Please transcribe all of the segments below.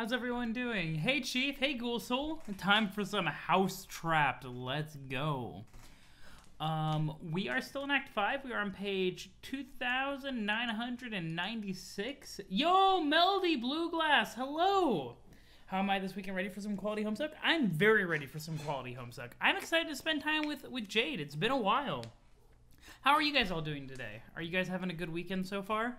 How's everyone doing? Hey Chief, hey Ghoul Soul. Time for some House Trapped. Let's go. We are still in Act 5. We are on page 2996. Yo, Melody Blueglass, hello! How am I this weekend? Ready for some quality Homestuck? I'm very ready for some quality Homestuck. I'm excited to spend time with Jade. It's been a while. How are you guys all doing today? Are you guys having a good weekend so far?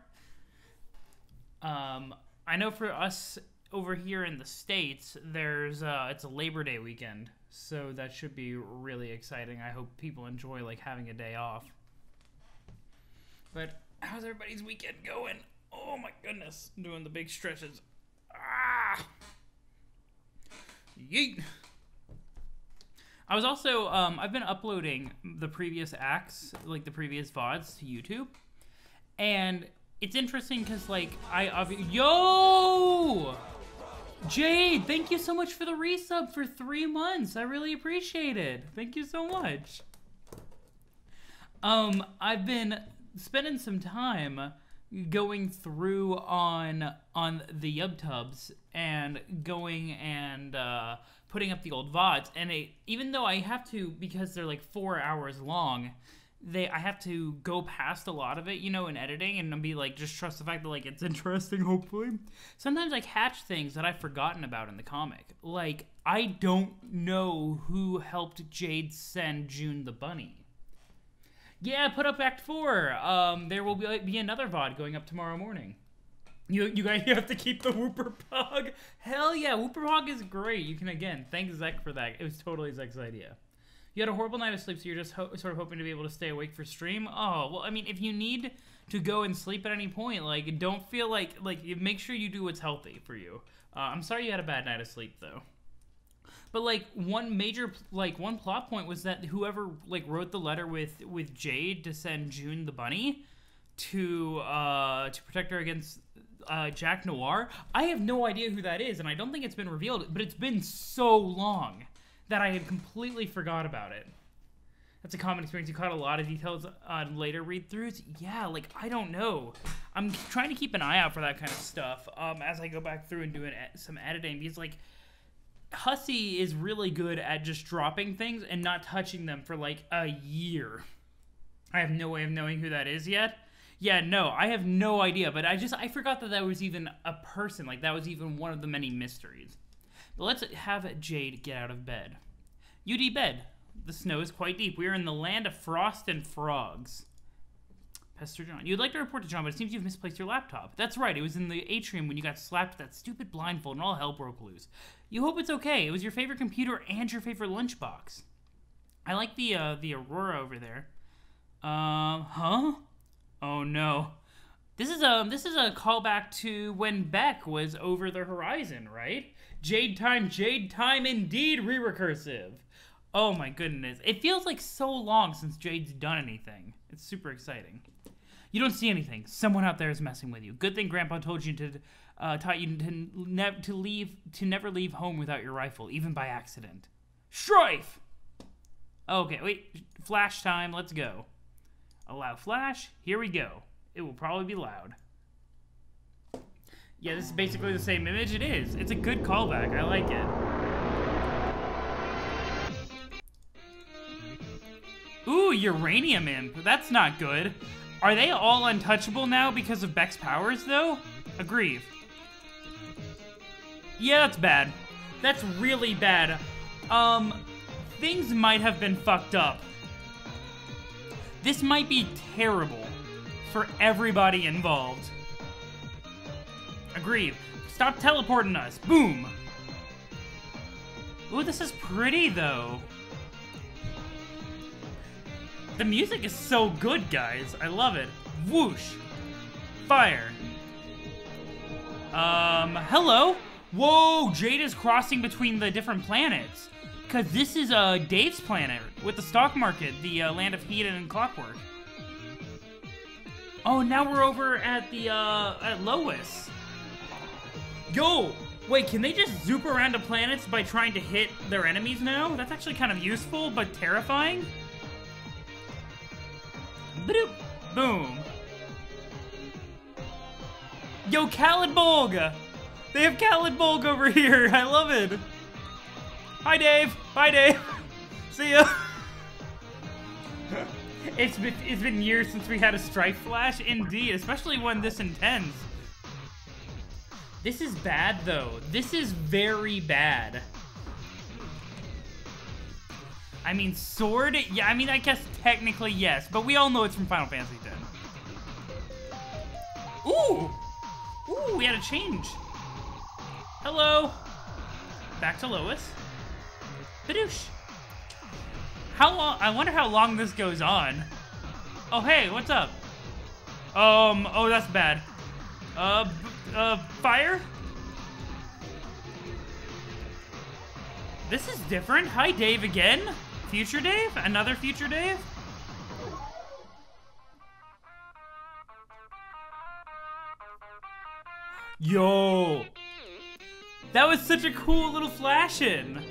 I know for us over here in the States, there's it's a Labor Day weekend, so that should be really exciting. I hope people enjoy like having a day off. But how's everybody's weekend going? Oh my goodness, I'm doing the big stretches. Ah! Yeet! I was also I've been uploading the previous acts, like the previous VODs, to YouTube, and it's interesting because like yo! Jade, thank you so much for the resub for 3 months. I really appreciate it. Thank you so much. I've been spending some time going through on the YubTubs and going and putting up the old VODs, and even though I have to, because they're like 4 hours long, I have to go past a lot of it, you know, in editing, and be like, just trust the fact that like it's interesting, hopefully. Sometimes I catch things that I've forgotten about in the comic. Like, I don't know who helped Jade send June the bunny. Yeah, put up Act 4. There will be another VOD going up tomorrow morning. You guys have to keep the Whooper Pog. Hell yeah, Whooper Pog is great. You can, again, thank Zek for that. It was totally Zek's idea. You had a horrible night of sleep, so you're just sort of hoping to be able to stay awake for stream? Oh, well, I mean, if you need to go and sleep at any point, like, don't feel like make sure you do what's healthy for you. I'm sorry you had a bad night of sleep, though. But, like, one plot point was that whoever, like, wrote the letter with Jade to send June the bunny to protect her against Jack Noir, I have no idea who that is, and I don't think it's been revealed, but it's been so long that I had completely forgot about it. That's a common experience. You caught a lot of details on later read-throughs. Yeah, like, I don't know. I'm trying to keep an eye out for that kind of stuff as I go back through and do some editing, because, like, Hussie is really good at just dropping things and not touching them for, like, a year. I have no way of knowing who that is yet. Yeah, no, I have no idea, but I forgot that was even a person. Like, that was even one of the many mysteries. But let's have Jade get out of bed. UD bed. The snow is quite deep. We are in the land of frost and frogs. Pester John. You'd like to report to John, but it seems you've misplaced your laptop. That's right. It was in the atrium when you got slapped with that stupid blindfold and all hell broke loose. You hope it's okay. It was your favorite computer and your favorite lunchbox. I like the Aurora over there. Huh? Oh no. This is a callback to when Beck was over the horizon, right? Jade time indeed, re-recursive. Oh my goodness. It feels like so long since Jade's done anything. It's super exciting. You don't see anything. Someone out there is messing with you. Good thing Grandpa told you taught you to never leave home without your rifle, even by accident. Strife! Okay, wait. Flash time, let's go. Allow flash, here we go. It will probably be loud. Yeah, this is basically the same image. It is. It's a good callback. I like it. Ooh, Uranium Imp. That's not good. Are they all untouchable now because of Beck's powers, though? Agreed. Yeah, that's bad. That's really bad. Things might have been fucked up. This might be terrible for everybody involved. Agreed. Stop teleporting us. Boom. Ooh, this is pretty, though. The music is so good, guys. I love it. Whoosh. Fire. Hello? Whoa, Jade is crossing between the different planets. Because this is Dave's planet with the stock market, the land of heat and clockwork. Oh, now we're over at the, at Lois. Yo, wait, can they just zoop around to planets by trying to hit their enemies now? That's actually kind of useful, but terrifying. Bloop. Boom. Yo, Khaled Bolg! They have Khaled Bulg over here. I love it. Hi, Dave. Bye, Dave. See ya. It's been years since we had a Strife Flash. Indeed, especially one this intense. This is bad, though. This is very bad. I mean, sword? Yeah, I mean, I guess technically yes, but we all know it's from Final Fantasy X. Ooh! Ooh, we had a change. Hello. Back to Lois. Badoosh. How long? I wonder how long this goes on. Oh, hey, what's up? Oh, that's bad. Fire? This is different. Hi, Dave again. Future Dave? Another future Dave? Yo! That was such a cool little flash-in.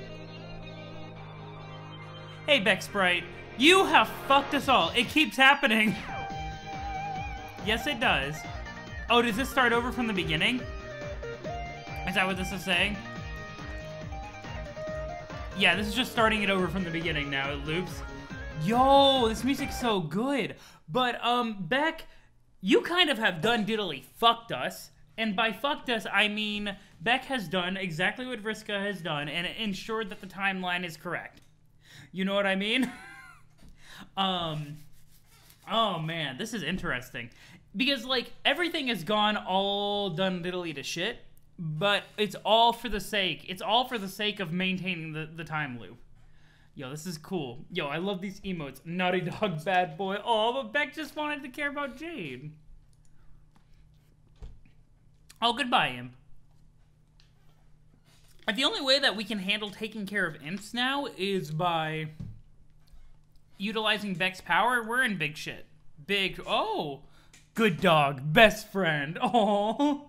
Hey, Beck Sprite. You have fucked us all. It keeps happening. Yes, it does. Oh, does this start over from the beginning? Is that what this is saying? Yeah, this is just starting it over from the beginning now. It loops. Yo, this music's so good. But, Beck, you kind of have done diddly fucked us. And by fucked us, I mean Beck has done exactly what Vriska has done and ensured that the timeline is correct. You know what I mean? Oh man, this is interesting. Because, like, everything has gone all done diddly to shit. But it's all for the sake. It's all for the sake of maintaining the time loop. Yo, this is cool. Yo, I love these emotes. Naughty Dog, bad boy. Oh, but Beck just wanted to care about Jade. Oh, goodbye, Imp. The only way that we can handle taking care of imps now is by utilizing Beck's power. We're in big shit. Big. Oh, good dog, best friend. Oh.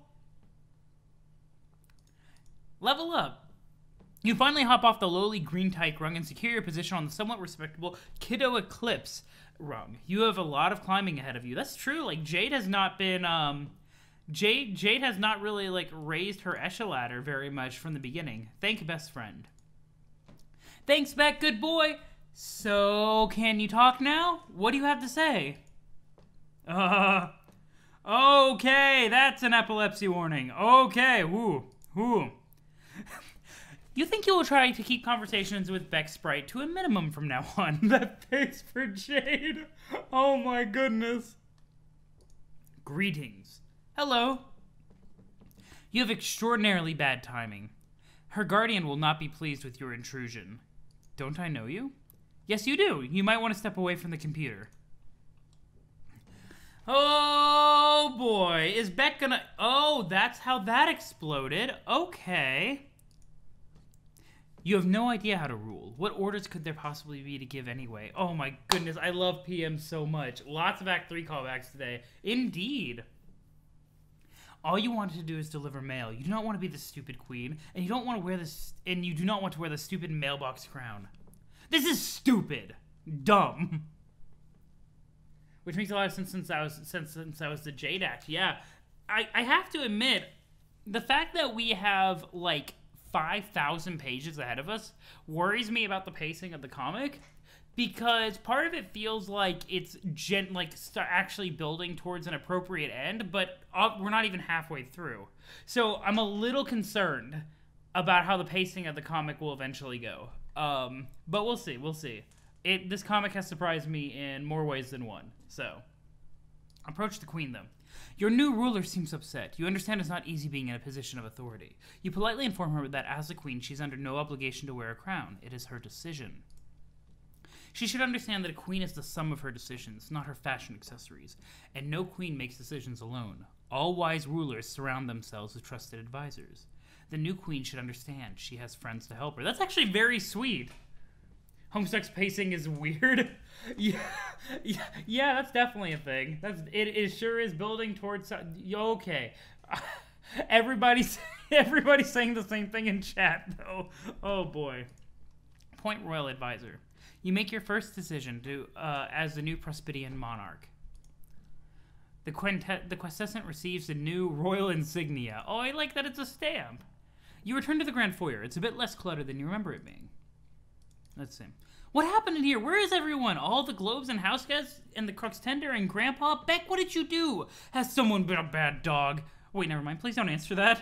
Level up. You finally hop off the lowly green tyke rung and secure your position on the somewhat respectable Kiddo Eclipse rung. You have a lot of climbing ahead of you. That's true. Like, Jade has not been, Jade has not really, like, raised her echelon very much from the beginning. Thank you, best friend. Thanks, Beck, good boy. So, can you talk now? What do you have to say? Okay, that's an epilepsy warning. Okay, whoo. You think you will try to keep conversations with Beck Sprite to a minimum from now on. That face for Jade. Oh my goodness. Greetings. Hello. You have extraordinarily bad timing. Her guardian will not be pleased with your intrusion. Don't I know you? Yes, you do. You might want to step away from the computer. Oh boy, is Beck gonna... Oh, that's how that exploded. Okay. You have no idea how to rule. What orders could there possibly be to give anyway? Oh my goodness, I love PM so much. Lots of Act 3 callbacks today. Indeed. All you wanted to do is deliver mail. You do not want to be the stupid queen, and you don't want to wear this, and you do not want to wear the stupid mailbox crown. This is stupid. Dumb. Which makes a lot of sense since I was the Jade Act. Yeah, I have to admit, the fact that we have like 5,000 pages ahead of us worries me about the pacing of the comic, because part of it feels like it's actually building towards an appropriate end, but we're not even halfway through. So I'm a little concerned about how the pacing of the comic will eventually go. But we'll see. We'll see. This comic has surprised me in more ways than one. So, approach the queen, though. Your new ruler seems upset. You understand it's not easy being in a position of authority. You politely inform her that as a queen, she's under no obligation to wear a crown. It is her decision. She should understand that a queen is the sum of her decisions, not her fashion accessories. And no queen makes decisions alone. All wise rulers surround themselves with trusted advisors. The new queen should understand she has friends to help her. That's actually very sweet. Homestuck's pacing is weird. Yeah, that's definitely a thing. It sure is building towards... Okay. Everybody's saying the same thing in chat, though. Oh, boy. Point Royal Advisor. You make your first decision as the new Prospidian monarch. The quintessent receives the new royal insignia. Oh, I like that it's a stamp. You return to the Grand Foyer. It's a bit less cluttered than you remember it being. Let's see. What happened in here? Where is everyone? All the globes and house guests and the crux tender and Grandpa? Beck, what did you do? Has someone been a bad dog? Wait, never mind. Please don't answer that.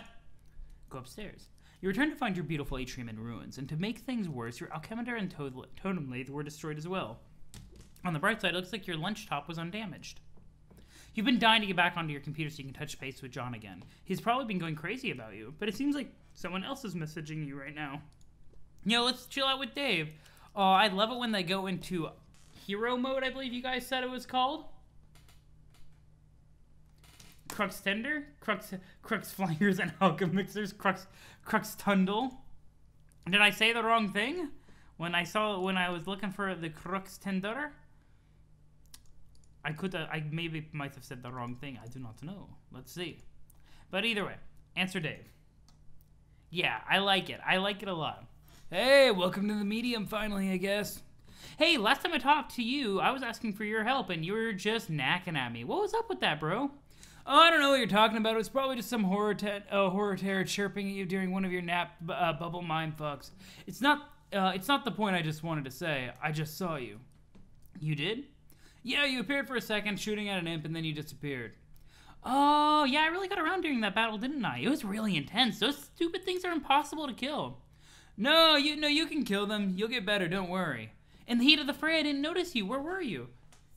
Go upstairs. You return to find your beautiful atrium in ruins, and to make things worse, your alchemitor and totem lathe were destroyed as well. On the bright side, it looks like your lunch top was undamaged. You've been dying to get back onto your computer so you can touch base with John again. He's probably been going crazy about you, but it seems like someone else is messaging you right now. Yo, let's chill out with Dave. Oh, I love it when they go into hero mode, I believe you guys said it was called. Crux Tender, Crux Flyers and Alchemixers, Crux Tundle. Did I say the wrong thing? When I was looking for the Crux Tender? I maybe might have said the wrong thing. I do not know. Let's see. But either way, answer Dave. Yeah, I like it. I like it a lot. Hey, welcome to the medium finally, I guess. Hey, last time I talked to you, I was asking for your help, and you were just knacking at me. What was up with that, bro? Oh, I don't know what you're talking about. It was probably just some horror terror chirping at you during one of your nap bubble mind fucks. It's not the point I just wanted to say. I just saw you. You did? Yeah, you appeared for a second shooting at an imp and then you disappeared. Oh, yeah, I really got around during that battle, didn't I? It was really intense. Those stupid things are impossible to kill. No, you can kill them. You'll get better, don't worry. In the heat of the fray, I didn't notice you. Where were you?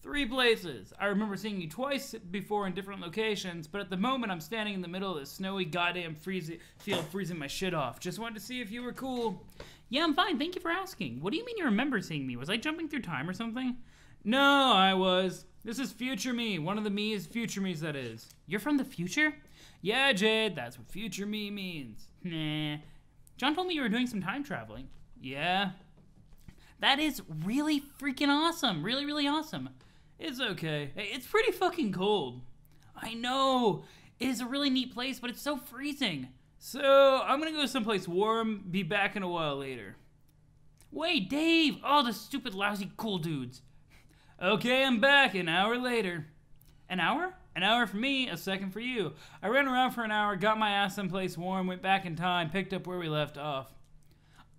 3 places. I remember seeing you twice before in different locations, but at the moment I'm standing in the middle of this snowy goddamn field freezing my shit off. Just wanted to see if you were cool. Yeah, I'm fine. Thank you for asking. What do you mean you remember seeing me? Was I jumping through time or something? No, I was. This is future me. One of the me's, future me's that is. You're from the future? Yeah, Jade, that's what future me means. Nah. John told me you were doing some time traveling. Yeah. That is really freaking awesome. Really, really awesome. It's okay. Hey, it's pretty fucking cold. I know. It is a really neat place, but it's so freezing. So, I'm gonna go someplace warm, be back in a while later. Wait, Dave! Oh, the stupid, lousy, cool dudes. Okay, I'm back, an hour later. An hour? An hour for me, a second for you. I ran around for an hour, got my ass someplace warm, went back in time, picked up where we left off.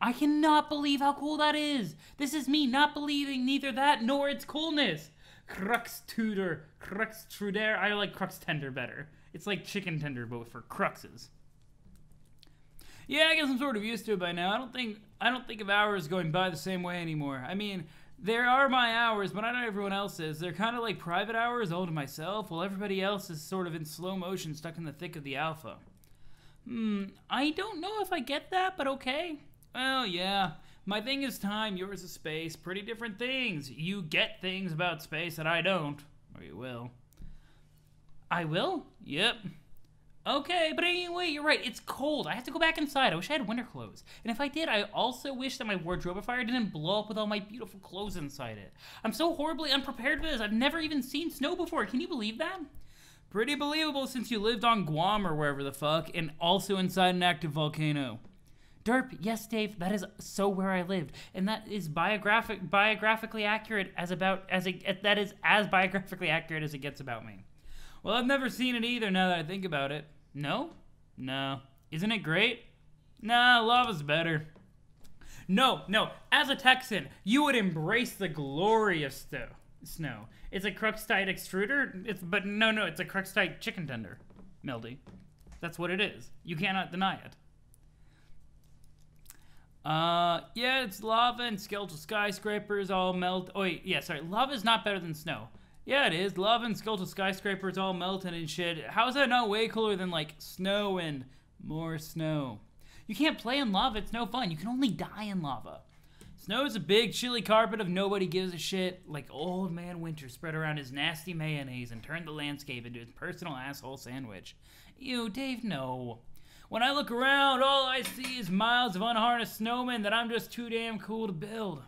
I cannot believe how cool that is. This is me not believing neither that nor its coolness. Crux Truder. I like Crux Tender better. It's like chicken tender, but for cruxes. Yeah, I guess I'm sort of used to it by now. I don't think of hours going by the same way anymore. I mean, there are my hours, but I know everyone else is. They're kind of like private hours, all to myself, while everybody else is sort of in slow motion, stuck in the thick of the alpha. I don't know if I get that, but okay. Well, yeah. My thing is time, yours is space. Pretty different things. You get things about space that I don't. Or you will. I will? Yep. Okay, but anyway, you're right. It's cold. I have to go back inside. I wish I had winter clothes. And if I did, I also wish that my wardrobe fire didn't blow up with all my beautiful clothes inside it. I'm so horribly unprepared for this. I've never even seen snow before. Can you believe that? Pretty believable since you lived on Guam or wherever the fuck, and also inside an active volcano. Derp, yes, Dave, that is so where I lived, and that is biographically accurate that is as biographically accurate as it gets about me. Well, I've never seen it either now that I think about it. No? No. Isn't it great? Nah, lava's better. No. As a Texan, you would embrace the glory of snow. It's a Cruxtite extruder, it's a Cruxtite chicken tender, Meldy. That's what it is. You cannot deny it. Yeah, it's lava and skeletal skyscrapers all melt. Oh, wait, yeah, sorry. Lava's not better than snow. Yeah, it is. Lava and skeletal skyscrapers all melting and shit. How is that not way cooler than, like, snow and more snow? You can't play in lava. It's no fun. You can only die in lava. Snow is a big, chilly carpet of nobody gives a shit, like old man Winter spread around his nasty mayonnaise and turned the landscape into his personal asshole sandwich. Ew, Dave, no. When I look around, all I see is miles of unharnessed snowmen that I'm just too damn cool to build.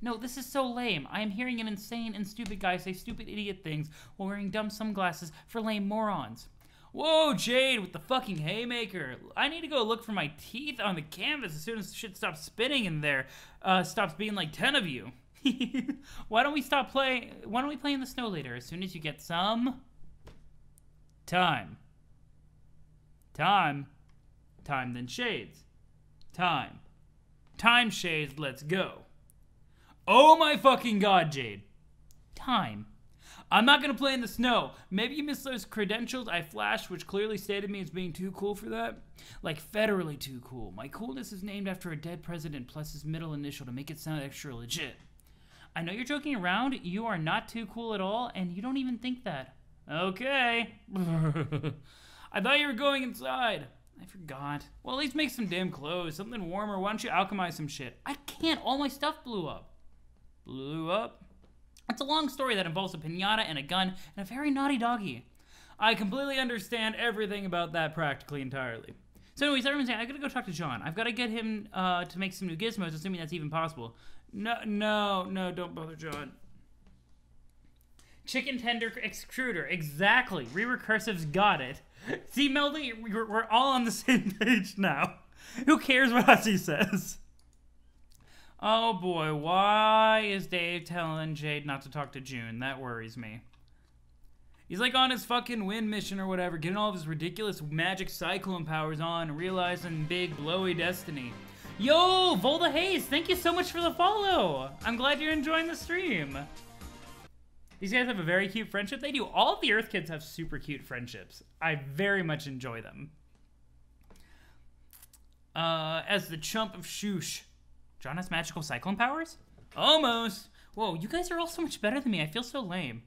No, this is so lame. I am hearing an insane and stupid guy say stupid idiot things while wearing dumb sunglasses for lame morons. Whoa, Jade with the fucking haymaker. I need to go look for my teeth on the canvas as soon as shit stops spinning in there. Stops being like 10 of you. Why don't we play in the snow later as soon as you get some Time. Time. Time, then shades. Time. Time shades, let's go. Oh my fucking god, Jade. Time. I'm not gonna play in the snow. Maybe you missed those credentials I flashed, which clearly stated me as being too cool for that. Like, federally too cool. My coolness is named after a dead president plus his middle initial to make it sound extra legit. I know you're joking around. You are not too cool at all, and you don't even think that. Okay. I thought you were going inside. I forgot. Well, at least make some damn clothes. Something warmer. Why don't you alchemize some shit? I can't. All my stuff blew up. Blew up? It's a long story that involves a piñata and a gun and a very naughty doggy. I completely understand everything about that practically entirely. So anyways, everyone's saying, I gotta go talk to John. I've gotta get him to make some new gizmos, assuming that's even possible. No, don't bother John. Chicken tender extruder. Exactly. Recursive's got it. See, Melody, we're all on the same page now. Who cares what Hussie says? Oh boy, why is Dave telling Jade not to talk to June? That worries me. He's like on his fucking win mission or whatever, getting all of his ridiculous magic cyclone powers on and realizing big blowy destiny. Yo, Volda Hayes, thank you so much for the follow. I'm glad you're enjoying the stream. These guys have a very cute friendship. They do. All of the Earth Kids have super cute friendships. I very much enjoy them. As the chump of Shoosh. John has magical cyclone powers? Almost. Whoa, you guys are all so much better than me. I feel so lame.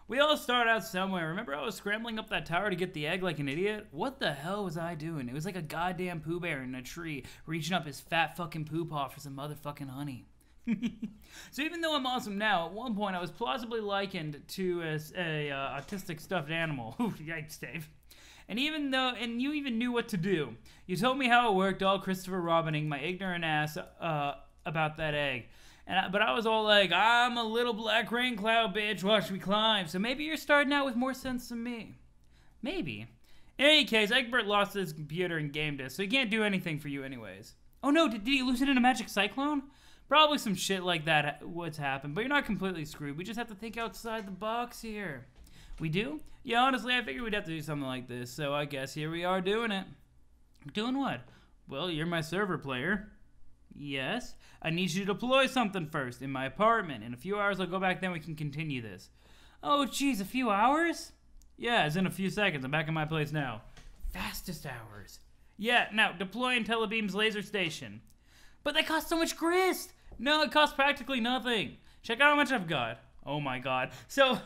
We all start out somewhere. Remember I was scrambling up that tower to get the egg like an idiot? What the hell was I doing? It was like a goddamn Pooh Bear in a tree, reaching up his fat fucking poo paw for some motherfucking honey. So even though I'm awesome now, at one point I was plausibly likened to a autistic stuffed animal. Ooh, yikes, Dave. And you even knew what to do. You told me how it worked, all Christopher Robining my ignorant ass about that egg. But I was all like, I'm a little black rain cloud, bitch, watch me climb. So maybe you're starting out with more sense than me. Maybe. In any case, Egbert lost his computer and game disk, so he can't do anything for you anyways. Oh no, did he lose it in a magic cyclone? Probably some shit like that what's happened, but you're not completely screwed. We just have to think outside the box here. We do? Yeah, honestly, I figured we'd have to do something like this, so I guess here we are doing it. Doing what? Well, you're my server player. Yes. I need you to deploy something first in my apartment. In a few hours, I'll go back, then we can continue this. Oh, geez, a few hours? Yeah, it's in a few seconds. I'm back in my place now. Fastest hours. Yeah, now, deploy Telebeam's laser station. But they cost so much grist! No, it costs practically nothing. Check out how much I've got. Oh my god. So,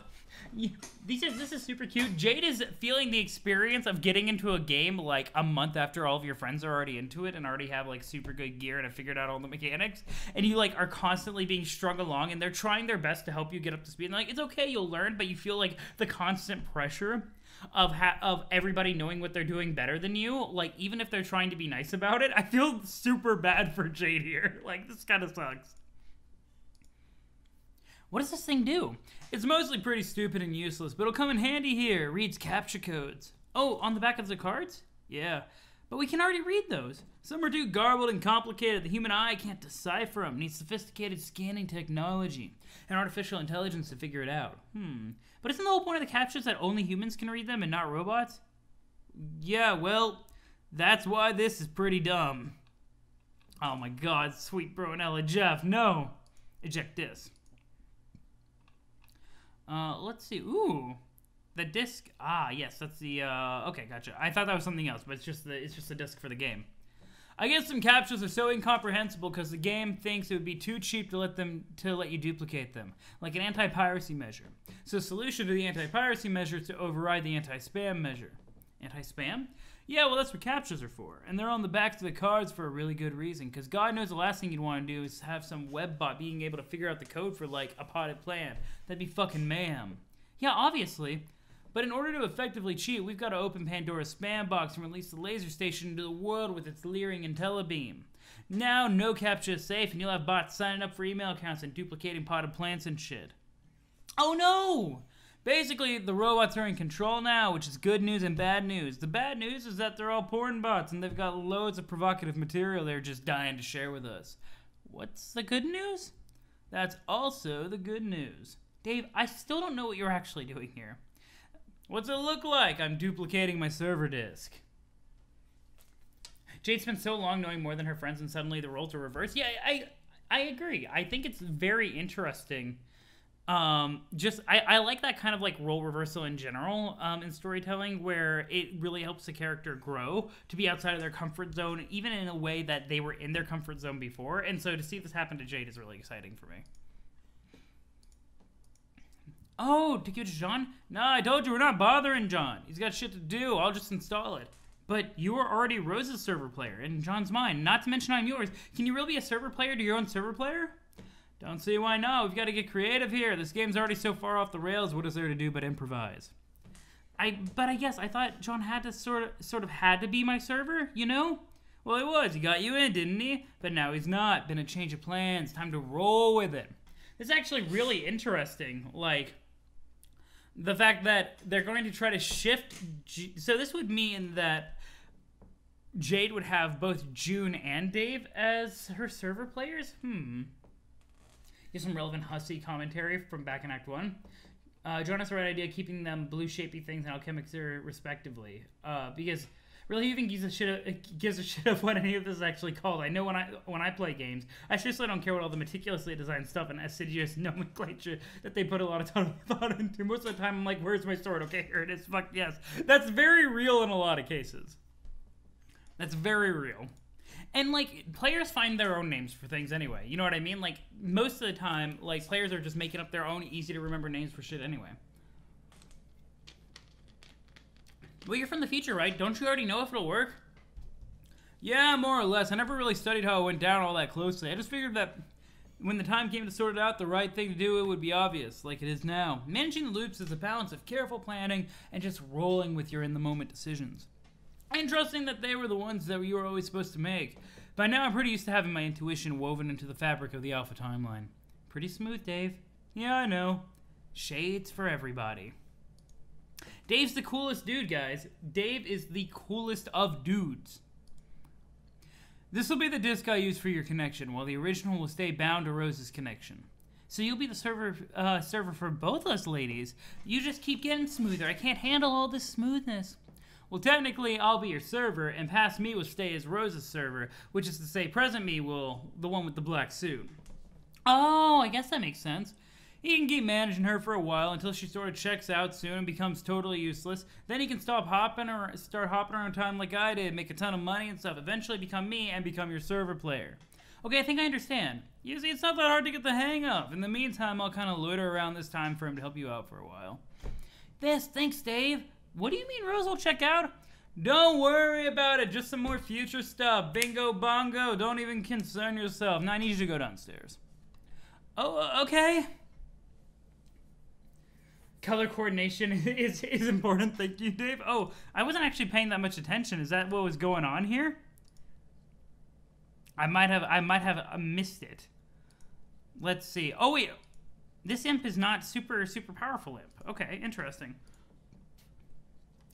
this is super cute. Jade is feeling the experience of getting into a game like a month after all of your friends are already into it and already have like super good gear and have figured out all the mechanics, and you like are constantly being strung along and they're trying their best to help you get up to speed. And like, it's okay, you'll learn, but you feel like the constant pressure of everybody knowing what they're doing better than you, like even if they're trying to be nice about it. I feel super bad for Jade here. Like, this kind of sucks. What does this thing do? It's mostly pretty stupid and useless, but it'll come in handy here. It reads captcha codes. Oh, on the back of the cards? Yeah, but we can already read those. Some are too garbled and complicated. The human eye can't decipher them. Needs sophisticated scanning technology and artificial intelligence to figure it out. But isn't the whole point of the captchas that only humans can read them and not robots? Yeah, well, that's why this is pretty dumb. Oh my god, sweet bro and Ella Jeff, no! Eject this. Let's see. Ooh, the disc. Ah, yes, that's the. Okay, gotcha. I thought that was something else, but it's just the disc for the game. I guess some captchas are so incomprehensible because the game thinks it would be too cheap to let you duplicate them, like an anti-piracy measure. So the solution to the anti-piracy measure is to override the anti-spam measure. Anti-spam? Yeah, well, that's what captchas are for, and they're on the backs of the cards for a really good reason, because God knows the last thing you'd want to do is have some web bot being able to figure out the code for, like, a potted plant. That'd be fucking mayhem. Yeah, obviously. But in order to effectively cheat, we've got to open Pandora's spam box and release the laser station into the world with its leering and telebeam. Now, no captcha is safe, and you'll have bots signing up for email accounts and duplicating potted plants and shit. Oh no! Basically, the robots are in control now, which is good news and bad news. The bad news is that they're all porn bots, and they've got loads of provocative material they're just dying to share with us. What's the good news? That's also the good news. Dave, I still don't know what you're actually doing here. What's it look like? I'm duplicating my server disk. Jade spent so long knowing more than her friends, and suddenly the roles are reversed. Yeah, I agree. I think it's very interesting. I like that kind of like role reversal in general in storytelling, where it really helps the character grow to be outside of their comfort zone, even in a way that they were in their comfort zone before. And so to see this happen to Jade is really exciting for me. Oh, to give it to John? Nah, I told you we're not bothering John. He's got shit to do. I'll just install it. But you are already Rose's server player, and John's mine. Not to mention I'm yours. Can you really be a server player to your own server player? Don't see why not. We've got to get creative here. This game's already so far off the rails. What is there to do but improvise? But I guess I thought John had to sort of had to be my server, you know? Well, he was. He got you in, didn't he? But now he's not. Been a change of plans. Time to roll with it. This is actually really interesting. Like, the fact that they're going to try to shift... So this would mean that Jade would have both June and Dave as her server players? Here's some relevant Hussie commentary from back in Act 1. John has the right idea, keeping them blue shapy things and alchemics respectively. Because really, who even gives a shit of what any of this is actually called? I know when I play games, I seriously don't care what all the meticulously designed stuff and assiduous nomenclature that they put a lot of thought into. Most of the time, I'm like, where's my sword? Okay, here it is. Fuck yes. That's very real in a lot of cases. That's very real. And, like, players find their own names for things anyway. You know what I mean? Like, most of the time, like, players are just making up their own easy-to-remember names for shit anyway. Well, you're from the future, right? Don't you already know if it'll work? Yeah, more or less. I never really studied how it went down all that closely. I just figured that when the time came to sort it out, the right thing to do, it would be obvious, like it is now. Managing the loops is a balance of careful planning and just rolling with your in-the-moment decisions. And trusting that they were the ones that you were always supposed to make. By now, I'm pretty used to having my intuition woven into the fabric of the Alpha timeline. Pretty smooth, Dave. Yeah, I know. Shades for everybody. Dave's the coolest dude, guys. Dave is the coolest of dudes. This will be the disk I use for your connection, while the original will stay bound to Rose's connection. So you'll be the server for both us ladies. You just keep getting smoother. I can't handle all this smoothness. Well, technically, I'll be your server, and past me will stay as Rose's server, which is to say, present me will, the one with the black suit. Oh, I guess that makes sense. He can keep managing her for a while until she sort of checks out soon and becomes totally useless. Then he can start hopping around time like I did, make a ton of money and stuff, eventually become me and become your server player. Okay, I think I understand. You see, it's not that hard to get the hang of. In the meantime, I'll kind of loiter around this time frame to help you out for a while. Thanks, Dave. What do you mean Rose will check out? Don't worry about it. Just some more future stuff. Bingo bongo. Don't even concern yourself. Now I need you to go downstairs. Oh, okay. Color coordination is important. Thank you, Dave. Oh, I wasn't actually paying that much attention. Is that what was going on here? I might have missed it. Let's see. Oh wait, this imp is not super powerful imp. Okay, interesting.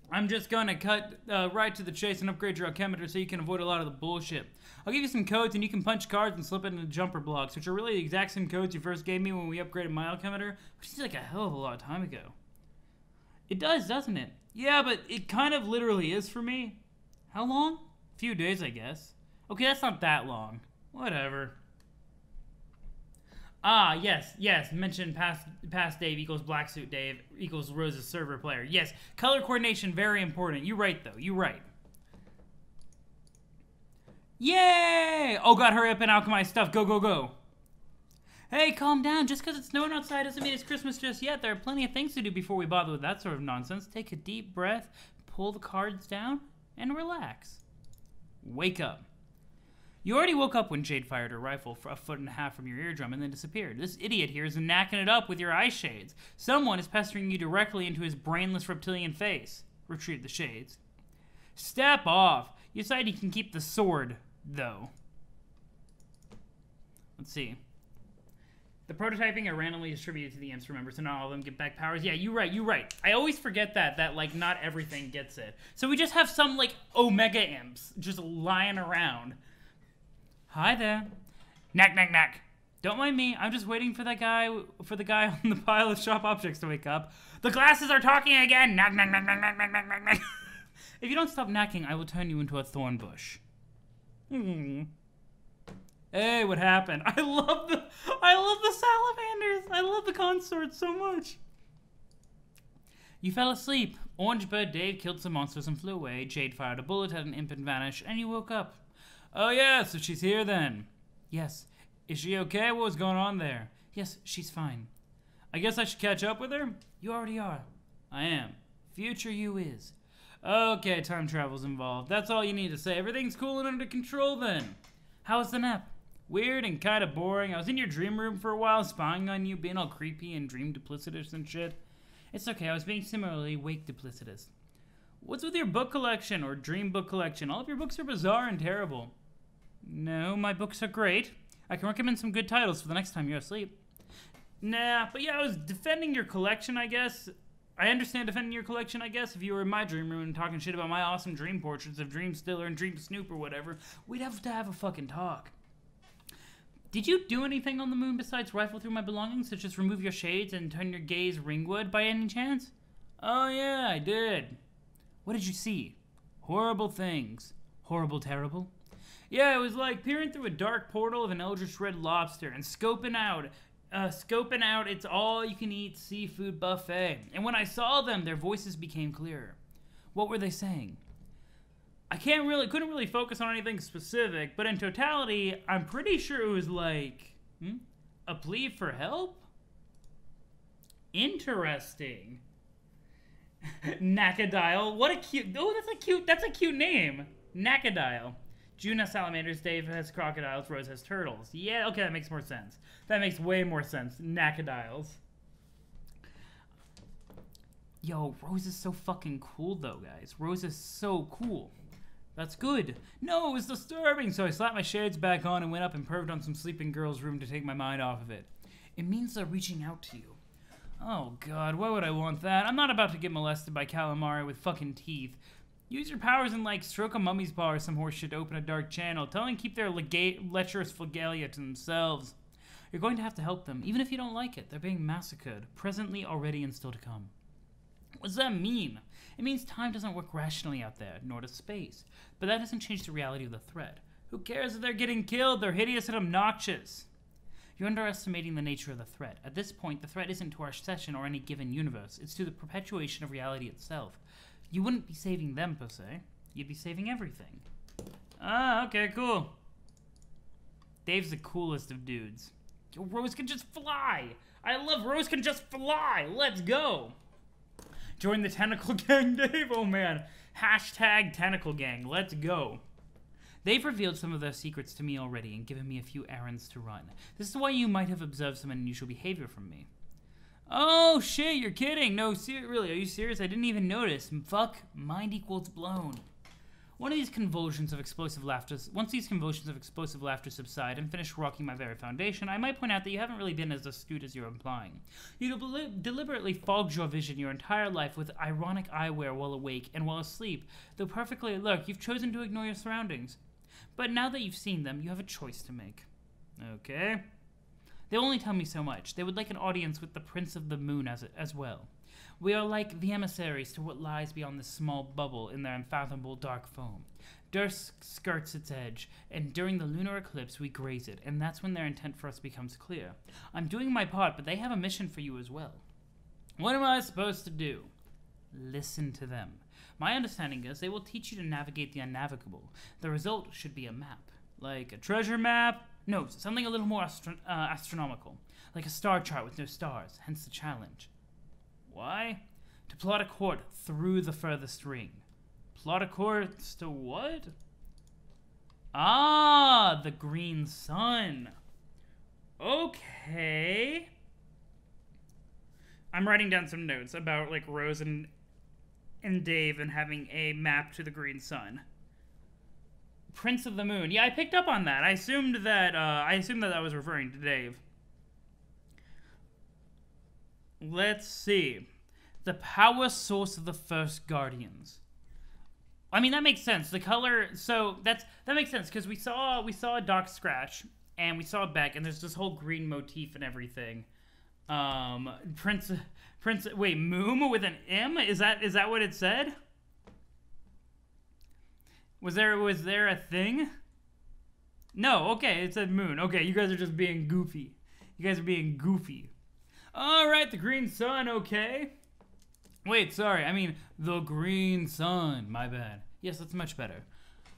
I'm just gonna cut right to the chase and upgrade your alchemister so you can avoid a lot of the bullshit. I'll give you some codes and you can punch cards and slip it into jumper blocks, which are really the exact same codes you first gave me when we upgraded my alchemister, which seems like a hell of a lot of time ago. It does, doesn't it? Yeah, but it kind of literally is for me. How long? A few days, I guess. Okay, that's not that long. Whatever. Ah, yes. Mention past Dave equals black suit Dave equals Rose's server player. Yes, color coordination, very important. You're right, though. You're right. Yay! Oh, God, hurry up and alchemize stuff. Go, go, go. Hey, calm down. Just because it's snowing outside doesn't mean it's Christmas just yet. There are plenty of things to do before we bother with that sort of nonsense. Take a deep breath, pull the cards down, and relax. Wake up. You already woke up when Jade fired her rifle for 1.5 feet from your eardrum and then disappeared. This idiot here is knacking it up with your eye shades. Someone is pestering you directly into his brainless reptilian face. Retrieve the shades. Step off. You decide you can keep the sword, though. Let's see. The prototyping are randomly distributed to the imps, remember, so not all of them get back powers. Yeah, you're right. I always forget that, like, not everything gets it. So we just have some, like, Omega imps just lying around. Hi there. Knack, knack, knack. Don't mind me. I'm just waiting for the guy on the pile of shop objects to wake up. The glasses are talking again. Knack, knack, knack, knack, knack, knack, knack, knack. If you don't stop knacking, I will turn you into a thorn bush. Hey, what happened? I love the salamanders. I love the consorts so much. You fell asleep. Orange Bird Dave killed some monsters and flew away. Jade fired a bullet at an imp and vanished, and you woke up. Oh yeah, so she's here then. Yes. Is she okay? What was going on there? Yes, she's fine. I guess I should catch up with her? You already are. I am. Future you is. Okay, time travel's involved. That's all you need to say. Everything's cool and under control then. How was the nap? Weird and kind of boring. I was in your dream room for a while, spying on you, being all creepy and dream duplicitous and shit. It's okay, I was being similarly wake duplicitous. What's with your book collection or dream book collection? All of your books are bizarre and terrible. No, my books are great. I can recommend some good titles for the next time you're asleep. Nah, but yeah, I was defending your collection, I guess. I understand defending your collection, I guess. If you were in my dream room and talking shit about my awesome dream portraits of Dream Stiller and Dream Snoop or whatever, we'd have to have a fucking talk. Did you do anything on the moon besides rifle through my belongings, such as remove your shades and turn your gaze ringwood by any chance? Oh yeah, I did. What did you see? Horrible things. Horrible terrible? Yeah, it was like peering through a dark portal of an eldritch red lobster and scoping out its all-you-can-eat seafood buffet. And when I saw them, their voices became clearer. What were they saying? I couldn't really focus on anything specific, but in totality, I'm pretty sure it was like, a plea for help? Interesting. Nakadile. What a cute, that's a cute name. Nakadile. June has salamanders, Dave has crocodiles, Rose has turtles. Yeah, okay, that makes more sense. That makes way more sense. Nakadiles. Yo, Rose is so fucking cool, though, guys. Rose is so cool. That's good. No, it was disturbing, so I slapped my shades back on and went up and perved on some sleeping girl's room to take my mind off of it. It means they're reaching out to you. Oh, God, why would I want that? I'm not about to get molested by calamari with fucking teeth. Use your powers and, like, stroke a mummy's paw or some horseshit to open a dark channel. Tell them to keep their lecherous flagella to themselves. You're going to have to help them, even if you don't like it. They're being massacred, presently, already, and still to come. What does that mean? It means time doesn't work rationally out there, nor does space. But that doesn't change the reality of the threat. Who cares if they're getting killed? They're hideous and obnoxious. You're underestimating the nature of the threat. At this point, the threat isn't to our session or any given universe. It's to the perpetuation of reality itself. You wouldn't be saving them, per se. You'd be saving everything. Ah, okay, cool. Dave's the coolest of dudes. Yo, Rose can just fly! I love Rose can just fly! Let's go! Join the Tentacle Gang, Dave? Oh, man. Hashtag Tentacle Gang. Let's go. They've revealed some of their secrets to me already and given me a few errands to run. This is why you might have observed some unusual behavior from me. Oh, shit, you're kidding. No, really, are you serious? I didn't even notice. Fuck, mind equals blown. Once these convulsions of explosive laughter subside and finish rocking my very foundation, I might point out that you haven't really been as astute as you're implying. You deliberately fogged your vision your entire life with ironic eyewear while awake and while asleep. Though perfectly alert, you've chosen to ignore your surroundings. But now that you've seen them, you have a choice to make. Okay. They'll only tell me so much. They would like an audience with the Prince of the Moon as well. We are like the emissaries to what lies beyond this small bubble in their unfathomable dark foam. Dusk skirts its edge, and during the lunar eclipse we graze it, and that's when their intent for us becomes clear. I'm doing my part, but they have a mission for you as well. What am I supposed to do? Listen to them. My understanding is they will teach you to navigate the unnavigable. The result should be a map. Like a treasure map? No, something a little more astronomical. Like a star chart with no stars, hence the challenge. Why? To plot a course through the furthest ring. Plot a course to what? Ah, the green sun. Okay. I'm writing down some notes about, like, Rose and Dave and having a map to the green sun. Prince of the Moon. Yeah, I picked up on that. I assumed that that was referring to Dave. Let's see. The power source of the first Guardians. I mean, that makes sense. The color, so that makes sense because we saw a Doc Scratch and we saw Beck, and there's this whole green motif and everything. Prince, wait, Moom with an M? Is that what it said? Was there a thing? No, okay, it said moon. Okay, you guys are just being goofy. You guys are being goofy. Alright, the green sun, okay. Wait, sorry, I mean, the green sun. My bad. Yes, that's much better.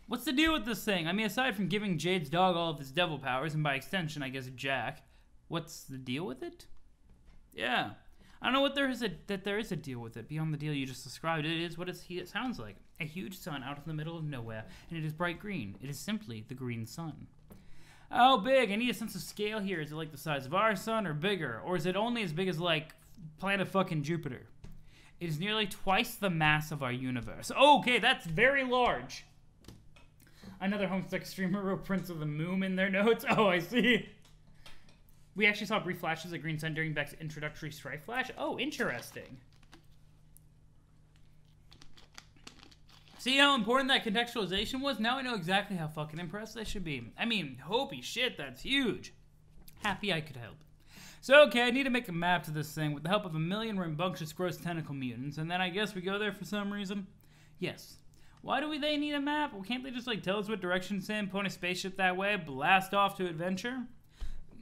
What's the deal with this thing? I mean, aside from giving Jade's dog all of his devil powers, and by extension, I guess Jack, what's the deal with it? Yeah. I don't know what there is a deal with it. Beyond the deal you just described, it is what it sounds like. A huge sun out in the middle of nowhere, and it is bright green. It is simply the green sun. How big? I need a sense of scale here. Is it like the size of our sun or bigger? Or is it only as big as, like, planet fucking Jupiter? It is nearly twice the mass of our universe. Okay, that's very large. Another Homestuck streamer wrote Prince of the Moon in their notes. Oh, I see. We actually saw brief flashes of green sun during Beck's introductory strike flash. Oh, interesting. See how important that contextualization was? Now I know exactly how fucking impressed I should be. I mean, holy shit, that's huge. Happy I could help. So, okay, I need to make a map to this thing with the help of 1,000,000 rambunctious gross tentacle mutants, and then I guess we go there for some reason? Yes. Why do they need a map? Well, can't they just, like, tell us what direction it's in, point a spaceship that way, blast off to adventure?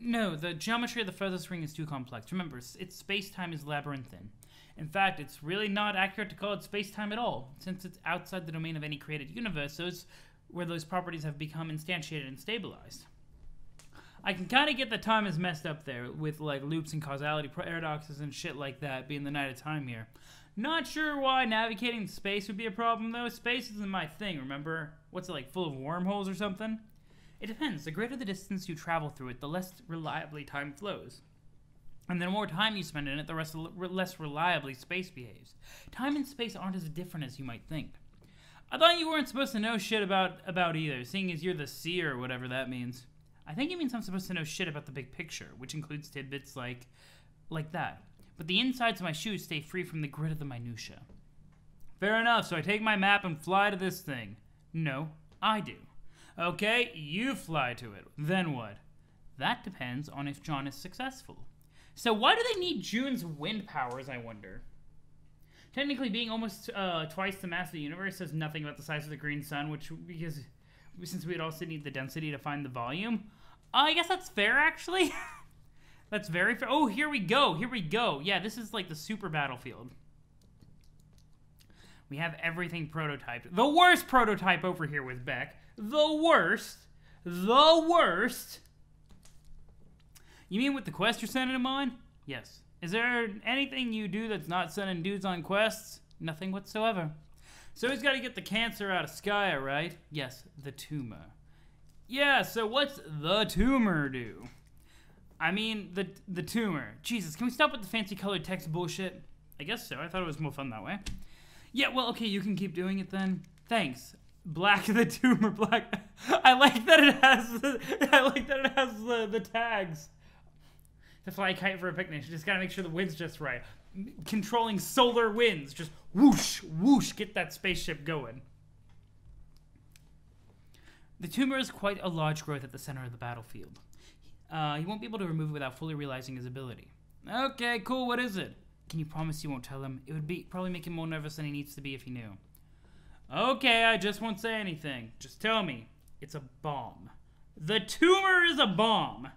No, the geometry of the furthest ring is too complex. Remember, its space-time is labyrinthine. In fact, it's really not accurate to call it space-time at all, since it's outside the domain of any created universe, where those properties have become instantiated and stabilized. I can kind of get that time is messed up there, with, like, loops and causality paradoxes and shit like that, being the night of time here. Not sure why navigating space would be a problem, though. Space isn't my thing, remember? What's it, like, full of wormholes or something? It depends. The greater the distance you travel through it, the less reliably time flows. And the more time you spend in it, the less reliably space behaves. Time and space aren't as different as you might think. I thought you weren't supposed to know shit about either, seeing as you're the seer or whatever that means. I think it means I'm supposed to know shit about the big picture, which includes tidbits like that. But the insides of my shoes stay free from the grit of the minutia. Fair enough, so I take my map and fly to this thing. No, I do. Okay, you fly to it. Then what? That depends on if John is successful. So why do they need June's wind powers, I wonder? Technically, being almost twice the mass of the universe says nothing about the size of the green sun, because since we'd also need the density to find the volume. I guess that's fair, actually. That's very fair. Oh, here we go. Here we go. Yeah, this is like the super battlefield. We have everything prototyped. The worst prototype over here with Beck. The worst. The worst. You mean with the quest you're sending him on? Yes. Is there anything you do that's not sending dudes on quests? Nothing whatsoever. So he's got to get the cancer out of Skya, right? Yes, the tumor. Yeah, so what's the tumor do? I mean, the tumor. Jesus, can we stop with the fancy colored text bullshit? I guess so. I thought it was more fun that way. Yeah, well, okay, you can keep doing it then. Thanks. Black the tumor, black. I like that it has the tags. To fly a kite for a picnic, you just gotta make sure the wind's just right. Controlling solar winds, just whoosh, whoosh, get that spaceship going. The tumor is quite a large growth at the center of the battlefield. He won't be able to remove it without fully realizing his ability. Okay, cool, what is it? Can you promise you won't tell him? It would probably make him more nervous than he needs to be if he knew. Okay, I just won't say anything. Just tell me. It's a bomb. The tumor is a bomb.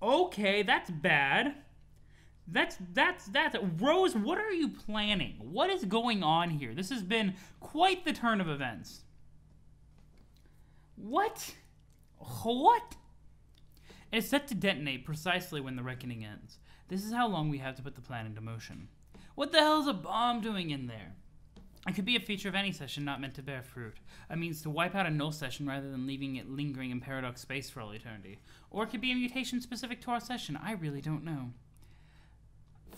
Okay, that's bad. That's Rose, what are you planning? What is going on here? This has been quite the turn of events. What? What? It's set to detonate precisely when the reckoning ends. This is how long we have to put the plan into motion. What the hell is a bomb doing in there? It could be a feature of any session not meant to bear fruit. A means to wipe out a null session rather than leaving it lingering in paradox space for all eternity. Or it could be a mutation specific to our session. I really don't know.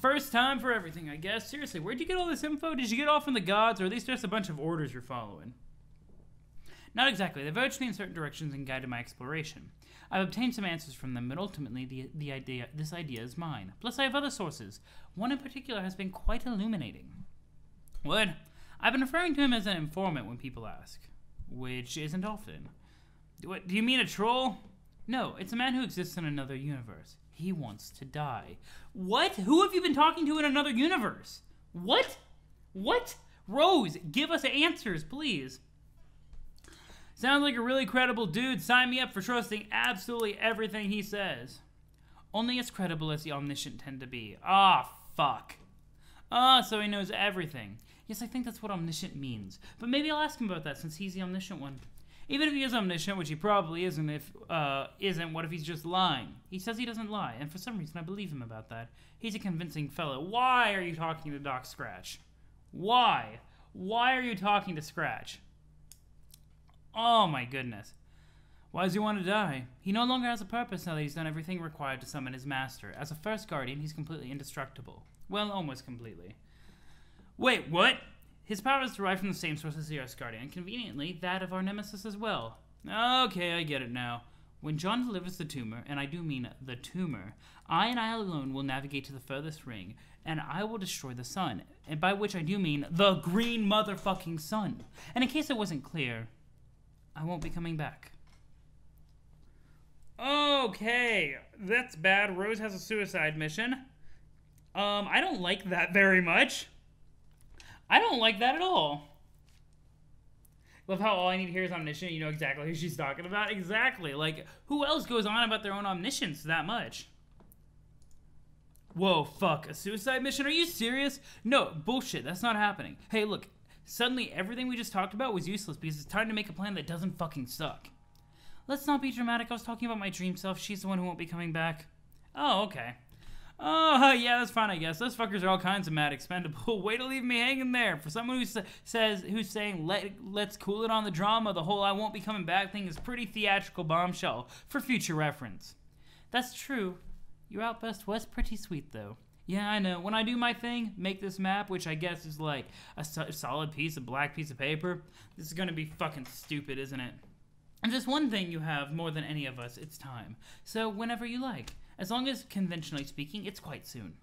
First time for everything, I guess. Seriously, where'd you get all this info? Did you get it all from the gods, or are these just a bunch of orders you're following? Not exactly. They've urged me in certain directions and guided my exploration. I've obtained some answers from them, but ultimately this idea is mine. Plus I have other sources. One in particular has been quite illuminating. What? I've been referring to him as an informant when people ask. Which isn't often. What, do you mean a troll? No, it's a man who exists in another universe. He wants to die. What? Who have you been talking to in another universe? What? What? Rose, give us answers, please. Sounds like a really credible dude. Sign me up for trusting absolutely everything he says. Only as credible as the omniscient tend to be. Ah, fuck. Ah, so he knows everything. Yes, I think that's what omniscient means. But maybe I'll ask him about that since he's the omniscient one. Even if he is omniscient, which he probably isn't, what if he's just lying? He says he doesn't lie, and for some reason I believe him about that. He's a convincing fellow. Why are you talking to Doc Scratch? Why? Why are you talking to Scratch? Oh my goodness. Why does he want to die? He no longer has a purpose now that he's done everything required to summon his master. As a first guardian, he's completely indestructible. Well, almost completely. Wait, what? His power is derived from the same source as the Earth's guardian, and conveniently, that of our nemesis as well. Okay, I get it now. When John delivers the tumor, and I do mean the tumor, I and I alone will navigate to the furthest ring, and I will destroy the sun. And by which I do mean the green motherfucking sun. And in case it wasn't clear, I won't be coming back. Okay, that's bad. Rose has a suicide mission. I don't like that very much. I don't like that at all. Love how all I need to hear is omniscient. You know exactly who she's talking about. Exactly. Like, who else goes on about their own omniscience that much? Whoa, fuck. A suicide mission? Are you serious? No, bullshit. That's not happening. Hey, look. Suddenly, everything we just talked about was useless because it's time to make a plan that doesn't fucking suck. Let's not be dramatic. I was talking about my dream self. She's the one who won't be coming back. Oh, okay. Oh, yeah, that's fine, I guess. Those fuckers are all kinds of mad expendable. Way to leave me hanging there. For someone who's saying, let's cool it on the drama, the whole I won't be coming back thing is pretty theatrical bombshell for future reference. That's true. Your outburst was pretty sweet, though. Yeah, I know. When I do my thing, make this map, which I guess is like a solid black piece of paper, this is gonna be fucking stupid, isn't it? And just one thing you have more than any of us, it's time. So whenever you like. As long as, conventionally speaking, it's quite soon.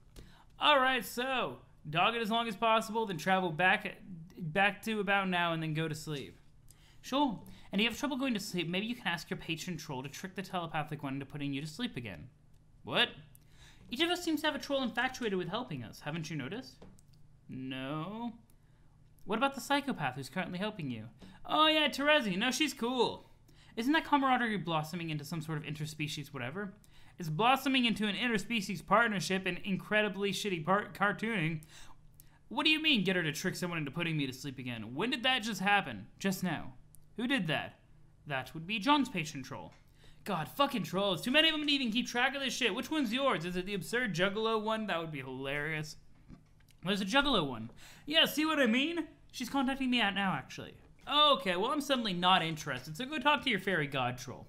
Alright, so, dog it as long as possible, then travel back to about now and then go to sleep. Sure. And if you have trouble going to sleep, maybe you can ask your patron troll to trick the telepathic one into putting you to sleep again. What? Each of us seems to have a troll infatuated with helping us. Haven't you noticed? No. What about the psychopath who's currently helping you? Oh yeah, Terezi. No, she's cool. Isn't that camaraderie blossoming into some sort of interspecies whatever? It's blossoming into an interspecies partnership and incredibly shitty cartooning. What do you mean, get her to trick someone into putting me to sleep again? When did that just happen? Just now. Who did that? That would be John's patron troll. God, fucking trolls. Too many of them to even keep track of this shit. Which one's yours? Is it the absurd Juggalo one? That would be hilarious. There's a Juggalo one. Yeah, see what I mean? She's contacting me out now, actually. Okay, well, I'm suddenly not interested, so go talk to your fairy god troll.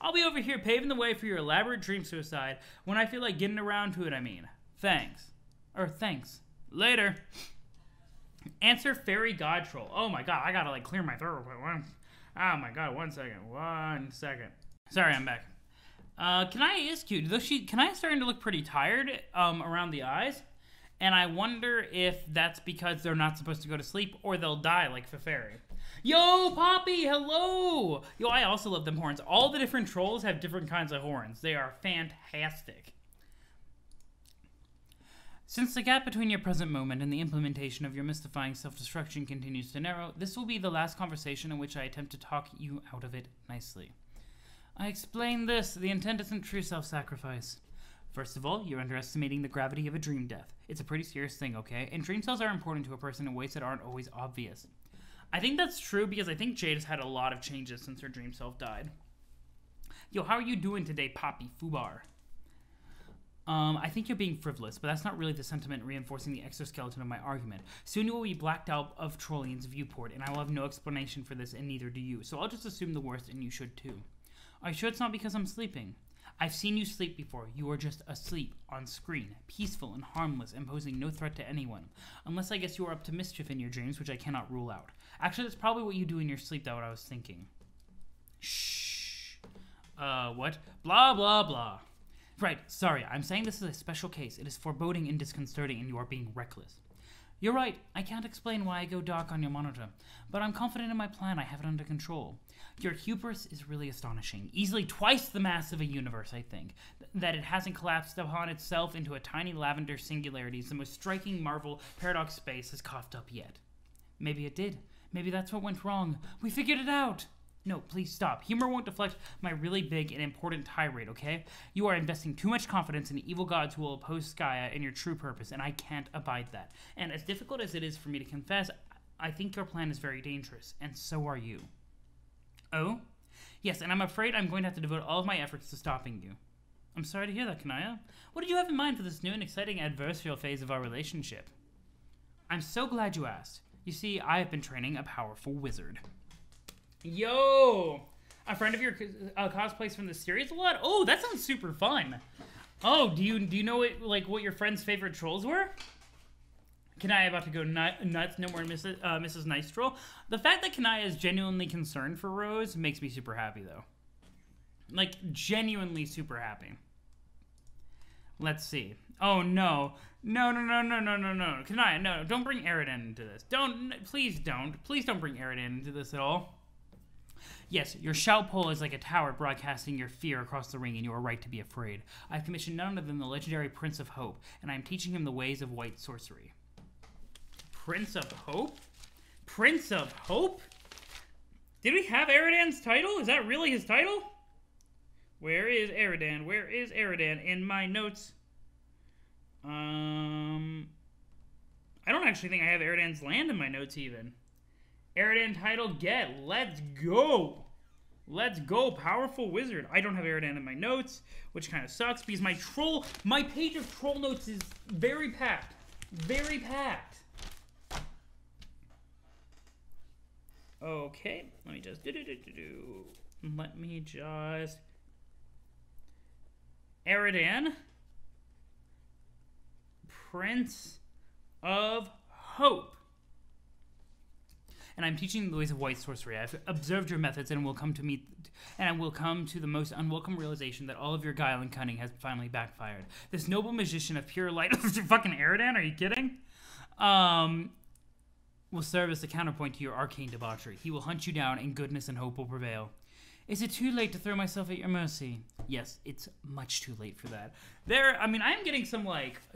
I'll be over here paving the way for your elaborate dream suicide when I feel like getting around to it, I mean. Thanks. Or thanks. Later. Answer fairy god troll. Oh my god, I gotta like clear my throat. Oh my god, 1 second. 1 second. Sorry, I'm back. Can I ask you, can I starting to look pretty tired around the eyes? And I wonder if that's because they're not supposed to go to sleep or they'll die like Feferi. Yo, Poppy, hello! Yo, I also love them horns. All the different trolls have different kinds of horns. They are fantastic. Since the gap between your present moment and the implementation of your mystifying self-destruction continues to narrow, this will be the last conversation in which I attempt to talk you out of it nicely. I explain this. The intent isn't true self-sacrifice. First of all, you're underestimating the gravity of a dream death. It's a pretty serious thing, okay? And dream cells are important to a person in ways that aren't always obvious. I think that's true because I think Jade has had a lot of changes since her dream self died. Yo, how are you doing today, Poppy Fubar? I think you're being frivolous, but that's not really the sentiment reinforcing the exoskeleton of my argument. Soon you will be blacked out of Trollian's viewport, and I will have no explanation for this, and neither do you. So I'll just assume the worst, and you should too. Are you sure it's not because I'm sleeping? I've seen you sleep before. You are just asleep, on screen, peaceful and harmless, and posing no threat to anyone. Unless I guess you are up to mischief in your dreams, which I cannot rule out. Actually, that's probably what you do in your sleep, that's what I was thinking. Shh. What? Blah, blah, blah. Right, sorry, I'm saying this is a special case. It is foreboding and disconcerting, and you are being reckless. You're right, I can't explain why I go dark on your monitor, but I'm confident in my plan. I have it under control. Your hubris is really astonishing. Easily twice the mass of a universe, I think. That it hasn't collapsed upon itself into a tiny lavender singularity is the most striking marvel Paradox Space has coughed up yet. Maybe it did. Maybe that's what went wrong. We figured it out! No, please stop. Humor won't deflect my really big and important tirade, okay? You are investing too much confidence in the evil gods who will oppose Skya and your true purpose, and I can't abide that. And as difficult as it is for me to confess, I think your plan is very dangerous, and so are you. Oh? Yes, and I'm afraid I'm going to have to devote all of my efforts to stopping you. I'm sorry to hear that, Kanaya. What did you have in mind for this new and exciting adversarial phase of our relationship? I'm so glad you asked. You see, I have been training a powerful wizard. Yo! A friend of your cosplays from the series? What? Oh, that sounds super fun. Oh, do you know what your friend's favorite trolls were? Kanaya about to go nuts. No more Mrs. Nice Troll. The fact that Kanaya is genuinely concerned for Rose makes me super happy, though. Like, genuinely super happy. Let's see. Oh, no. No. Kanaya, no. Don't bring Eridan into this. Please don't. Please don't bring Eridan into this at all. Yes, your shout pole is like a tower broadcasting your fear across the ring, and you are right to be afraid. I've commissioned none other than the legendary Prince of Hope, and I am teaching him the ways of white sorcery. Prince of Hope? Prince of Hope? Did we have Eridan's title? Is that really his title? Where is Eridan? Where is Eridan in my notes? I don't actually think I have Eridan's land in my notes even. Eridan title get. Let's go. Let's go, powerful wizard. I don't have Eridan in my notes, which kind of sucks because my page of troll notes is very packed. Very packed. Okay, let me just Eridan, Prince of Hope. And I'm teaching the ways of white sorcery. I've observed your methods and I will come to the most unwelcome realization that all of your guile and cunning has finally backfired. This noble magician of pure light, fucking Eridan, are you kidding? Will serve as the counterpoint to your arcane debauchery. He will hunt you down and goodness and hope will prevail. Is it too late to throw myself at your mercy? Yes, it's much too late for that. I'm getting some,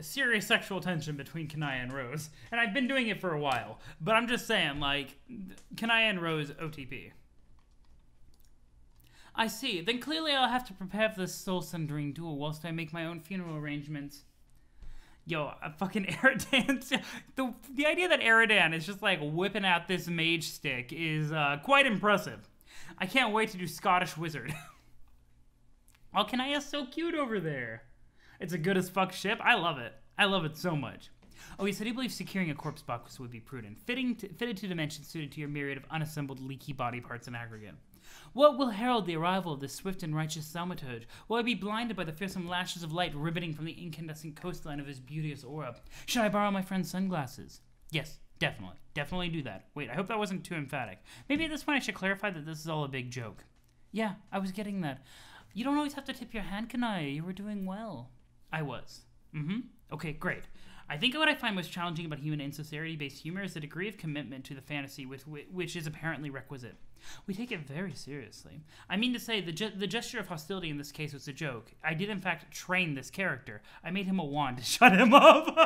serious sexual tension between Kanaya and Rose. And I've been doing it for a while. But I'm just saying, Kanaya and Rose OTP. I see. Then clearly I'll have to prepare for this soul-sundering duel whilst I make my own funeral arrangements. Yo, fucking Eridan. The idea that Eridan is just, whipping out this mage stick is quite impressive. I can't wait to do Scottish Wizard. Oh, Kanaya's so cute over there. It's a good as fuck ship. I love it. I love it so much. Oh, he said he believes securing a corpse box would be prudent. Fitted to dimensions suited to your myriad of unassembled leaky body parts in aggregate. What will herald the arrival of this swift and righteous thaumaturge? Will I be blinded by the fearsome lashes of light riveting from the incandescent coastline of his beauteous aura? Should I borrow my friend's sunglasses? Yes. Definitely. Definitely do that. Wait, I hope that wasn't too emphatic. Maybe at this point I should clarify that this is all a big joke. Yeah, I was getting that. You don't always have to tip your hand, Kanaya. You were doing well. I was. Okay, great. I think what I find most challenging about human insincerity-based humor is the degree of commitment to the fantasy which is apparently requisite. We take it very seriously. I mean to say, the gesture of hostility in this case was a joke. I did, in fact, train this character. I made him a wand to shut him up.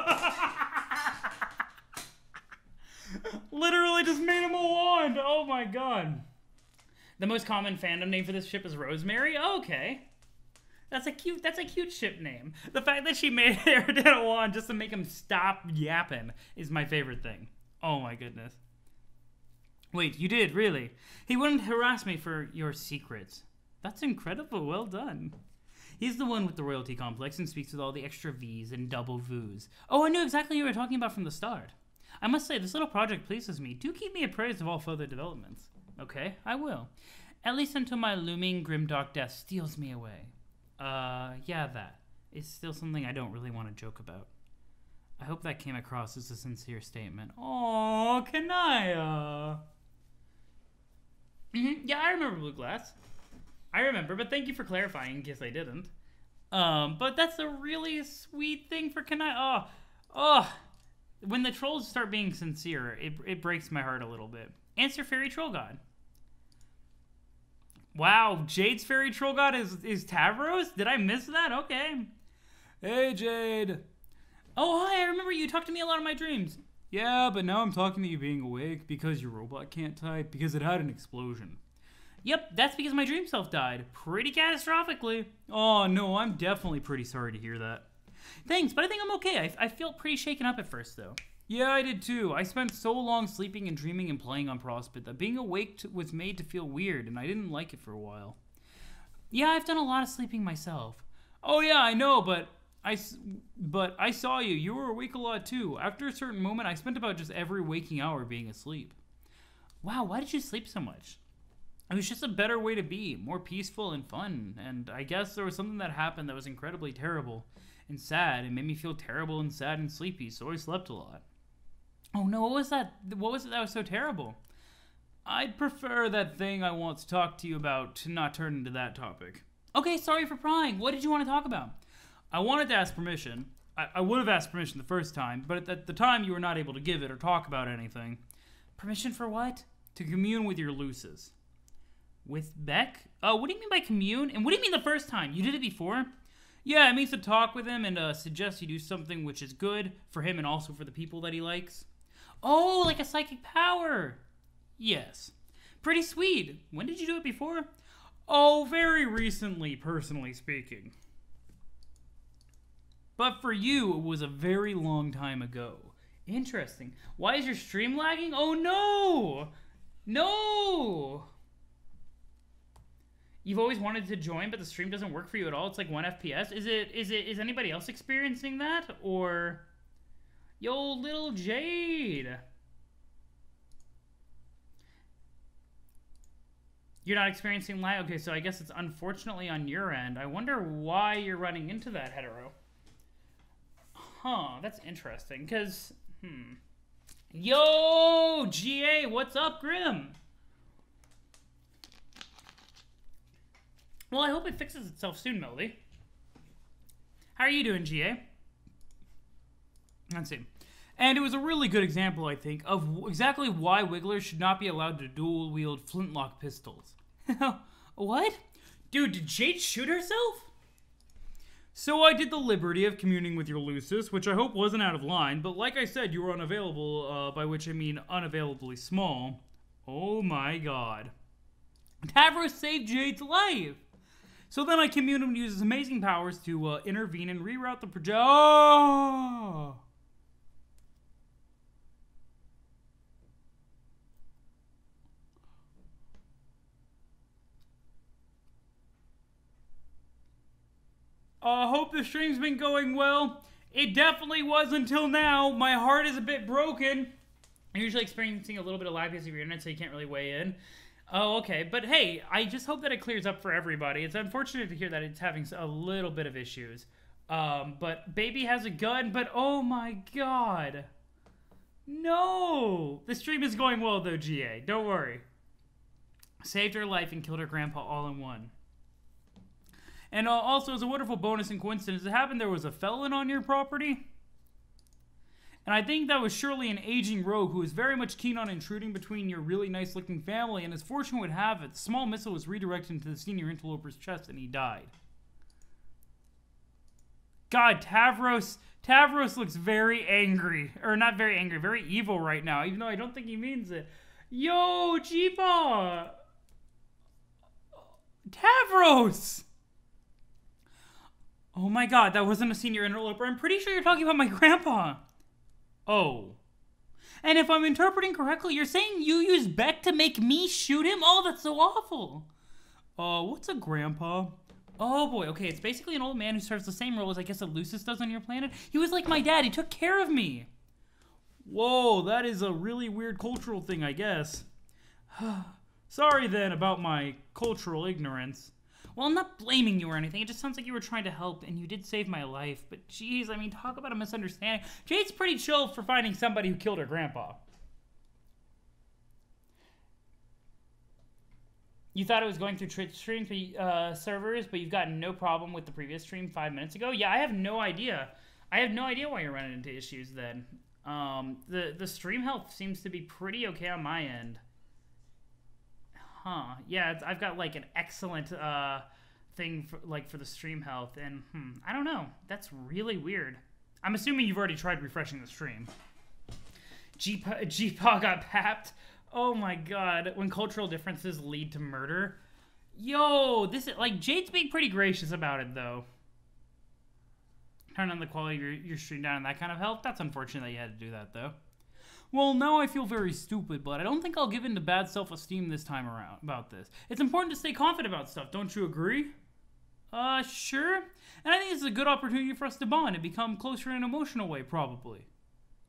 Literally just made him a wand. Oh my god. The most common fandom name for this ship is Rosemary. Oh, okay. That's a cute ship name. The fact that she made Eridan a wand just to make him stop yapping is my favorite thing. Oh my goodness. Wait, you did, really? He wouldn't harass me for your secrets. That's incredible. Well done. He's the one with the royalty complex and speaks with all the extra V's and double V's. Oh, I knew exactly who you were talking about from the start. I must say, this little project pleases me. Do keep me appraised of all further developments. Okay, I will. At least until my looming grimdark death steals me away. Yeah, that. It's still something I don't really want to joke about. I hope that came across as a sincere statement. Aww, Kanaya! Yeah, I remember Blue Glass. I remember, but thank you for clarifying in case I didn't. But that's a really sweet thing for Kanaya. Oh, When the trolls start being sincere, it breaks my heart a little bit. Answer Fairy Troll God. Wow, Jade's Fairy Troll God is Tavros? Did I miss that? Okay. Hey, Jade. Oh, hi, I remember you talked to me a lot in my dreams. Yeah, but now I'm talking to you being awake because your robot can't type because it had an explosion. Yep, that's because my dream self died. Pretty catastrophically. Oh, no, I'm definitely pretty sorry to hear that. Thanks, but I think I'm okay. I felt pretty shaken up at first, though. Yeah, I did too. I spent so long sleeping and dreaming and playing on Prospect that being awake was made to feel weird, and I didn't like it for a while. Yeah, I've done a lot of sleeping myself. Oh yeah, I know, but I saw you. You were awake a lot too. After a certain moment, I spent about just every waking hour being asleep. Wow, why did you sleep so much? It was just a better way to be, more peaceful and fun, and I guess there was something that happened that was incredibly terrible and sad. It made me feel terrible and sad and sleepy, so I slept a lot. Oh no, what was that? What was it that was so terrible? I'd prefer that thing I want to talk to you about to not turn into that topic. Okay, sorry for prying. What did you want to talk about? I wanted to ask permission. I would have asked permission the first time, but at the time you were not able to give it or talk about anything. Permission for what? To commune with your luces. With Beck? Oh, what do you mean by commune? And what do you mean the first time? You did it before? Yeah, it means to talk with him and suggest you do something which is good for him and also for the people that he likes. Oh, like a psychic power. Yes. Pretty sweet. When did you do it before? Oh, very recently, personally speaking. But for you, it was a very long time ago. Interesting. Why is your stream lagging? Oh, no! No! You've always wanted to join, but the stream doesn't work for you at all. It's like 1 FPS. Is anybody else experiencing that? Or... Yo, little Jade. You're not experiencing lag? Okay, so I guess it's unfortunately on your end. I wonder why you're running into that, hetero. Huh, that's interesting, because, Yo, GA, what's up, Grim? Well, I hope it fixes itself soon, Melody. How are you doing, GA? Let's see. And it was a really good example, I think, of exactly why Wigglers should not be allowed to dual-wield flintlock pistols. What? Dude, did Jade shoot herself? So I did the liberty of communing with your Lucis, which I hope wasn't out of line, but like I said, you were unavailable, by which I mean unavailably small. Oh my god. Tavros saved Jade's life! So then I communed him to use his amazing powers to intervene and reroute the project. Oh! Hope the stream's been going well. It definitely was until now. My heart is a bit broken. I'm usually experiencing a little bit of lag because of your internet, so you can't really weigh in. Oh, okay. But hey, I just hope that it clears up for everybody. It's unfortunate to hear that it's having a little bit of issues. But baby has a gun, but oh my god. No! The stream is going well though, GA. Don't worry. Saved her life and killed her grandpa all in one. And also, as a wonderful bonus and coincidence, it happened there was a felon on your property. And I think that was surely an aging rogue who was very much keen on intruding between your really nice-looking family, and as fortune would have it, the small missile was redirected into the senior interloper's chest, and he died. God, Tavros looks very angry. Or not very angry, very evil right now, even though I don't think he means it. Yo, Jeepa! Tavros! Oh my god, that wasn't a senior interloper. I'm pretty sure you're talking about my grandpa. Oh. And if I'm interpreting correctly, you're saying you used Beck to make me shoot him? Oh, that's so awful. What's a grandpa? Oh boy, okay, it's basically an old man who serves the same role as I guess a Lucis does on your planet. He was like my dad, he took care of me. Whoa, that is a really weird cultural thing, I guess. Sorry then about my cultural ignorance. Well, I'm not blaming you or anything. It just sounds like you were trying to help, and you did save my life. But geez, I mean, talk about a misunderstanding. Jade's pretty chill for finding somebody who killed her grandpa. You thought it was going through Twitch stream servers, but you've got no problem with the previous stream 5 minutes ago? Yeah, I have no idea. I have no idea why you're running into issues then. The stream health seems to be pretty okay on my end. Huh. Yeah, I've got like an excellent thing for the stream health, and I don't know. That's really weird. I'm assuming you've already tried refreshing the stream. G-Paw got papped. Oh my god. When cultural differences lead to murder. Yo, this is like Jade's being pretty gracious about it though. Turn on the quality of your stream down and that kind of help. That's unfortunate that you had to do that though. Well, now I feel very stupid, but I don't think I'll give in to bad self-esteem this time around about this. It's important to stay confident about stuff, don't you agree? Sure. And I think it's a good opportunity for us to bond and become closer in an emotional way, probably.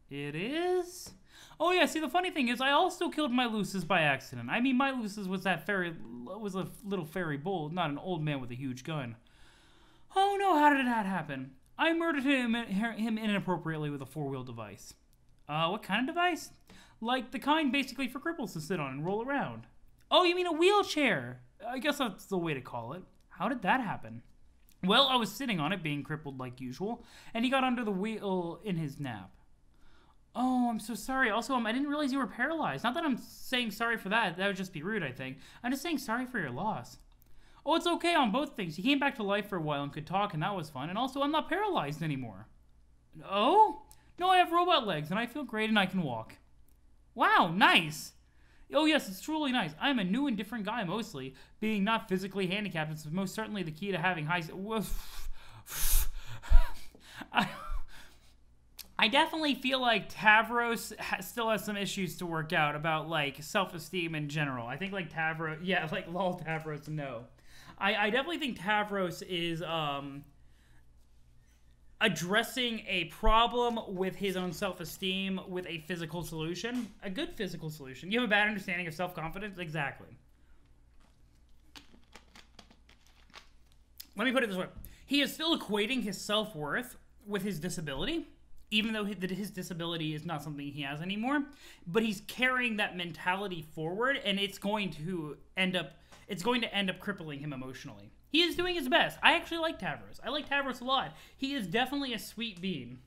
It is? Oh yeah, see the funny thing is I also killed my Lucis by accident. I mean, my Lucis was was a little fairy bull, not an old man with a huge gun. Oh no, how did that happen? I murdered him inappropriately with a 4-wheel device. What kind of device? Like the kind basically for cripples to sit on and roll around. Oh, you mean a wheelchair? I guess that's the way to call it. How did that happen? Well, I was sitting on it, being crippled like usual, and he got under the wheel in his nap. Oh, I'm so sorry. Also, I didn't realize you were paralyzed. Not that I'm saying sorry for that. That would just be rude, I think. I'm just saying sorry for your loss. Oh, it's okay on both things. He came back to life for a while and could talk, and that was fun. And also, I'm not paralyzed anymore. Oh? No, I have robot legs, and I feel great, and I can walk. Wow, nice. Oh, yes, it's truly nice. I'm a new and different guy, mostly. Being not physically handicapped is most certainly the key to having high... I definitely feel like Tavros still has some issues to work out about, like, self-esteem in general. I think, like, Tavros... Yeah, like, lol, Tavros, no. I definitely think Tavros is, addressing a problem with his own self-esteem with a physical solution. A good physical solution. You have a bad understanding of self-confidence? Exactly. Let me put it this way. He is still equating his self-worth with his disability, even though his disability is not something he has anymore. But he's carrying that mentality forward, and it's going to end up crippling him emotionally. He is doing his best. I actually like Tavros. I like Tavros a lot. He is definitely a sweet bean.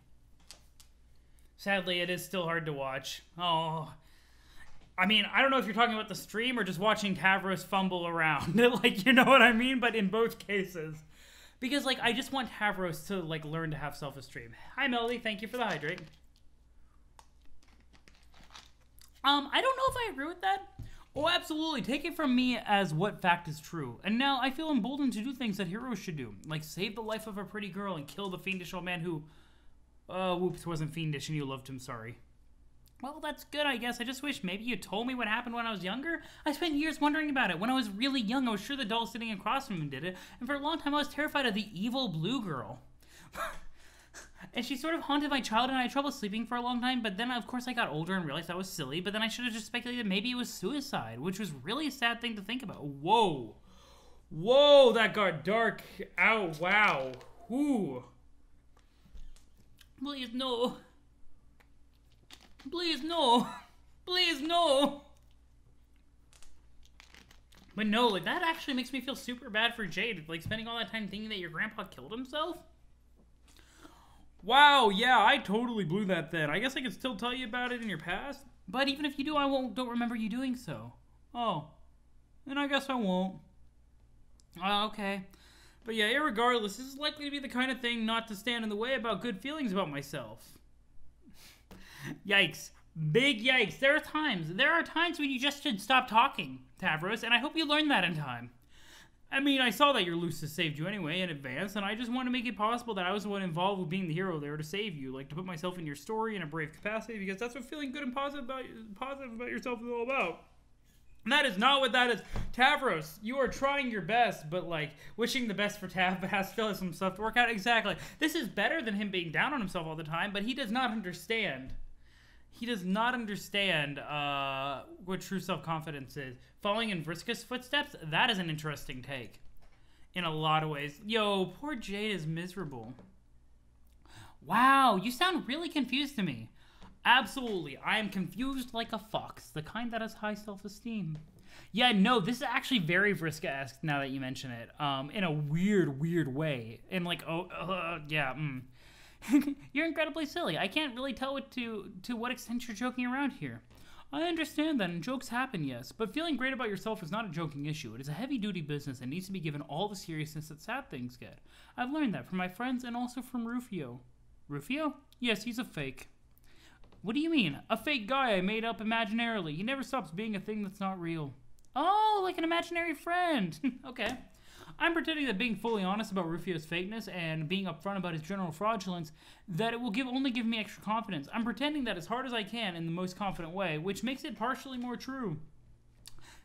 Sadly, it is still hard to watch. Oh. I mean, I don't know if you're talking about the stream or just watching Tavros fumble around. Like, you know what I mean? But in both cases. Because, like, I just want Tavros to, like, learn to have self-esteem. Hi, Melody. Thank you for the hydrate. I don't know if I agree with that. Oh, absolutely. Take it from me as what fact is true. And now I feel emboldened to do things that heroes should do. Like save the life of a pretty girl and kill the fiendish old man who... whoops, wasn't fiendish and you loved him, sorry. Well, that's good, I guess. I just wish maybe you told me what happened when I was younger. I spent years wondering about it. When I was really young, I was sure the doll sitting across from him did it. And for a long time, I was terrified of the evil blue girl. And she sort of haunted my childhood, and I had trouble sleeping for a long time, but then, of course, I got older and realized that was silly, but then I should have just speculated maybe it was suicide, which was really a sad thing to think about. Whoa. Whoa, that got dark. Ow, wow. Ooh. Please, no. Please, no. Please, no. But no, like, that actually makes me feel super bad for Jade, like, spending all that time thinking that your grandpa killed himself. Wow, yeah, I totally blew that then. I guess I can still tell you about it in your past. But even if you do, I don't remember you doing so. Oh. Then I guess I won't. Okay. But yeah, irregardless, this is likely to be the kind of thing not to stand in the way about good feelings about myself. Yikes. Big yikes. There are times when you just should stop talking, Tavros, and I hope you learn that in time. I mean, I saw that your Lucis saved you anyway in advance, and I just want to make it possible that I was the one involved with being the hero there to save you, like to put myself in your story in a brave capacity, because that's what feeling good and positive about yourself is all about. And that is not what that is. Tavros, you are trying your best, but like wishing the best for Tav, but still has some stuff to work out. Exactly. This is better than him being down on himself all the time, but he does not understand. He does not understand what true self-confidence is. Following in Vriska's footsteps, that is an interesting take. In a lot of ways. Yo, poor Jade is miserable. Wow, you sound really confused to me. Absolutely, I am confused like a fox. The kind that has high self-esteem. Yeah, no, this is actually very Vriska-esque now that you mention it. In a weird way. In like, yeah, You're incredibly silly. I can't really tell to what extent you're joking around here. I understand that, and jokes happen, yes, but feeling great about yourself is not a joking issue. It is a heavy-duty business and needs to be given all the seriousness that sad things get. I've learned that from my friends and also from Rufio. Rufio? Yes, he's a fake. What do you mean? A fake guy I made up imaginarily. He never stops being a thing that's not real. Oh, like an imaginary friend. Okay. I'm pretending that being fully honest about Rufio's fakeness and being upfront about his general fraudulence, that it will only give me extra confidence. I'm pretending that as hard as I can in the most confident way, which makes it partially more true.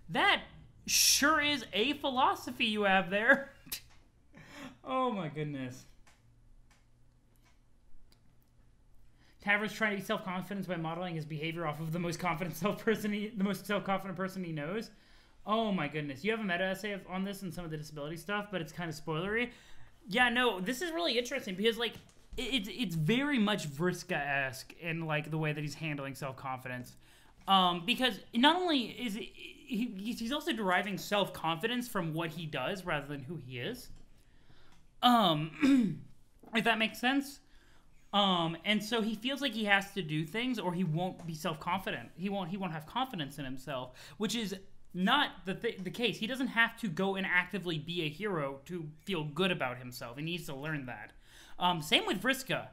That sure is a philosophy you have there. Oh my goodness. Tavros trying to be self-confident by modeling his behavior off of the most self-confident person he knows. Oh my goodness. You have a meta essay on this and some of the disability stuff, but it's kind of spoilery. Yeah, no, this is really interesting because, like, it's very much Vriska-esque in, like, the way that he's handling self-confidence. Because not only is he's also deriving self-confidence from what he does rather than who he is. If that makes sense. And so he feels like he has to do things or he won't be self-confident. He won't have confidence in himself, which is not the case. He doesn't have to go and actively be a hero to feel good about himself. He needs to learn that. Same with Vriska.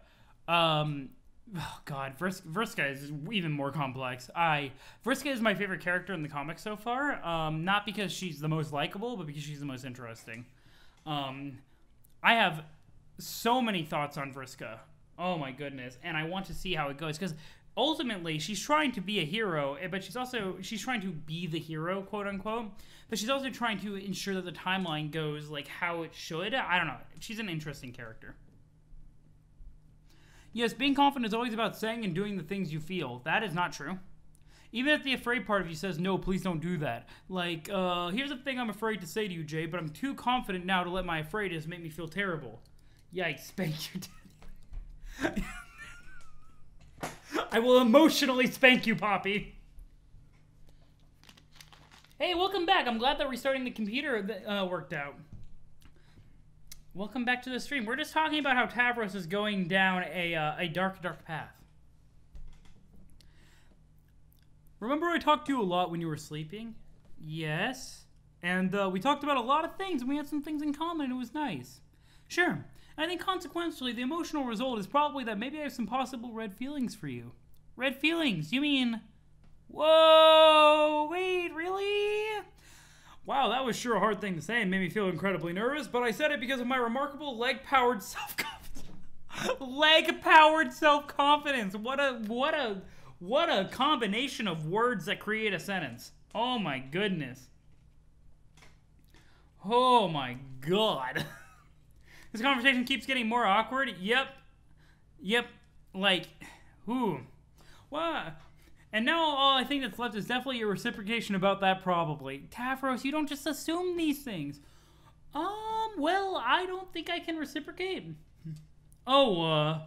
Oh God, Vriska is even more complex. Vriska is my favorite character in the comics so far. Not because she's the most likable, but because she's the most interesting. I have so many thoughts on Vriska. Oh my goodness, and I want to see how it goes because ultimately she's trying to be a hero, but she's trying to be the hero, quote unquote. But she's also trying to ensure that the timeline goes like how it should. I don't know. She's an interesting character. Yes, being confident is always about saying and doing the things you feel. That is not true. Even if the afraid part of you says, no, please don't do that. Like, here's the thing I'm afraid to say to you, Jade, but I'm too confident now to let my afraidness make me feel terrible. Yikes, spank your daddy. I will emotionally spank you, Poppy. Hey, welcome back. I'm glad that restarting the computer worked out. Welcome back to the stream. We're just talking about how Tavros is going down a dark, dark path. Remember I talked to you a lot when you were sleeping? Yes. And we talked about a lot of things, and we had some things in common, and it was nice. Sure. I think consequentially, the emotional result is probably that maybe I have some possible red feelings for you. Red feelings? You mean... Whoa! Wait, really? Wow, that was sure a hard thing to say and made me feel incredibly nervous, but I said it because of my remarkable leg-powered self-confidence. Leg-powered self-confidence! What a combination of words that create a sentence. Oh my goodness. Oh my god. This conversation keeps getting more awkward. Yep. Like, who? What? And now all I think that's left is definitely your reciprocation about that probably. Tavros, you don't just assume these things. Well, I don't think I can reciprocate. Oh,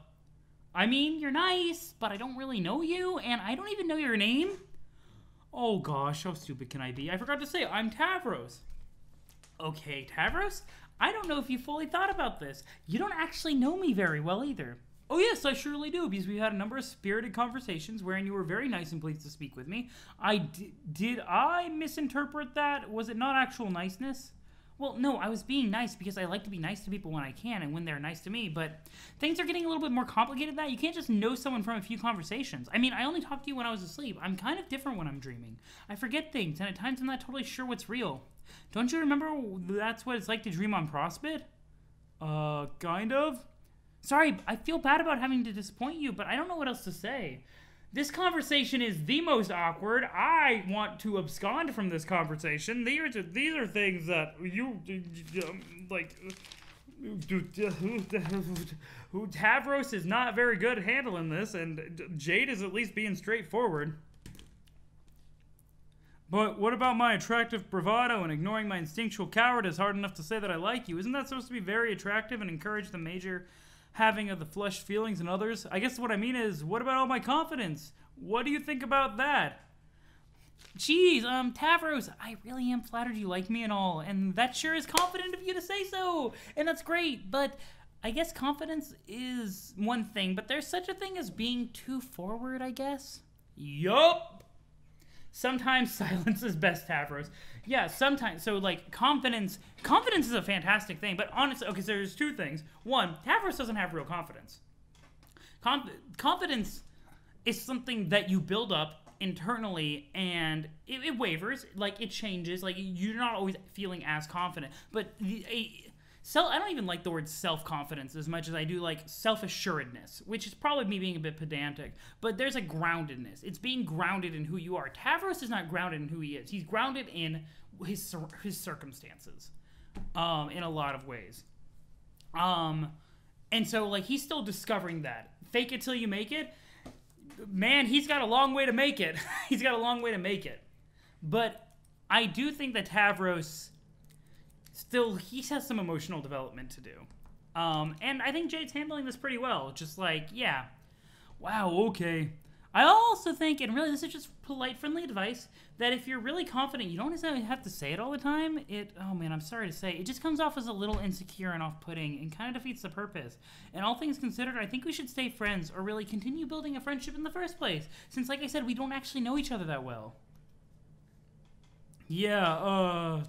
I mean, you're nice, but I don't really know you, and I don't even know your name. Oh gosh, how stupid can I be? I forgot to say, I'm Tavros. Okay, Tavros? I don't know if you fully thought about this. You don't actually know me very well either. Oh yes, I surely do, because we've had a number of spirited conversations wherein you were very nice and pleased to speak with me. Did I misinterpret that? Was it not actual niceness? Well, no, I was being nice because I like to be nice to people when I can and when they're nice to me, but things are getting a little bit more complicated than that. You can't just know someone from a few conversations. I mean, I only talk to you when I was asleep. I'm kind of different when I'm dreaming. I forget things, and at times I'm not totally sure what's real. Don't you remember that's what it's like to dream on Prospit? Kind of? Sorry, I feel bad about having to disappoint you, but I don't know what else to say. This conversation is the most awkward. I want to abscond from this conversation. These are things that you, like, Tavros is not very good at handling this, and Jade is at least being straightforward. But what about my attractive bravado and ignoring my instinctual cowardice hard enough to say that I like you? Isn't that supposed to be very attractive and encourage the major having of the flesh feelings in others? I guess what I mean is, what about all my confidence? What do you think about that? Jeez, Tavros, I really am flattered you like me and all, and that sure is confident of you to say so, and that's great, but I guess confidence is one thing, but there's such a thing as being too forward, I guess. Yup. Sometimes silence is best, Tavros. Yeah, sometimes. So, like, confidence is a fantastic thing, but honestly, okay, so there's two things. One, Tavros doesn't have real confidence. Confidence is something that you build up internally, and it wavers, like, it changes, like, you're not always feeling as confident, but I don't even like the word self-confidence as much as I do like self-assuredness, which is probably me being a bit pedantic, but there's a groundedness. It's being grounded in who you are. Tavros is not grounded in who he is. He's grounded in his circumstances, in a lot of ways. And so, like, he's still discovering that. Fake it till you make it. Man, he's got a long way to make it. He's got a long way to make it. But I do think that Tavros still, he has some emotional development to do. And I think Jade's handling this pretty well. Just like, yeah. Wow, okay. I also think, and really this is just polite, friendly advice, that if you're really confident, you don't necessarily have to say it all the time. Oh man, I'm sorry to say, it just comes off as a little insecure and off-putting and kind of defeats the purpose. And all things considered, I think we should stay friends or really continue building a friendship in the first place. Since, like I said, we don't actually know each other that well. Yeah,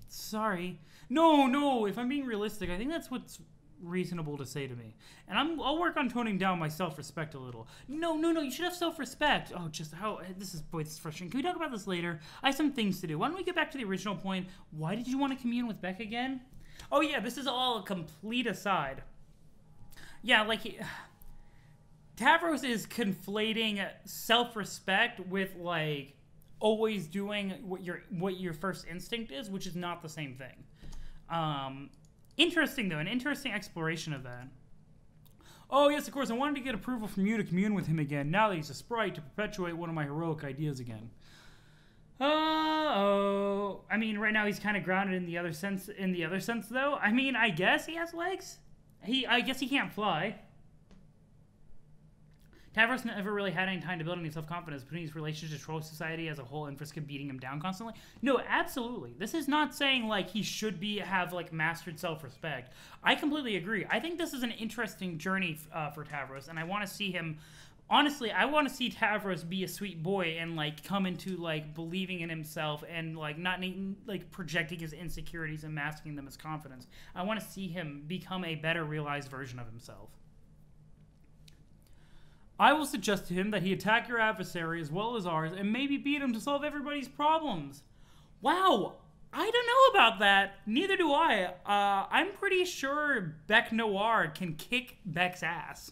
sorry. No, if I'm being realistic, I think that's what's reasonable to say to me. And I'll work on toning down my self-respect a little. No, you should have self-respect. Oh, just how, this is frustrating. Can we talk about this later? I have some things to do. Why don't we get back to the original point? Why did you want to commune with Beck again? Oh yeah, this is all a complete aside. Yeah, like, Tavros is conflating self-respect with, like, always doing what your first instinct is, which is not the same thing. Interesting, though. An interesting exploration of that. Oh, yes, of course. I wanted to get approval from you to commune with him again, now that he's a sprite, to perpetuate one of my heroic ideas again. Oh. I mean, right now he's kind of grounded in the other sense, though. I mean, I guess he has legs. I guess he can't fly. Tavros never really had any time to build any self-confidence, putting his relationship to troll society as a whole and Friska beating him down constantly. No, absolutely. This is not saying, like, he should have, like, mastered self-respect. I completely agree. I think this is an interesting journey for Tavros, and I want to see him... Honestly, I want to see Tavros be a sweet boy and, like, come into, like, believing in himself and, like, not, like, projecting his insecurities and masking them as confidence. I want to see him become a better realized version of himself. I will suggest to him that he attack your adversary as well as ours and maybe beat him to solve everybody's problems. Wow, I don't know about that. Neither do I. I'm pretty sure Beck Noir can kick Beck's ass.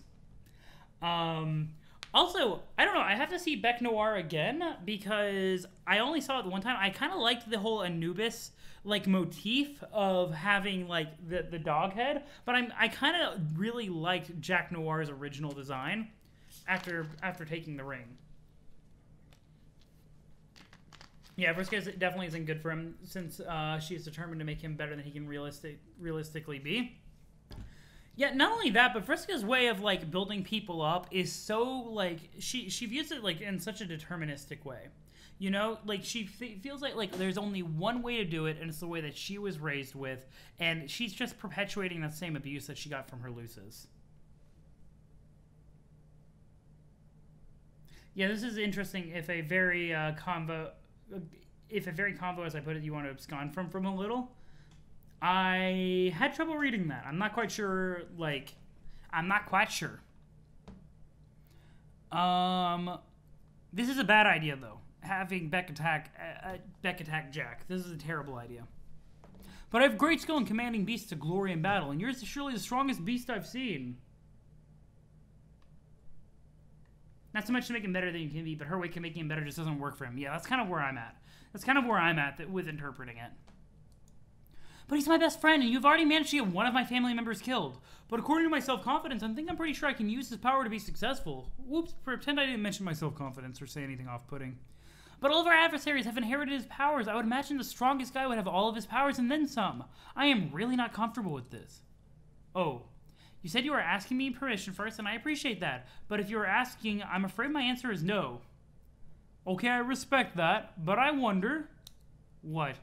Also, I don't know. I have to see Beck Noir again because I only saw it the one time. I kind of liked the whole Anubis like motif of having like the dog head, but I kind of really liked Jack Noir's original design. After taking the ring. Yeah, Vriska definitely isn't good for him since she is determined to make him better than he can realistically be. Yeah, not only that, but Vriska's way of like building people up is so like she views it like in such a deterministic way. You know, like she feels like there's only one way to do it, and it's the way that she was raised with, and she's just perpetuating that same abuse that she got from her Luces. Yeah, this is interesting. If a very convo, as I put it, you want to abscond from a little. I had trouble reading that. I'm not quite sure. Like, I'm not quite sure. This is a bad idea though. Having Beck attack Jack. This is a terrible idea. But I have great skill in commanding beasts to glory in battle, and yours is surely the strongest beast I've seen. Not so much to make him better than you can be, but her way of making him better just doesn't work for him. Yeah, that's kind of where I'm at. That's kind of where I'm at with interpreting it. But he's my best friend, and you've already managed to get one of my family members killed. But according to my self-confidence, I'm pretty sure I can use his power to be successful. Whoops, pretend I didn't mention my self-confidence or say anything off-putting. But all of our adversaries have inherited his powers. I would imagine the strongest guy would have all of his powers and then some. I am really not comfortable with this. Oh. You said you were asking me permission first, and I appreciate that. But if you were asking, I'm afraid my answer is no. Okay, I respect that, but I wonder... What?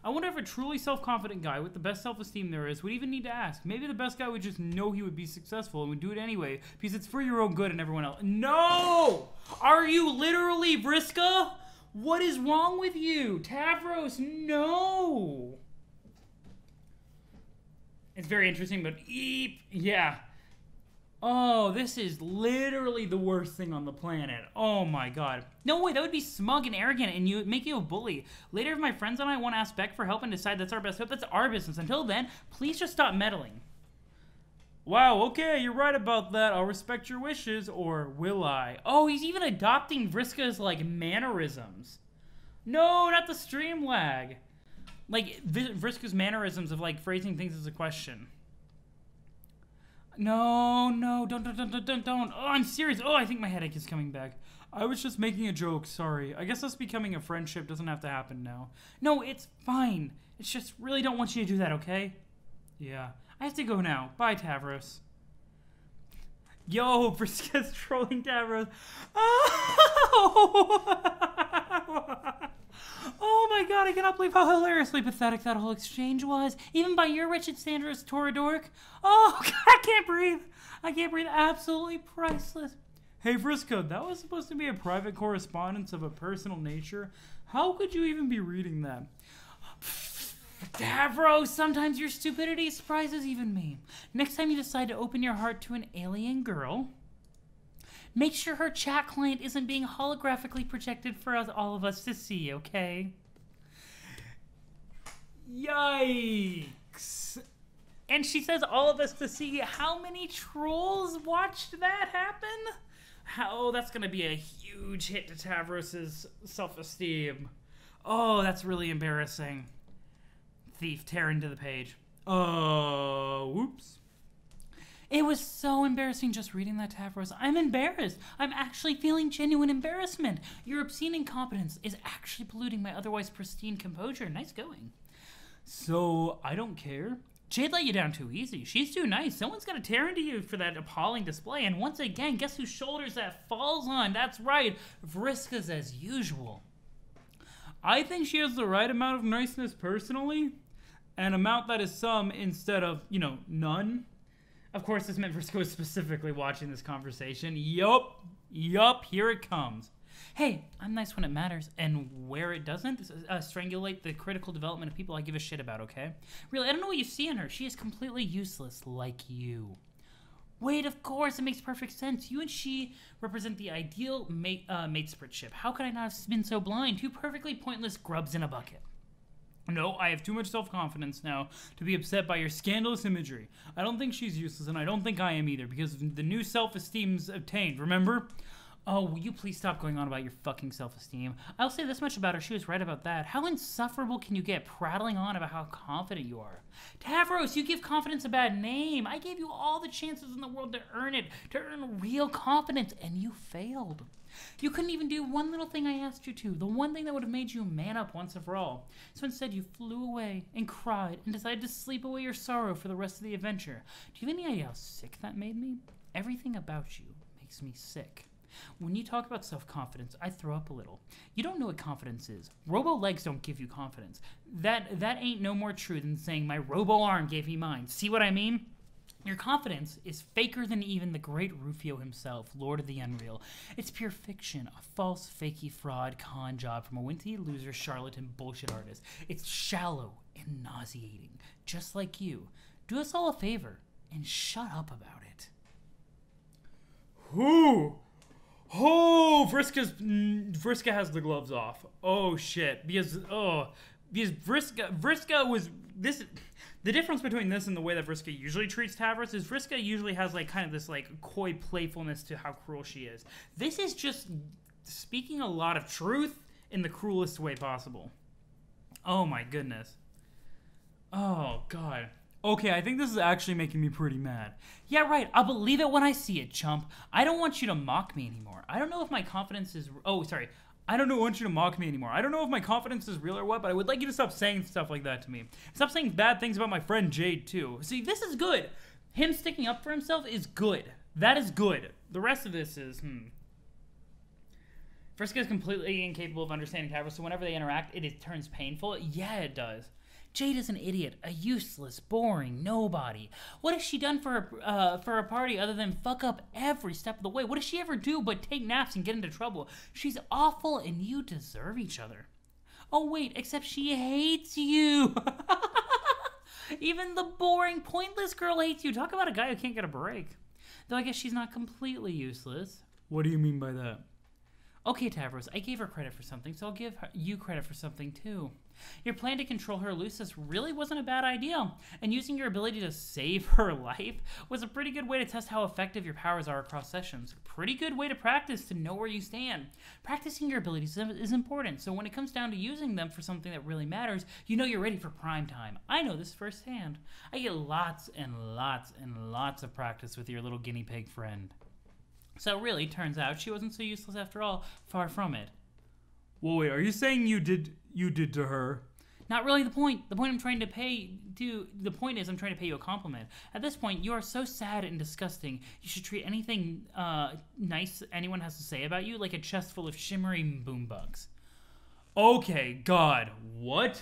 I wonder if a truly self-confident guy with the best self-esteem there is would even need to ask. Maybe the best guy would just know he would be successful and would do it anyway because it's for your own good and everyone else. No! Are you literally Vriska? What is wrong with you? Tavros, no! It's very interesting, but yeah. Oh, this is literally the worst thing on the planet. Oh my god. No way, that would be smug and arrogant and make you a bully. Later, if my friends and I want to ask Beck for help and decide that's our best hope, that's our business. Until then, please just stop meddling. Wow, okay, you're right about that. I'll respect your wishes, or will I? Oh, he's even adopting Vriska's, like, mannerisms. No, not the stream lag. Like, Vriska's mannerisms of, like, phrasing things as a question. No, don't. Oh, I'm serious. Oh, I think my headache is coming back. I was just making a joke, sorry. I guess us becoming a friendship doesn't have to happen now. No, it's fine. It's just really don't want you to do that, okay? Yeah. I have to go now. Bye, Tavros. Yo, Vriska's trolling Tavros. Oh my god, I cannot believe how hilariously pathetic that whole exchange was. Even by your wretched standards, Toradork. Oh, god, I can't breathe. I can't breathe. Absolutely priceless. Hey, Vriska, that was supposed to be a private correspondence of a personal nature. How could you even be reading that? Tavros, sometimes your stupidity surprises even me. Next time you decide to open your heart to an alien girl, make sure her chat client isn't being holographically projected for all of us to see, okay? Yikes. And she says all of us to see. How many trolls watched that happen? Oh, that's going to be a huge hit to Tavros' self-esteem. Oh, that's really embarrassing. Thief, tear into the page. Whoops. It was so embarrassing just reading that, Tavros. I'm embarrassed. I'm actually feeling genuine embarrassment. Your obscene incompetence is actually polluting my otherwise pristine composure. Nice going. So, I don't care. Jade let you down too easy. She's too nice. Someone's got to tear into you for that appalling display. And once again, guess whose shoulders that falls on? That's right. Vriska's as usual. I think she has the right amount of niceness personally. An amount that is some instead of, none. Of course, this meant Vriska was specifically watching this conversation. Yup, here it comes. Hey, I'm nice when it matters, and where it doesn't, strangulate the critical development of people I give a shit about, okay? Really, I don't know what you see in her. She is completely useless, like you. Wait, of course, it makes perfect sense. You and she represent the ideal mate-spritship. How could I not have been so blind? Two perfectly pointless grubs in a bucket. No, I have too much self-confidence now to be upset by your scandalous imagery. I don't think she's useless, and I don't think I am either, because the new self-esteem's obtained, remember? Oh, will you please stop going on about your fucking self-esteem? I'll say this much about her, she was right about that. How insufferable can you get prattling on about how confident you are? Tavros, you give confidence a bad name. I gave you all the chances in the world to earn it, to earn real confidence, and you failed. You couldn't even do one little thing I asked you to, the one thing that would have made you man up once and for all. So instead you flew away and cried and decided to sleep away your sorrow for the rest of the adventure. Do you have any idea how sick that made me? Everything about you makes me sick. When you talk about self-confidence, I throw up a little. You don't know what confidence is. Robo-legs don't give you confidence. That ain't no more true than saying my robo-arm gave me mine. See what I mean? Your confidence is faker than even the great Rufio himself, Lord of the Unreal. It's pure fiction, a false, fakey fraud con job from a winty loser charlatan bullshit artist. It's shallow and nauseating, just like you. Do us all a favor and shut up about it. Who? Oh, Vriska has the gloves off. Oh shit, because Vriska was this. The difference between this and the way that Vriska usually treats Tavros is Vriska usually has like kind of this like coy playfulness to how cruel she is. This is just speaking a lot of truth in the cruelest way possible. Oh my goodness. Oh god. Okay, I think this is actually making me pretty mad. Yeah, right. I'll believe it when I see it, chump. I don't want you to mock me anymore. I don't know if my confidence is... Oh, sorry. I don't want you to mock me anymore. I don't know if my confidence is real or what, but I would like you to stop saying stuff like that to me. Stop saying bad things about my friend Jade, too. See, this is good. Him sticking up for himself is good. That is good. The rest of this is, Vriska is completely incapable of understanding Tavros, so whenever they interact, it turns painful. Yeah, it does. Jade is an idiot, a useless, boring nobody. What has she done for a party other than fuck up every step of the way? What does she ever do but take naps and get into trouble? She's awful, and you deserve each other. Oh wait, except she hates you. Even the boring, pointless girl hates you. Talk about a guy who can't get a break. Though I guess she's not completely useless. What do you mean by that? Okay, Tavros, I gave her credit for something, so I'll give you credit for something too. Your plan to control her Lucis really wasn't a bad idea, and using your ability to save her life was a pretty good way to test how effective your powers are across sessions. Pretty good way to practice to know where you stand. Practicing your abilities is important, so when it comes down to using them for something that really matters, you know you're ready for prime time. I know this firsthand. I get lots and lots and lots of practice with your little guinea pig friend. So really, turns out she wasn't so useless after all. Far from it. Well, wait, are you saying you did to her? Not really the point. The point is I'm trying to pay you a compliment. At this point, you are so sad and disgusting. You should treat anything nice anyone has to say about you like a chest full of shimmering boombugs. Okay, God, what?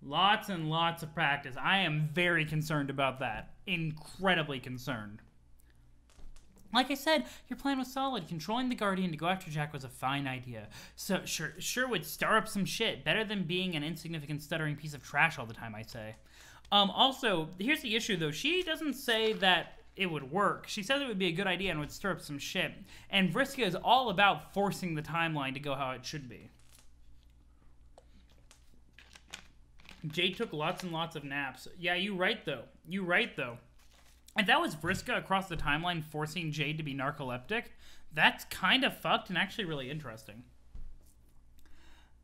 Lots and lots of practice. I am very concerned about that. Incredibly concerned. Like I said, your plan was solid. Controlling the Guardian to go after Jack was a fine idea. So sure would stir up some shit. Better than being an insignificant stuttering piece of trash all the time, I say. Also, here's the issue though. She doesn't say that it would work. She says it would be a good idea and would stir up some shit. And Vriska is all about forcing the timeline to go how it should be. Jade took lots and lots of naps. Yeah, you're right though. If that was Vriska across the timeline forcing Jade to be narcoleptic, that's kind of fucked and actually really interesting.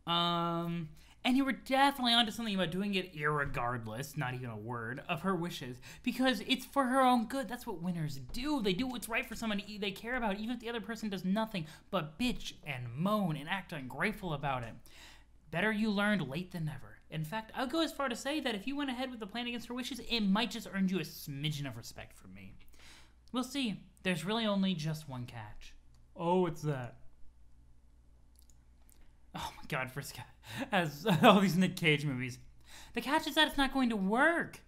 And you were definitely onto something about doing it irregardless, not even a word, of her wishes. Because it's for her own good. That's what winners do. They do what's right for someone they care about, even if the other person does nothing but bitch and moan and act ungrateful about it. Better you learned late than never. In fact, I'll go as far to say that if you went ahead with the plan against her wishes, it might just earn you a smidgen of respect from me. We'll see. There's really only just one catch. Oh, what's that? Oh my God, Vriska has all these Nick Cage movies. The catch is that it's not going to work.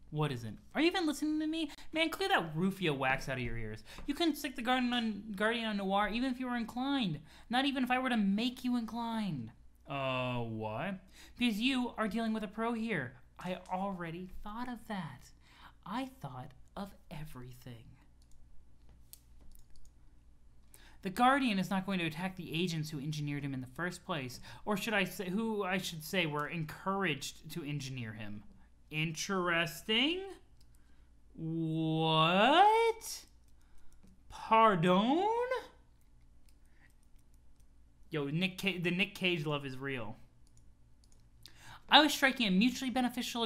What isn't? Are you even listening to me? Man, clear that Rufio wax out of your ears. You couldn't stick the Guardian on Noir even if you were inclined. Not even if I were to make you inclined. What? Because you are dealing with a pro here. I already thought of that. I thought of everything. The Guardian is not going to attack the agents who engineered him in the first place. Or should I say, who I should say were encouraged to engineer him. Interesting? What? Pardon? Yo, the Nick Cage love is real. I was striking a mutually beneficial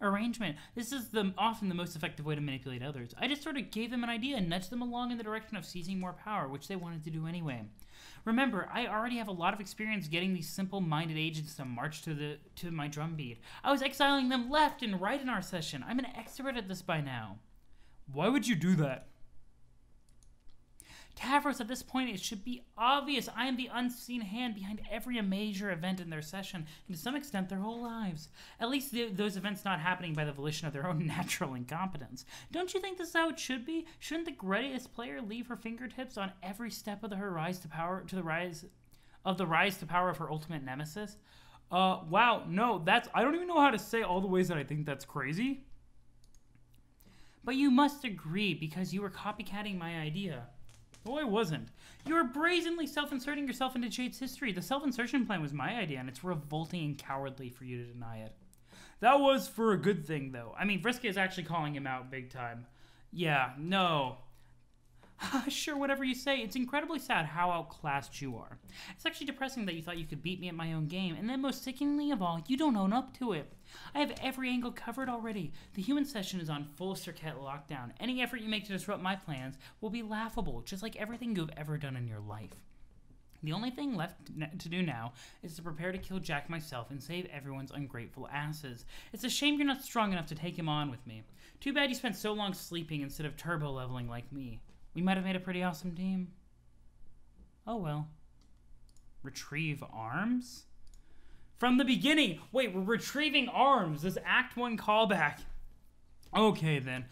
arrangement. This is often the most effective way to manipulate others. I just sort of gave them an idea and nudged them along in the direction of seizing more power, which they wanted to do anyway. Remember, I already have a lot of experience getting these simple-minded agents to march to my drumbeat. I was exiling them left and right in our session. I'm an expert at this by now. Why would you do that? Tavros, at this point, it should be obvious. I am the unseen hand behind every major event in their session, and to some extent, their whole lives. At least those events not happening by the volition of their own natural incompetence. Don't you think this is how it should be? Shouldn't the greatest player leave her fingertips on every step of her rise to power, to the rise to power of her ultimate nemesis? Wow, no, I don't even know how to say all the ways that I think that's crazy. But you must agree, because you were copycatting my idea. Oh, I wasn't. You were brazenly self-inserting yourself into Jade's history. The self-insertion plan was my idea, and it's revolting and cowardly for you to deny it. That was for a good thing, though. I mean, Vriska is actually calling him out big time. Yeah, no. Sure, whatever you say. It's incredibly sad how outclassed you are. It's actually depressing that you thought you could beat me at my own game, and then most sickeningly of all, you don't own up to it. I have every angle covered already. The human session is on full circuit lockdown. Any effort you make to disrupt my plans will be laughable, just like everything you've ever done in your life. The only thing left to do now is to prepare to kill Jack myself and save everyone's ungrateful asses. It's a shame you're not strong enough to take him on with me. Too bad you spent so long sleeping instead of turbo leveling like me. We might have made a pretty awesome team. Oh well. Retrieve arms? From the beginning! Wait, we're retrieving arms! This Act 1 callback. Okay then.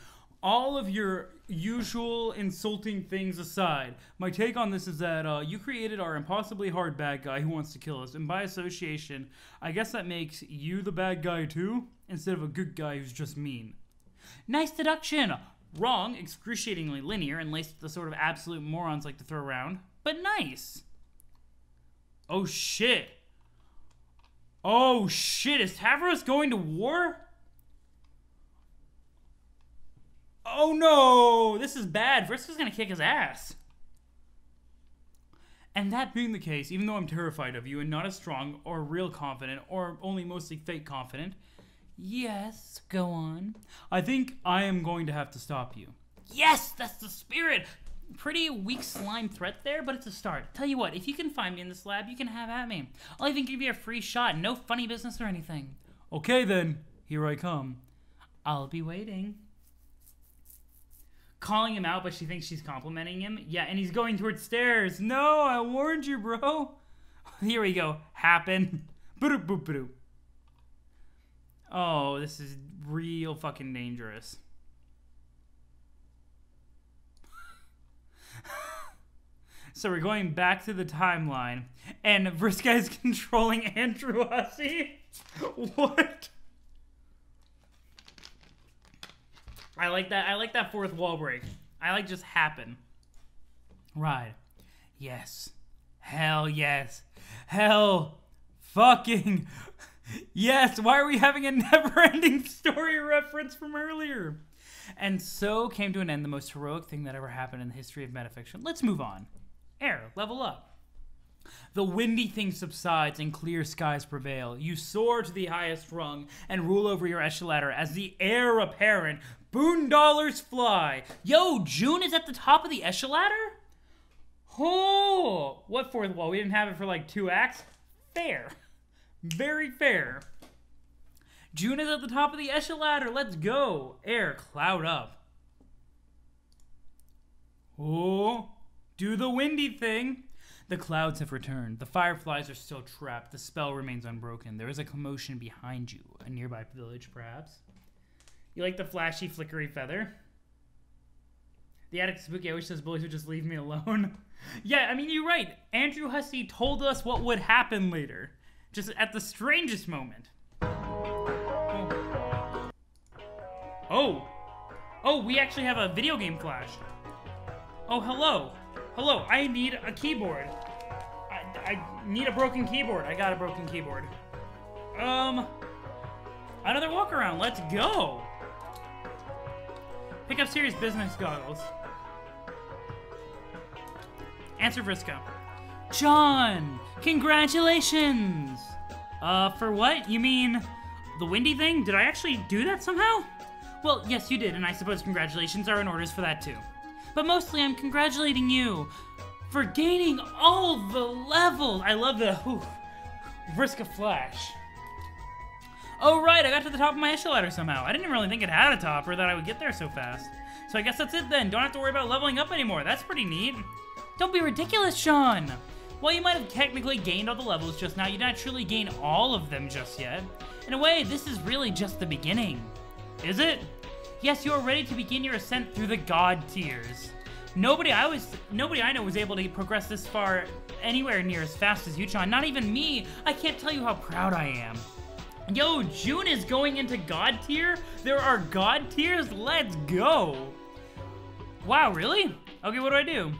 All of your usual insulting things aside, my take on this is that you created our impossibly hard bad guy who wants to kill us, and by association, I guess that makes you the bad guy too, instead of a good guy who's just mean. Nice deduction! Wrong, excruciatingly linear, and laced with the sort of absolute morons like to throw around, but nice. Oh shit. Oh shit, is Tavros going to war? Oh no, this is bad. Vriska's gonna kick his ass. And that being the case, even though I'm terrified of you and not as strong or real confident or only mostly fake confident, yes, go on. I think I am going to have to stop you. Yes, that's the spirit. Pretty weak slime threat there, but it's a start. Tell you what, if you can find me in this lab, you can have at me. I'll even give you a free shot. No funny business or anything. Okay then, here I come. I'll be waiting. Calling him out, but she thinks she's complimenting him. Yeah, and he's going towards stairs. No, I warned you, bro. Here we go. Happen. Boop boop boop. Oh, this is real fucking dangerous. So we're going back to the timeline, and Vriska is controlling Andrew Hussie? What? I like that. I like that fourth wall break. I like just happen. Right. Yes. Hell yes. Hell fucking yes. Why are we having a never-ending story reference from earlier? And so came to an end the most heroic thing that ever happened in the history of metafiction. Let's move on. Air, level up. The windy thing subsides and clear skies prevail. You soar to the highest rung and rule over your echelon as the heir apparent. Boondollars fly. Yo, June is at the top of the echelon? Oh, what fourth wall? We didn't have it for like 2 acts? Fair. Very fair. June is at the top of the echelon. Let's go. Air, cloud up. Oh. Do the windy thing. The clouds have returned. The fireflies are still trapped. The spell remains unbroken. There is a commotion behind you. A nearby village, perhaps. You like the flashy, flickery feather? The attic spooky. I wish those bullies would just leave me alone. Yeah, I mean, you're right. Andrew Hussie told us what would happen later. Just at the strangest moment. Oh. Oh, we actually have a video game flash. Oh, hello. Hello, I need a keyboard. I need a broken keyboard. I got a broken keyboard. Another walk around. Let's go. Pick up serious business goggles. Answer Vriska. John, congratulations. For what? You mean the windy thing? Did I actually do that somehow? Well, yes, you did, and I suppose congratulations are in orders for that too. But mostly I'm congratulating you for gaining all the levels. I love the Vriska flash. Oh right, I got to the top of my echelon somehow. I didn't really think it had a top or that I would get there so fast. So I guess that's it then. Don't have to worry about leveling up anymore. That's pretty neat. Don't be ridiculous, Sean. While you might have technically gained all the levels just now, you didn't truly gain all of them just yet. In a way, this is really just the beginning. Is it? Yes, you are ready to begin your ascent through the god tiers. Nobody I know was able to progress this far anywhere near as fast as you, Sean. Not even me. I can't tell you how proud I am. Yo, June is going into god tier? There are god tiers? Let's go. Wow, really? Okay, what do I do?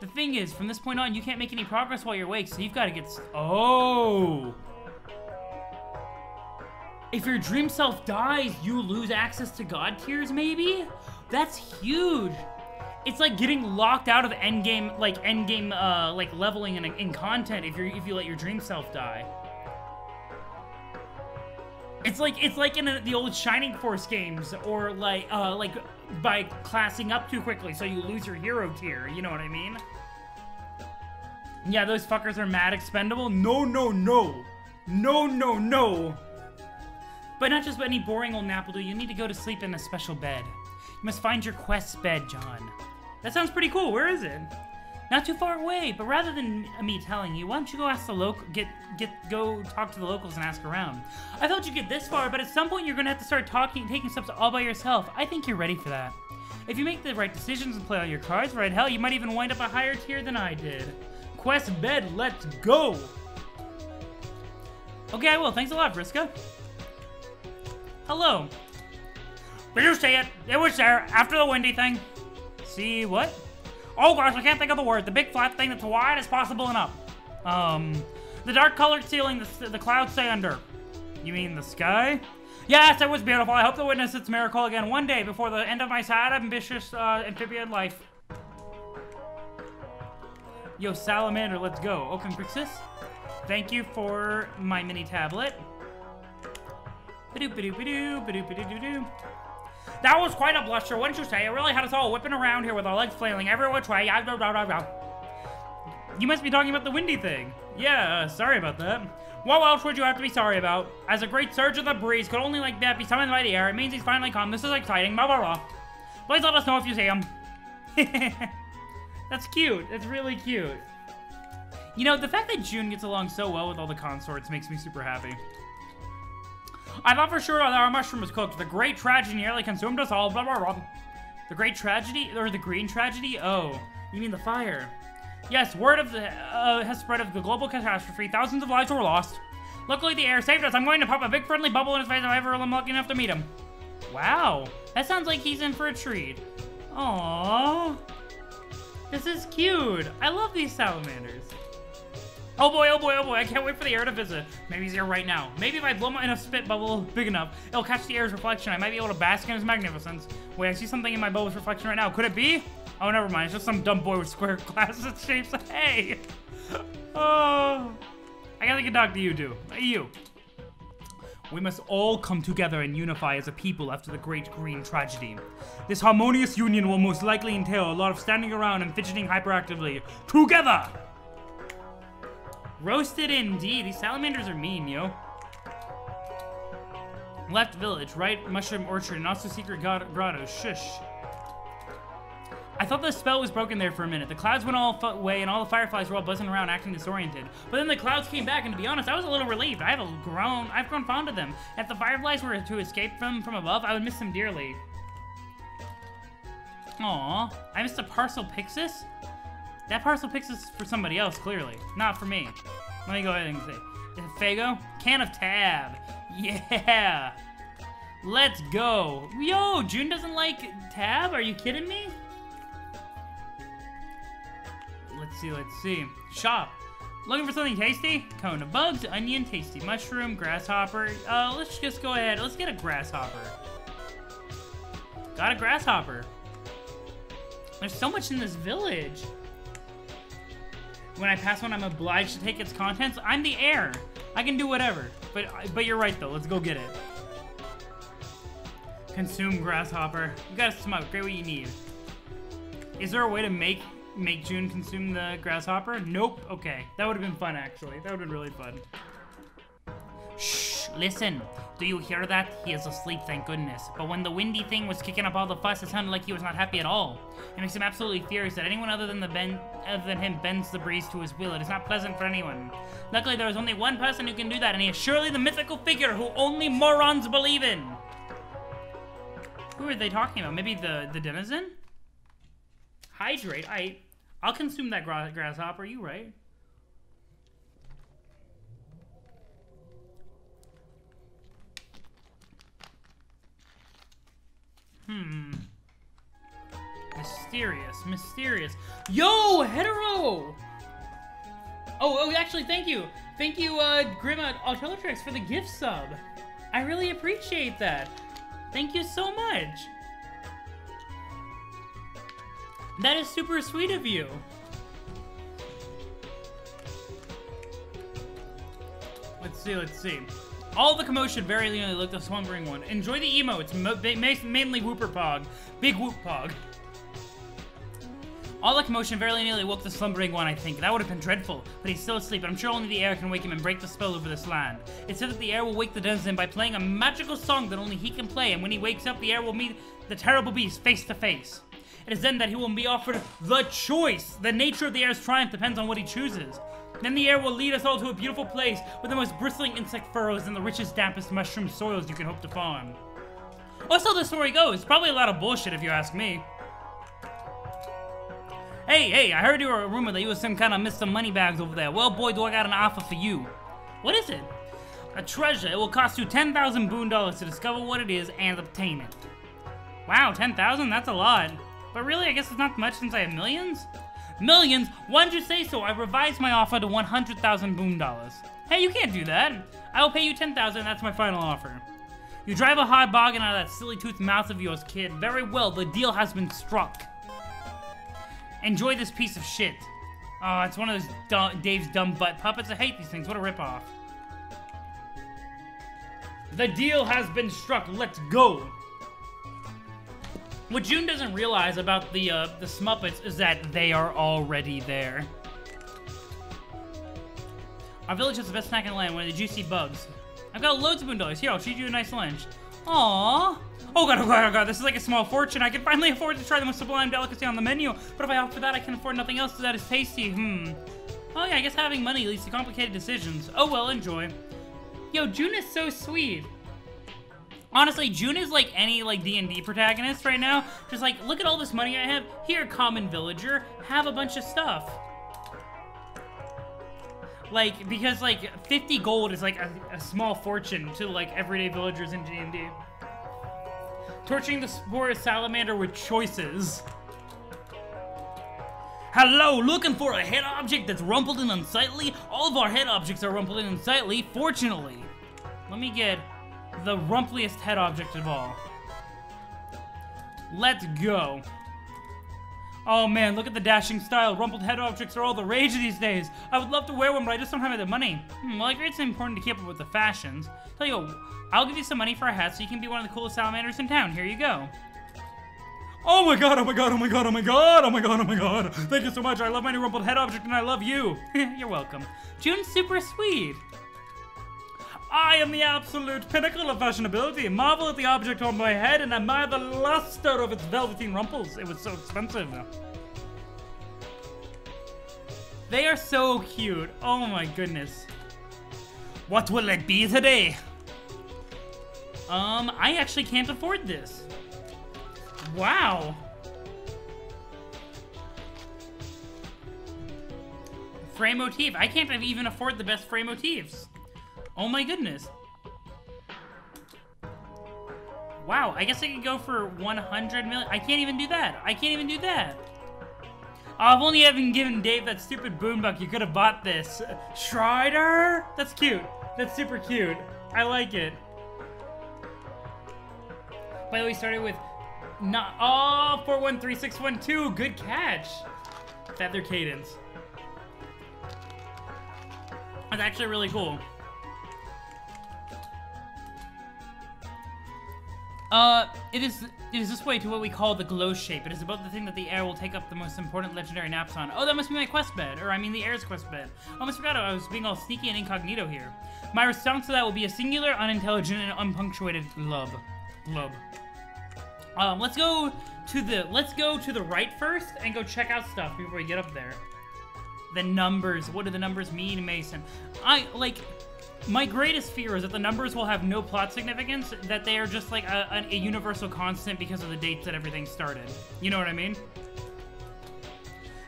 The thing is, from this point on, you can't make any progress while you're awake, so you've got to get... Oh! If your dream self dies, you lose access to god tiers, maybe? That's huge! It's like getting locked out of endgame, like leveling in content if you let your dream self die. It's like in the old Shining Force games, or like by classing up too quickly, so you lose your hero tier. You know what I mean? Yeah, those fuckers are mad expendable. No, no, no, no, no, no. But not just any boring old nap will do. You need to go to sleep in a special bed. You must find your quest bed, John. That sounds pretty cool. Where is it? Not too far away, but rather than me telling you, why don't you go ask the go talk to the locals and ask around. I thought you'd get this far, but at some point you're gonna have to start taking steps all by yourself. I think you're ready for that. If you make the right decisions and play all your cards right, hell, you might even wind up a higher tier than I did. Quest bed, let's go! Okay, I will. Thanks a lot, Vriska. Hello. Did you see it? It was there, after the windy thing. See what? Oh gosh, I can't think of the word. The big flat thing that's wide as possible and up. The dark colored ceiling the clouds stay under. You mean the sky? Yes, it was beautiful. I hope to witness its miracle again one day before the end of my sad, ambitious, amphibian life. Yo, salamander, let's go. Open Grixis. Thank you for my mini tablet. That was quite a bluster, wouldn't you say? It really had us all whipping around here with our legs flailing every which way. You must be talking about the windy thing. Yeah, sorry about that. What else would you have to be sorry about? As a great surge of the breeze could only like that be summoned by the air, it means he's finally come. This is exciting. Blah, blah, blah. Please let us know if you see him. That's cute. That's really cute. You know, the fact that June gets along so well with all the consorts makes me super happy. I thought for sure that our mushroom was cooked. The great tragedy nearly consumed us all. Blah, blah, blah. The great tragedy? Or the green tragedy? Oh, you mean the fire. Yes, word of has spread of the global catastrophe. Thousands of lives were lost. Luckily, the air saved us. I'm going to pop a big friendly bubble in his face if I ever am lucky enough to meet him. Wow, that sounds like he's in for a treat. Aww. This is cute. I love these salamanders. Oh boy, oh boy, oh boy, I can't wait for the air to visit. Maybe he's here right now. Maybe if I blow in a spit bubble big enough, it'll catch the air's reflection. I might be able to bask in his magnificence. Wait, I see something in my bubble's reflection right now. Could it be? Oh, never mind. It's just some dumb boy with square glasses shapes. Hey! Oh. I guess I can talk to you, too. You. We must all come together and unify as a people after the great green tragedy. This harmonious union will most likely entail a lot of standing around and fidgeting hyperactively. Together! Roasted indeed. These salamanders are mean, yo. Left village, right mushroom orchard, and also secret grotto. Shush. I thought the spell was broken there for a minute. The clouds went all away and all the fireflies were all buzzing around acting disoriented. But then the clouds came back, and to be honest, I was a little relieved. I've grown fond of them. If the fireflies were to escape from above, I would miss them dearly. Aww. I missed a Parcel Pixis? That Parcel Pixis is for somebody else, clearly. Not for me. Let me go ahead and say. Is it Fago? Can of Tab. Yeah. Let's go. Yo, June doesn't like Tab? Are you kidding me? Let's see. Shop. Looking for something tasty? Cone of bugs, onion, tasty mushroom, grasshopper. Let's just go ahead. Let's get a grasshopper. Got a grasshopper. There's so much in this village. When I pass one, I'm obliged to take its contents. I'm the heir. I can do whatever. But you're right, though. Let's go get it. Consume grasshopper. You got a smoke. Great what you need. Is there a way to make June consume the grasshopper? Nope. Okay. That would have been fun, actually. That would have been really fun. Shh. Listen. Do you hear that? He is asleep, thank goodness. But when the windy thing was kicking up all the fuss, it sounded like he was not happy at all. It makes him absolutely furious that anyone other than him bends the breeze to his will. It is not pleasant for anyone. Luckily, there is only one person who can do that, and he is surely the mythical figure who only morons believe in. Who are they talking about? Maybe the denizen? Hydrate? I'll consume that grasshopper, you right? Mysterious. Yo, hetero! Oh, actually, thank you. Thank you, Grim Autolatrix, for the gift sub. I really appreciate that. Thank you so much. That is super sweet of you. Let's see. All the commotion very nearly looked the slumbering one. Enjoy the emotes, mainly Whooper Pog. Big Whoop Pog. All the commotion very nearly woke the slumbering one, I think. That would have been dreadful, but he's still asleep, and I'm sure only the air can wake him and break the spell over this land. It said that the air will wake the denizen by playing a magical song that only he can play, and when he wakes up, the air will meet the terrible beast face to face. It is then that he will be offered the choice. The nature of the air's triumph depends on what he chooses. Then the air will lead us all to a beautiful place with the most bristling insect furrows and the richest, dampest mushroom soils you can hope to find. Well, so the story goes. Probably a lot of bullshit if you ask me. Hey, I heard you were a rumor that you was some kind of Mr. Moneybags over there. Well, boy, do I got an offer for you. What is it? A treasure. It will cost you 10,000 boon dollars to discover what it is and obtain it. Wow, 10,000? That's a lot. But really, I guess it's not much since I have millions? Millions? Why'd you say so? I revised my offer to 100,000 boon dollars. Hey, you can't do that. I will pay you 10,000, that's my final offer. You drive a hard bargain out of that silly toothed mouth of yours, kid. Very well, the deal has been struck. Enjoy this piece of shit. Oh, it's one of those Dave's dumb butt puppets. I hate these things. What a ripoff. The deal has been struck. Let's go. What June doesn't realize about the Smuppets is that they are already there. Our village has the best snack in the land, one of the juicy bugs. I've got loads of boon dollars. Here, I'll treat you a nice lunch. Aww. Oh god, this is like a small fortune. I can finally afford to try the most sublime delicacy on the menu, but if I opt for that, I can afford nothing else that is tasty. Oh yeah, I guess having money leads to complicated decisions. Oh well, enjoy. Yo, June is so sweet. Honestly, June is like any like D&D protagonist right now. Just like, look at all this money I have. Here, common villager, have a bunch of stuff. Like, because like 50 gold is like a small fortune to like everyday villagers in D&D. Torturing the spore salamander with choices. Hello, looking for a head object that's rumpled and unsightly? All of our head objects are rumpled and unsightly, fortunately. Let me get the rumpliest head object of all. Let's go. Oh man, look at the dashing style. Rumpled head objects are all the rage these days. I would love to wear one, but I just don't have the money. Well, I agree it's important to keep up with the fashions. Tell you what, I'll give you some money for a hat so you can be one of the coolest salamanders in town. Here you go. Oh my god, oh my god, oh my god, oh my god, oh my god, oh my god. Thank you so much. I love my new rumpled head object and I love you. You're welcome. June's super sweet. I am the absolute pinnacle of fashionability. Marvel at the object on my head and admire the luster of its velveteen rumples. It was so expensive. They are so cute. Oh my goodness. What will it be today? I actually can't afford this. Wow. Frame motif. I can't even afford the best frame motifs. Oh my goodness. Wow, I guess I could go for 100 million. I can't even do that. I can't even do that. Oh, if only you hadn't given Dave that stupid boombuck, you could have bought this. Strider? That's cute. That's super cute. I like it. By the way, we started with not 413612. Good catch. Feather Cadence. That's actually really cool. It is this way to what we call the glow shape. It is about the thing that the air will take up the most important legendary naps on. Oh, that must be my quest bed. Or, I mean, the air's quest bed. I almost forgot I was being all sneaky and incognito here. My response to that will be a singular, unintelligent, and unpunctuated glub. Glub. Let's go to the right first and go check out stuff before we get up there. The numbers. What do the numbers mean, Mason? My greatest fear is that the numbers will have no plot significance, that they are just like a universal constant because of the dates that everything started. You know what I mean?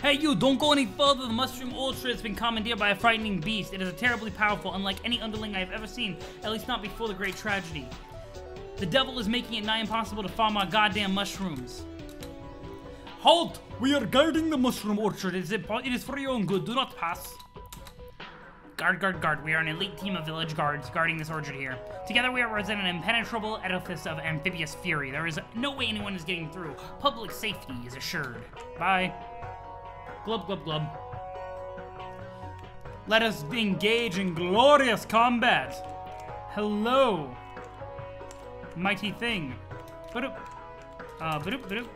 Hey you, don't go any further. The Mushroom Ultra has been commandeered by a frightening beast. It is terribly powerful, unlike any underling I have ever seen, at least not before the Great Tragedy. The devil is making it nigh impossible to farm our goddamn mushrooms. Halt! We are guarding the Mushroom Orchard. It is for your own good. Do not pass. Guard, guard, guard. We are an elite team of village guards guarding this orchard here. Together we represent an impenetrable edifice of amphibious fury. There is no way anyone is getting through. Public safety is assured. Bye. Glub, glub, glub. Let us engage in glorious combat. Hello. Mighty thing. Ba-doop. Ba-doop, ba-doop.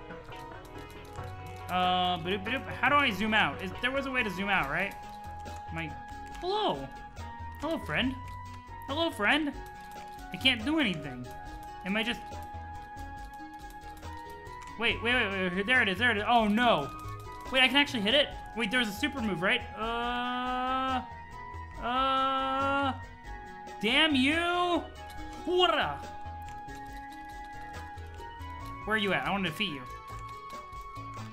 Ba-doop, ba-doop. How do I zoom out? There was a way to zoom out, right? Hello. Hello, friend. Hello, friend. I can't do anything. Am I just... Wait. There it is. Oh, no. Wait, I can actually hit it? Wait, there's a super move, right? Damn you! Where are you at? I want to defeat you.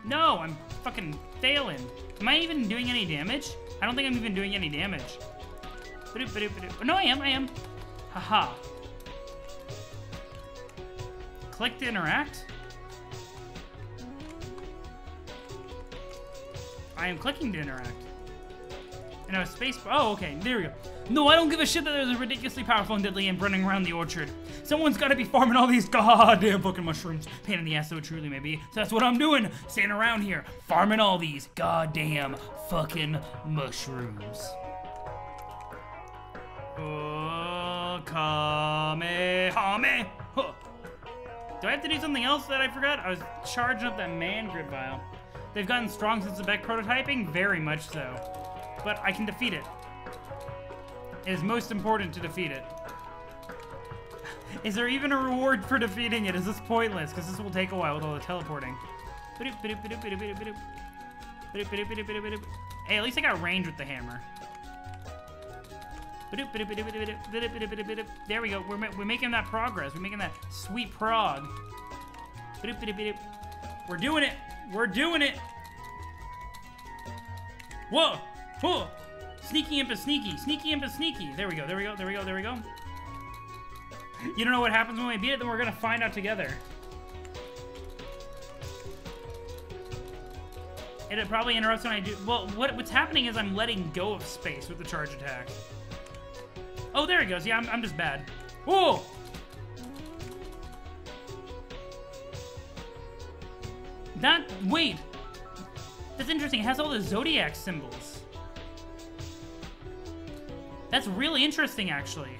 No, I'm fucking failing. Am I even doing any damage? I don't think I'm even doing any damage. No, I am. Haha. Click to interact? I am clicking to interact. And I was space. Oh, okay. There we go. No, I don't give a shit that there's a ridiculously powerful and deadly imp running around the orchard. Someone's got to be farming all these goddamn fucking mushrooms. Pain in the ass, though it truly may be. So that's what I'm doing. Staying around here, farming all these goddamn fucking mushrooms. Kamehame. Huh. Do I have to do something else that I forgot? I was charging up that man grid vial. They've gotten strong since the Beck prototyping? Very much so. But I can defeat it. It is most important to defeat it. Is there even a reward for defeating it? Is this pointless? Because this will take a while with all the teleporting. Hey, at least I got range with the hammer. There we go. We're making that progress. We're making that sweet prog. We're doing it. We're doing it. Whoa. Whoa. Sneaky imp is sneaky. Sneaky imp is sneaky. There we go. There we go. There we go. There we go. You don't know what happens when we beat it? Then we're going to find out together. It probably interrupts when I do... Well, what's happening is I'm letting go of space with the charge attack. Oh, there it goes. Yeah, I'm just bad. Whoa! Wait. That's interesting. It has all the Zodiac symbols. That's really interesting, actually.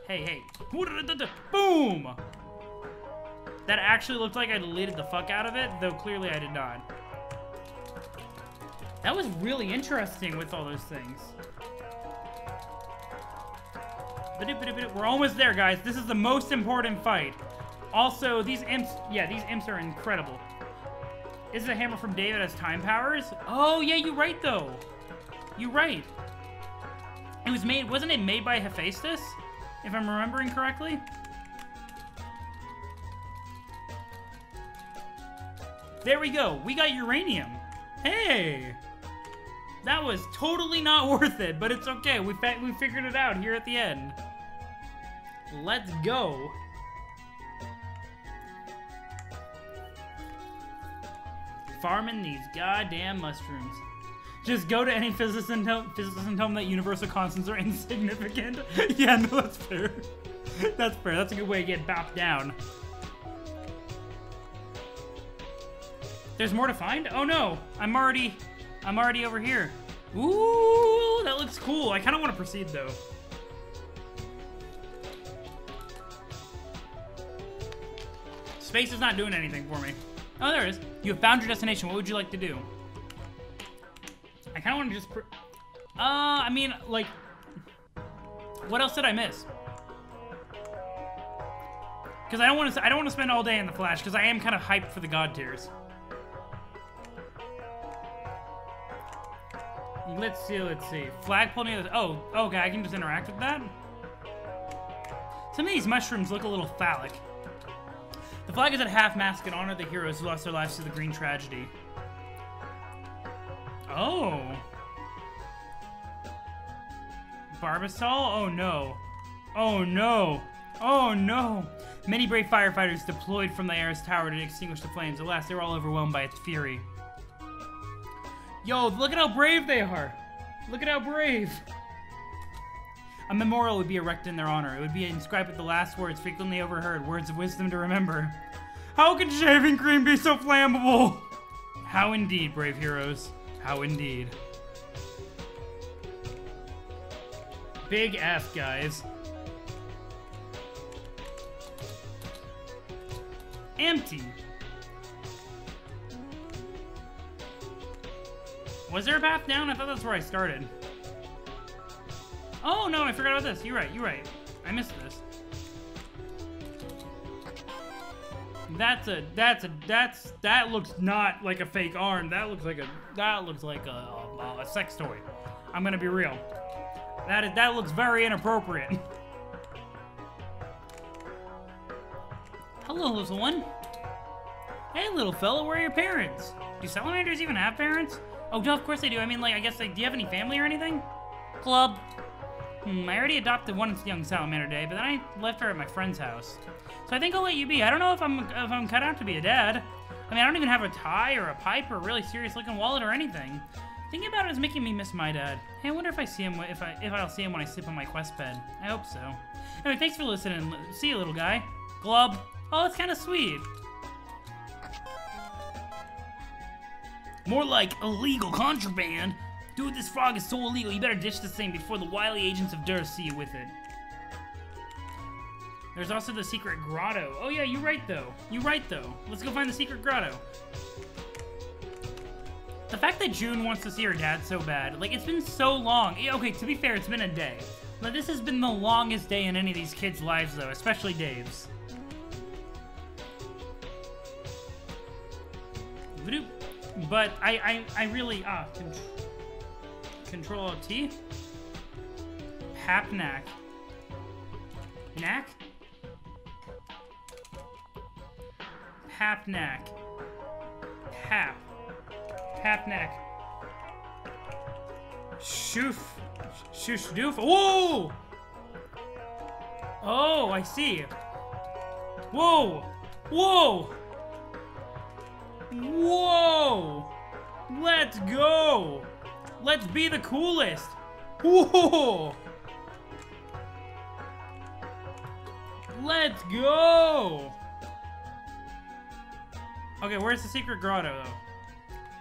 Hey. Boom! That actually looked like I deleted the fuck out of it, though clearly I did not. That was really interesting with all those things. We're almost there, guys. This is the most important fight. Also, these imps, these imps are incredible. This is a hammer from David as time powers. Oh, yeah, you're right, though. You're right. It was made, wasn't it made by Hephaestus? If I'm remembering correctly? There we go. We got uranium. Hey! That was totally not worth it, but it's okay. We figured it out here at the end. Let's go. Farming these goddamn mushrooms. Just go to any physicist and tell them that universal constants are insignificant. Yeah, no, that's fair. That's fair. That's a good way to get bopped down. There's more to find? Oh no, I'm already over here. Ooh, that looks cool. I kind of want to proceed though. Space is not doing anything for me. Oh, there it is. You have found your destination. What would you like to do? I kind of want to just... I mean, like... What else did I miss? Because I don't want to spend all day in the Flash, because I am kind of hyped for the God tiers. Let's see. Flagpole near the... Oh, okay, I can just interact with that? Some of these mushrooms look a little phallic. The flag is at half-mast in honor of the heroes who lost their lives to the green tragedy. Oh. Barbasol? Oh no. Oh no. Oh no. Many brave firefighters deployed from the Ares Tower to extinguish the flames. Alas, they were all overwhelmed by its fury. Yo, look at how brave they are. Look at how brave. A memorial would be erected in their honor. It would be inscribed with the last words frequently overheard, words of wisdom to remember. How can shaving cream be so flammable? How indeed, brave heroes. How indeed. Big F, guys. Empty. Was there a path down? I thought that's where I started. Oh, no, I forgot about this. You're right. I missed this. That looks not like a fake arm. That looks like a sex toy. I'm gonna be real. That looks very inappropriate. Hello, little one. Hey, little fella, where are your parents? Do salamanders even have parents? Oh, no, of course they do. I mean, like, I guess, like, do you have any family or anything? Club. I already adopted one young salamander today, but then I left her at my friend's house. So I think I'll let you be. I don't know if I'm cut out to be a dad. I mean, I don't even have a tie or a pipe or a really serious-looking wallet or anything. Thinking about it is making me miss my dad. Hey, I wonder if I see him if I'll see him when I sleep on my quest bed. I hope so. Anyway, thanks for listening. See you, little guy. Glub. Oh, that's kind of sweet. More like illegal contraband. Dude, this frog is so illegal, you better ditch this thing before the wily agents of Durst see you with it. There's also the Secret Grotto. Oh yeah, you're right though. Let's go find the Secret Grotto. The fact that June wants to see her dad so bad, like, it's been so long. Okay, to be fair, it's been a day. But this has been the longest day in any of these kids' lives though, especially Dave's. But I really, Control T? Hapnack. Knack? Hapnack. Hap. Hapnack. Shoof. Shoosh doof. Whoa! Oh, I see. Whoa! Whoa! Whoa! Let's go! Let's be the coolest! Whoa! Let's go! Okay, where's the Secret Grotto, though?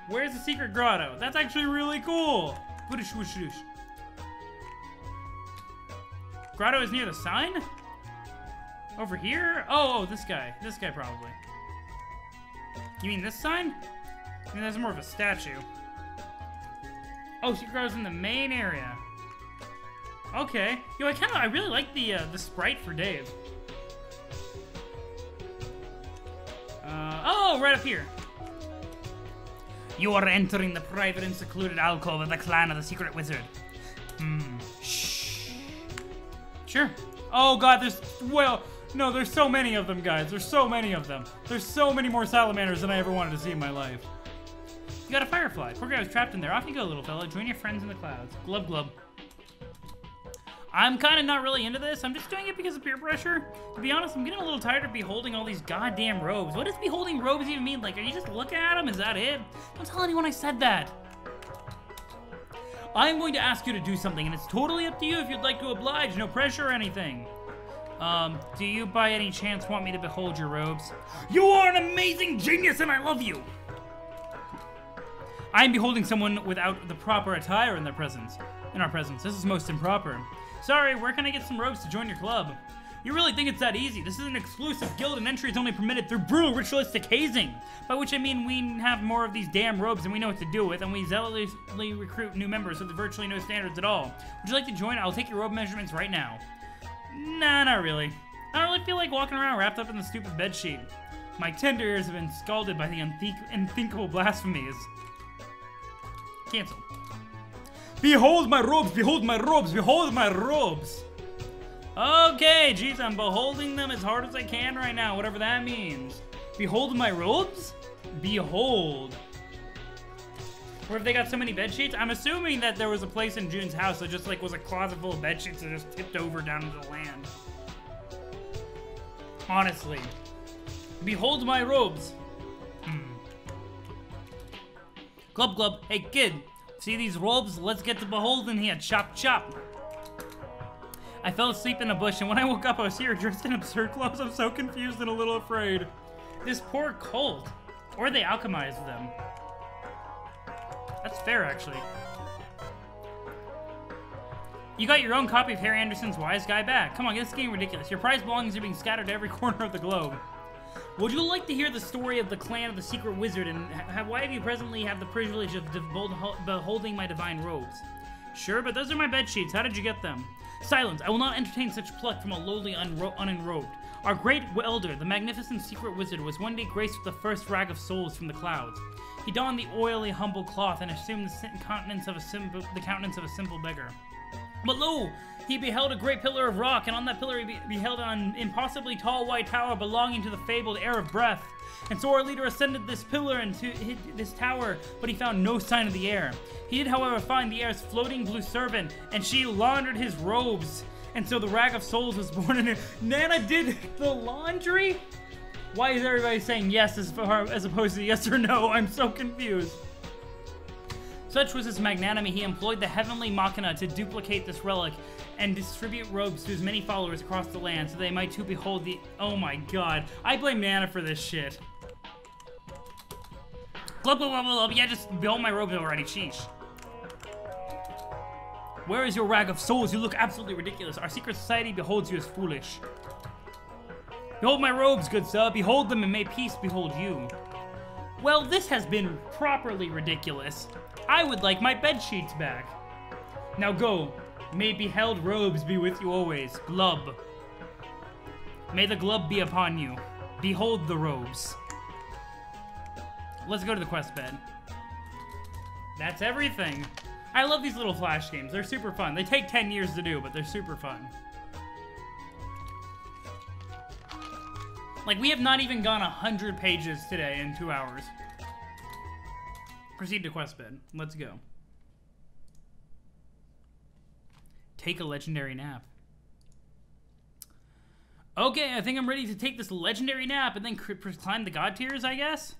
Where's the Secret Grotto? That's actually really cool! Grotto is near the sign? Over here? Oh, this guy. This guy, probably. You mean this sign? I mean, that's more of a statue. Oh, Secret Grotto's in the main area. Okay. Yo, I really like the sprite for Dave. Oh, right up here. You are entering the private and secluded alcove of the clan of the Secret Wizard. Shh. Sure. Oh god, no, there's so many of them, guys. There's so many of them. There's so many more salamanders than I ever wanted to see in my life. You got a firefly. Poor guy was trapped in there. Off you go, little fella. Join your friends in the clouds. Glub glub. I'm kind of not really into this. I'm just doing it because of peer pressure. To be honest, I'm getting a little tired of beholding all these goddamn robes. What does beholding robes even mean? Like, are you just looking at them? Is that it? Don't tell anyone I said that. I'm going to ask you to do something, and it's totally up to you if you'd like to oblige. No pressure or anything. Do you by any chance want me to behold your robes? You are an amazing genius, and I love you! I am beholding someone without the proper attire in our presence. This is most improper. Sorry, where can I get some robes to join your club? You really think it's that easy? This is an exclusive guild and entry is only permitted through brutal ritualistic hazing. By which I mean we have more of these damn robes than we know what to do with, and we zealously recruit new members with virtually no standards at all. Would you like to join? I'll take your robe measurements right now. Nah, not really. I don't really feel like walking around wrapped up in the stupid bedsheet. My tender ears have been scalded by the unthinkable blasphemies. Cancel. Behold my robes, behold my robes, behold my robes! Okay, geez, I'm beholding them as hard as I can right now, whatever that means. Behold my robes? Behold. Or if they got so many bed sheets, I'm assuming that there was a place in June's house that just like was a closet full of bed sheets that just tipped over down into the land. Honestly. Behold my robes. Glub glub, hey kid, see these robes? Let's get to beholding here, chop chop. I fell asleep in a bush, and when I woke up, I was here dressed in absurd clothes. I'm so confused and a little afraid. This poor cult. Or they alchemized them. That's fair, actually. You got your own copy of Harry Anderson's Wise Guy back. Come on, this is getting ridiculous. Your prized belongings are being scattered to every corner of the globe. Would you like to hear the story of the clan of the Secret Wizard, and why do you presently have the privilege of beholding my divine robes? Sure, but those are my bed sheets. How did you get them? Silence! I will not entertain such pluck from a lowly unenrobed. Our great elder, the magnificent secret wizard, was one day graced with the first rag of souls from the clouds. He donned the oily, humble cloth and assumed the countenance of a simple beggar. But lo, he beheld a great pillar of rock, and on that pillar he beheld an impossibly tall white tower belonging to the fabled heir of breath. And so our leader ascended this pillar and hit this tower, but he found no sign of the heir. He did, however, find the heir's floating blue servant, and she laundered his robes. And so the rag of souls was born in her. Nana did the laundry? Why is everybody saying yes as opposed to yes or no? I'm so confused. Such was his magnanimity, he employed the heavenly machina to duplicate this relic and distribute robes to as many followers across the land so they might too behold the... Oh my god. I blame Nana for this shit. Glub, glub, glub, glub. Yeah, just behold my robes already. Sheesh. Where is your rag of souls? You look absolutely ridiculous. Our secret society beholds you as foolish. Behold my robes, good sir. Behold them, and may peace behold you. Well, this has been properly ridiculous. I would like my bed sheets back. Now go. May beheld robes be with you always. Glub. May the glub be upon you. Behold the robes. Let's go to the quest bed. That's everything. I love these little flash games. They're super fun. They take 10 years to do, but they're super fun. Like, we have not even gone 100 pages today in 2 hours. Proceed to quest bed. Let's go. Take a legendary nap. Okay, I think I'm ready to take this legendary nap and then climb the god tiers, I guess?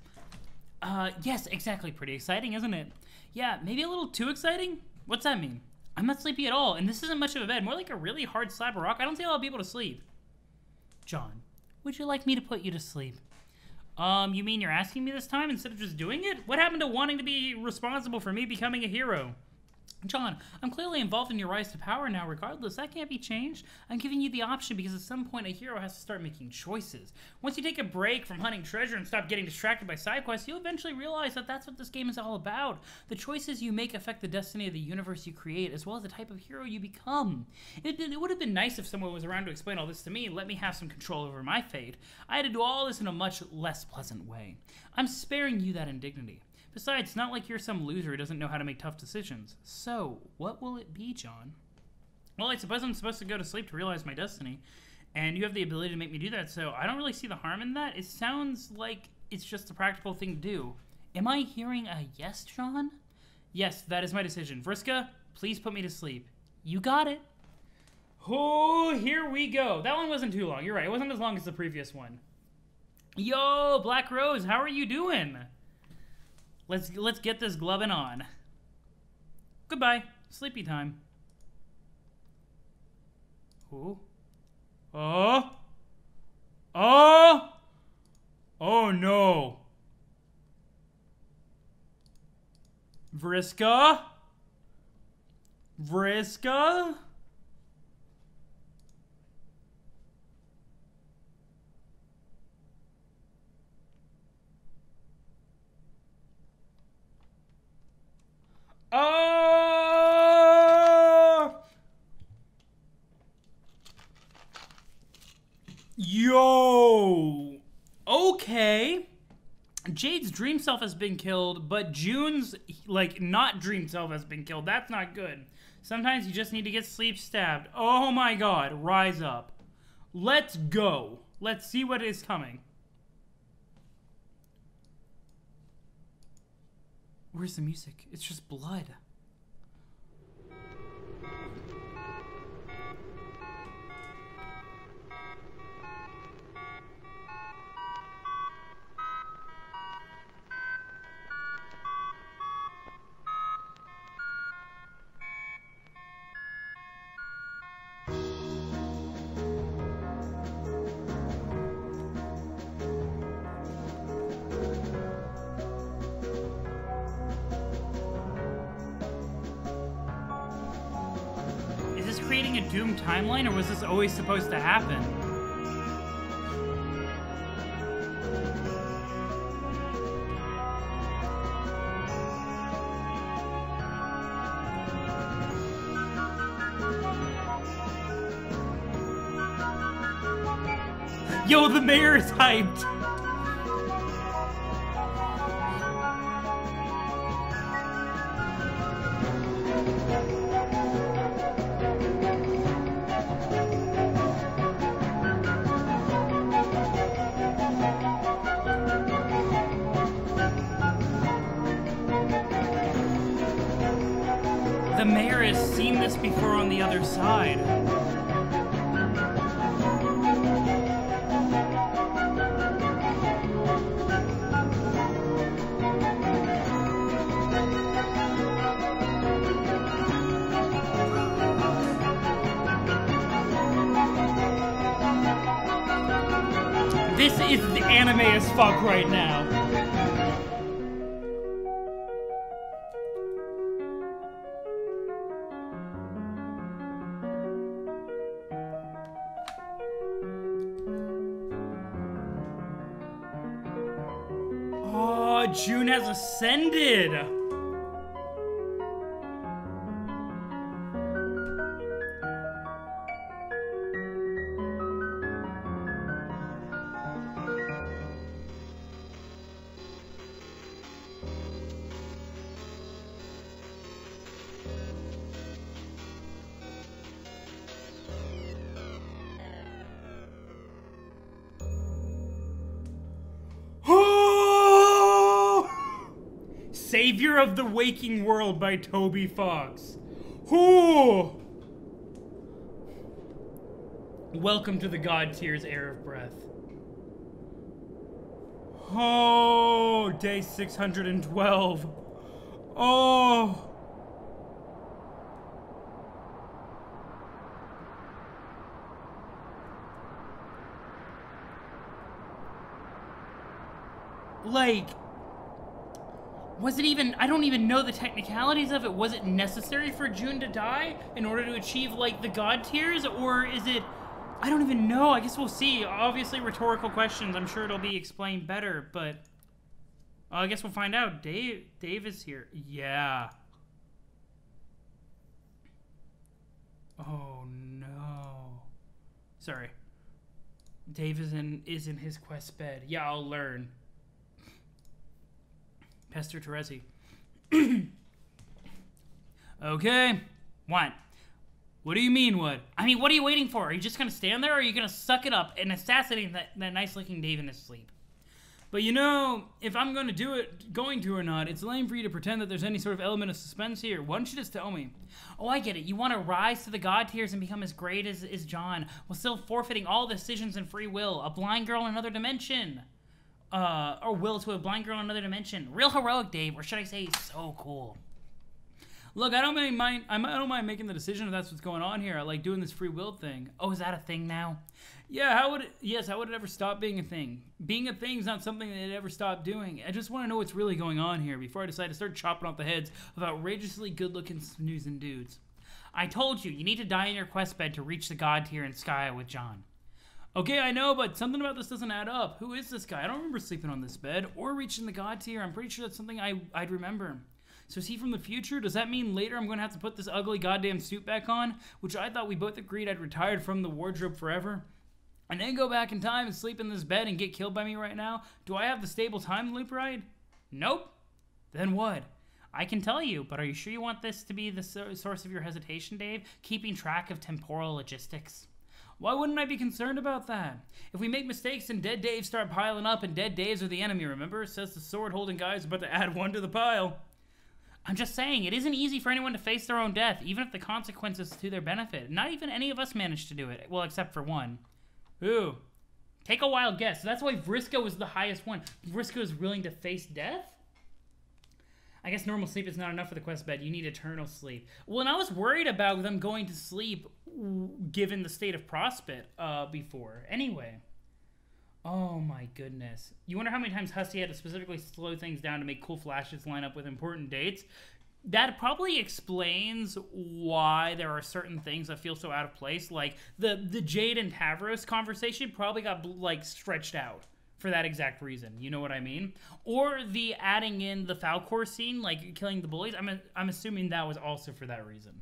Yes, exactly. Pretty exciting, isn't it? Yeah, maybe a little too exciting? What's that mean? I'm not sleepy at all, and this isn't much of a bed. More like a really hard slab of rock. I don't think I'll be able to sleep. John, would you like me to put you to sleep? You mean you're asking me this time instead of just doing it? What happened to wanting to be responsible for me becoming a hero? John, I'm clearly involved in your rise to power now regardless. That can't be changed. I'm giving you the option because at some point a hero has to start making choices. Once you take a break from hunting treasure and stop getting distracted by side quests, you'll eventually realize that that's what this game is all about. The choices you make affect the destiny of the universe you create, as well as the type of hero you become. It would have been nice if someone was around to explain all this to me and let me have some control over my fate. I had to do all this in a much less pleasant way. I'm sparing you that indignity. Besides, it's not like you're some loser who doesn't know how to make tough decisions. So, what will it be, John? Well, I suppose I'm supposed to go to sleep to realize my destiny, and you have the ability to make me do that, so I don't really see the harm in that. It sounds like it's just a practical thing to do. Am I hearing a yes, John? Yes, that is my decision. Vriska, please put me to sleep. You got it. Oh, here we go. That one wasn't too long. You're right. It wasn't as long as the previous one. Yo, Black Rose, how are you doing? Let's get this gloving on. Goodbye. Sleepy time. Ooh. Oh. Oh. Oh no. Vriska? Vriska? Oh! Yo! Okay. Jade's dream self has been killed, but June's, like, not dream self has been killed. That's not good. Sometimes you just need to get sleep stabbed. Oh my god, rise up. Let's go. Let's see what is coming. Where's the music? It's just blood. Creating a doomed timeline, or was this always supposed to happen? Yo, the mayor is hyped! The mayor has seen this before on the other side. This is anime as fuck right now. Oh, June has ascended. Savior of the Waking World by Toby Fox. Ooh. Welcome to the God Tier's Air of Breath. Oh, day 612. Oh. Like, was it even, I don't even know the technicalities of it. Was it necessary for June to die in order to achieve, like, the God tiers? Or is it, I don't even know. I guess we'll see. Obviously, rhetorical questions. I'm sure it'll be explained better, but I guess we'll find out. Dave is here. Yeah. Oh, no. Sorry. Dave is in his quest bed. Yeah, I'll learn. Pester Teresi. Okay. What? What do you mean, what? I mean, what are you waiting for? Are you just gonna stand there, or are you gonna suck it up and assassinate that nice-looking Dave in his sleep? But you know, if I'm gonna do it, going to or not, it's lame for you to pretend that there's any sort of element of suspense here. Why don't you just tell me? Oh, I get it. You want to rise to the God tiers and become as great as John, while still forfeiting all decisions and free will. A blind girl in another dimension. Or will to a blind girl in another dimension. Real heroic, Dave, or should I say, so cool. Look, I don't mind making the decision if that's what's going on here. I like doing this free will thing. Oh, is that a thing now? Yeah, how would it ever stop being a thing? Being a thing's not something that it ever stopped doing. I just want to know what's really going on here before I decide to start chopping off the heads of outrageously good-looking snoozing dudes. I told you, you need to die in your quest bed to reach the God tier in Skya with John. Okay, I know, but something about this doesn't add up. Who is this guy? I don't remember sleeping on this bed or reaching the God tier. I'm pretty sure that's something I'd remember. So is he from the future? Does that mean later I'm going to have to put this ugly goddamn suit back on, which I thought we both agreed I'd retired from the wardrobe forever? And then go back in time and sleep in this bed and get killed by me right now? Do I have the stable time loop right? Nope. Then what? I can tell you, but are you sure you want this to be the source of your hesitation, Dave? Keeping track of temporal logistics? Why wouldn't I be concerned about that? If we make mistakes and dead Daves start piling up, and dead Daves are the enemy, remember? Says the sword-holding guy is about to add one to the pile. I'm just saying, it isn't easy for anyone to face their own death, even if the consequences to their benefit. Not even any of us managed to do it. Well, except for one. Ooh. Take a wild guess. So that's why Vriska is the highest one. Vriska is willing to face death? I guess normal sleep is not enough for the quest bed. You need eternal sleep. Well, and I was worried about them going to sleep given the state of Prospect before. Anyway. Oh my goodness. You wonder how many times Hussie had to specifically slow things down to make cool flashes line up with important dates? That probably explains why there are certain things that feel so out of place. Like the Jade and Tavros conversation probably got like stretched out for that exact reason. You know what I mean? Or the adding in the Falcor scene, like killing the bullies. I'm assuming that was also for that reason.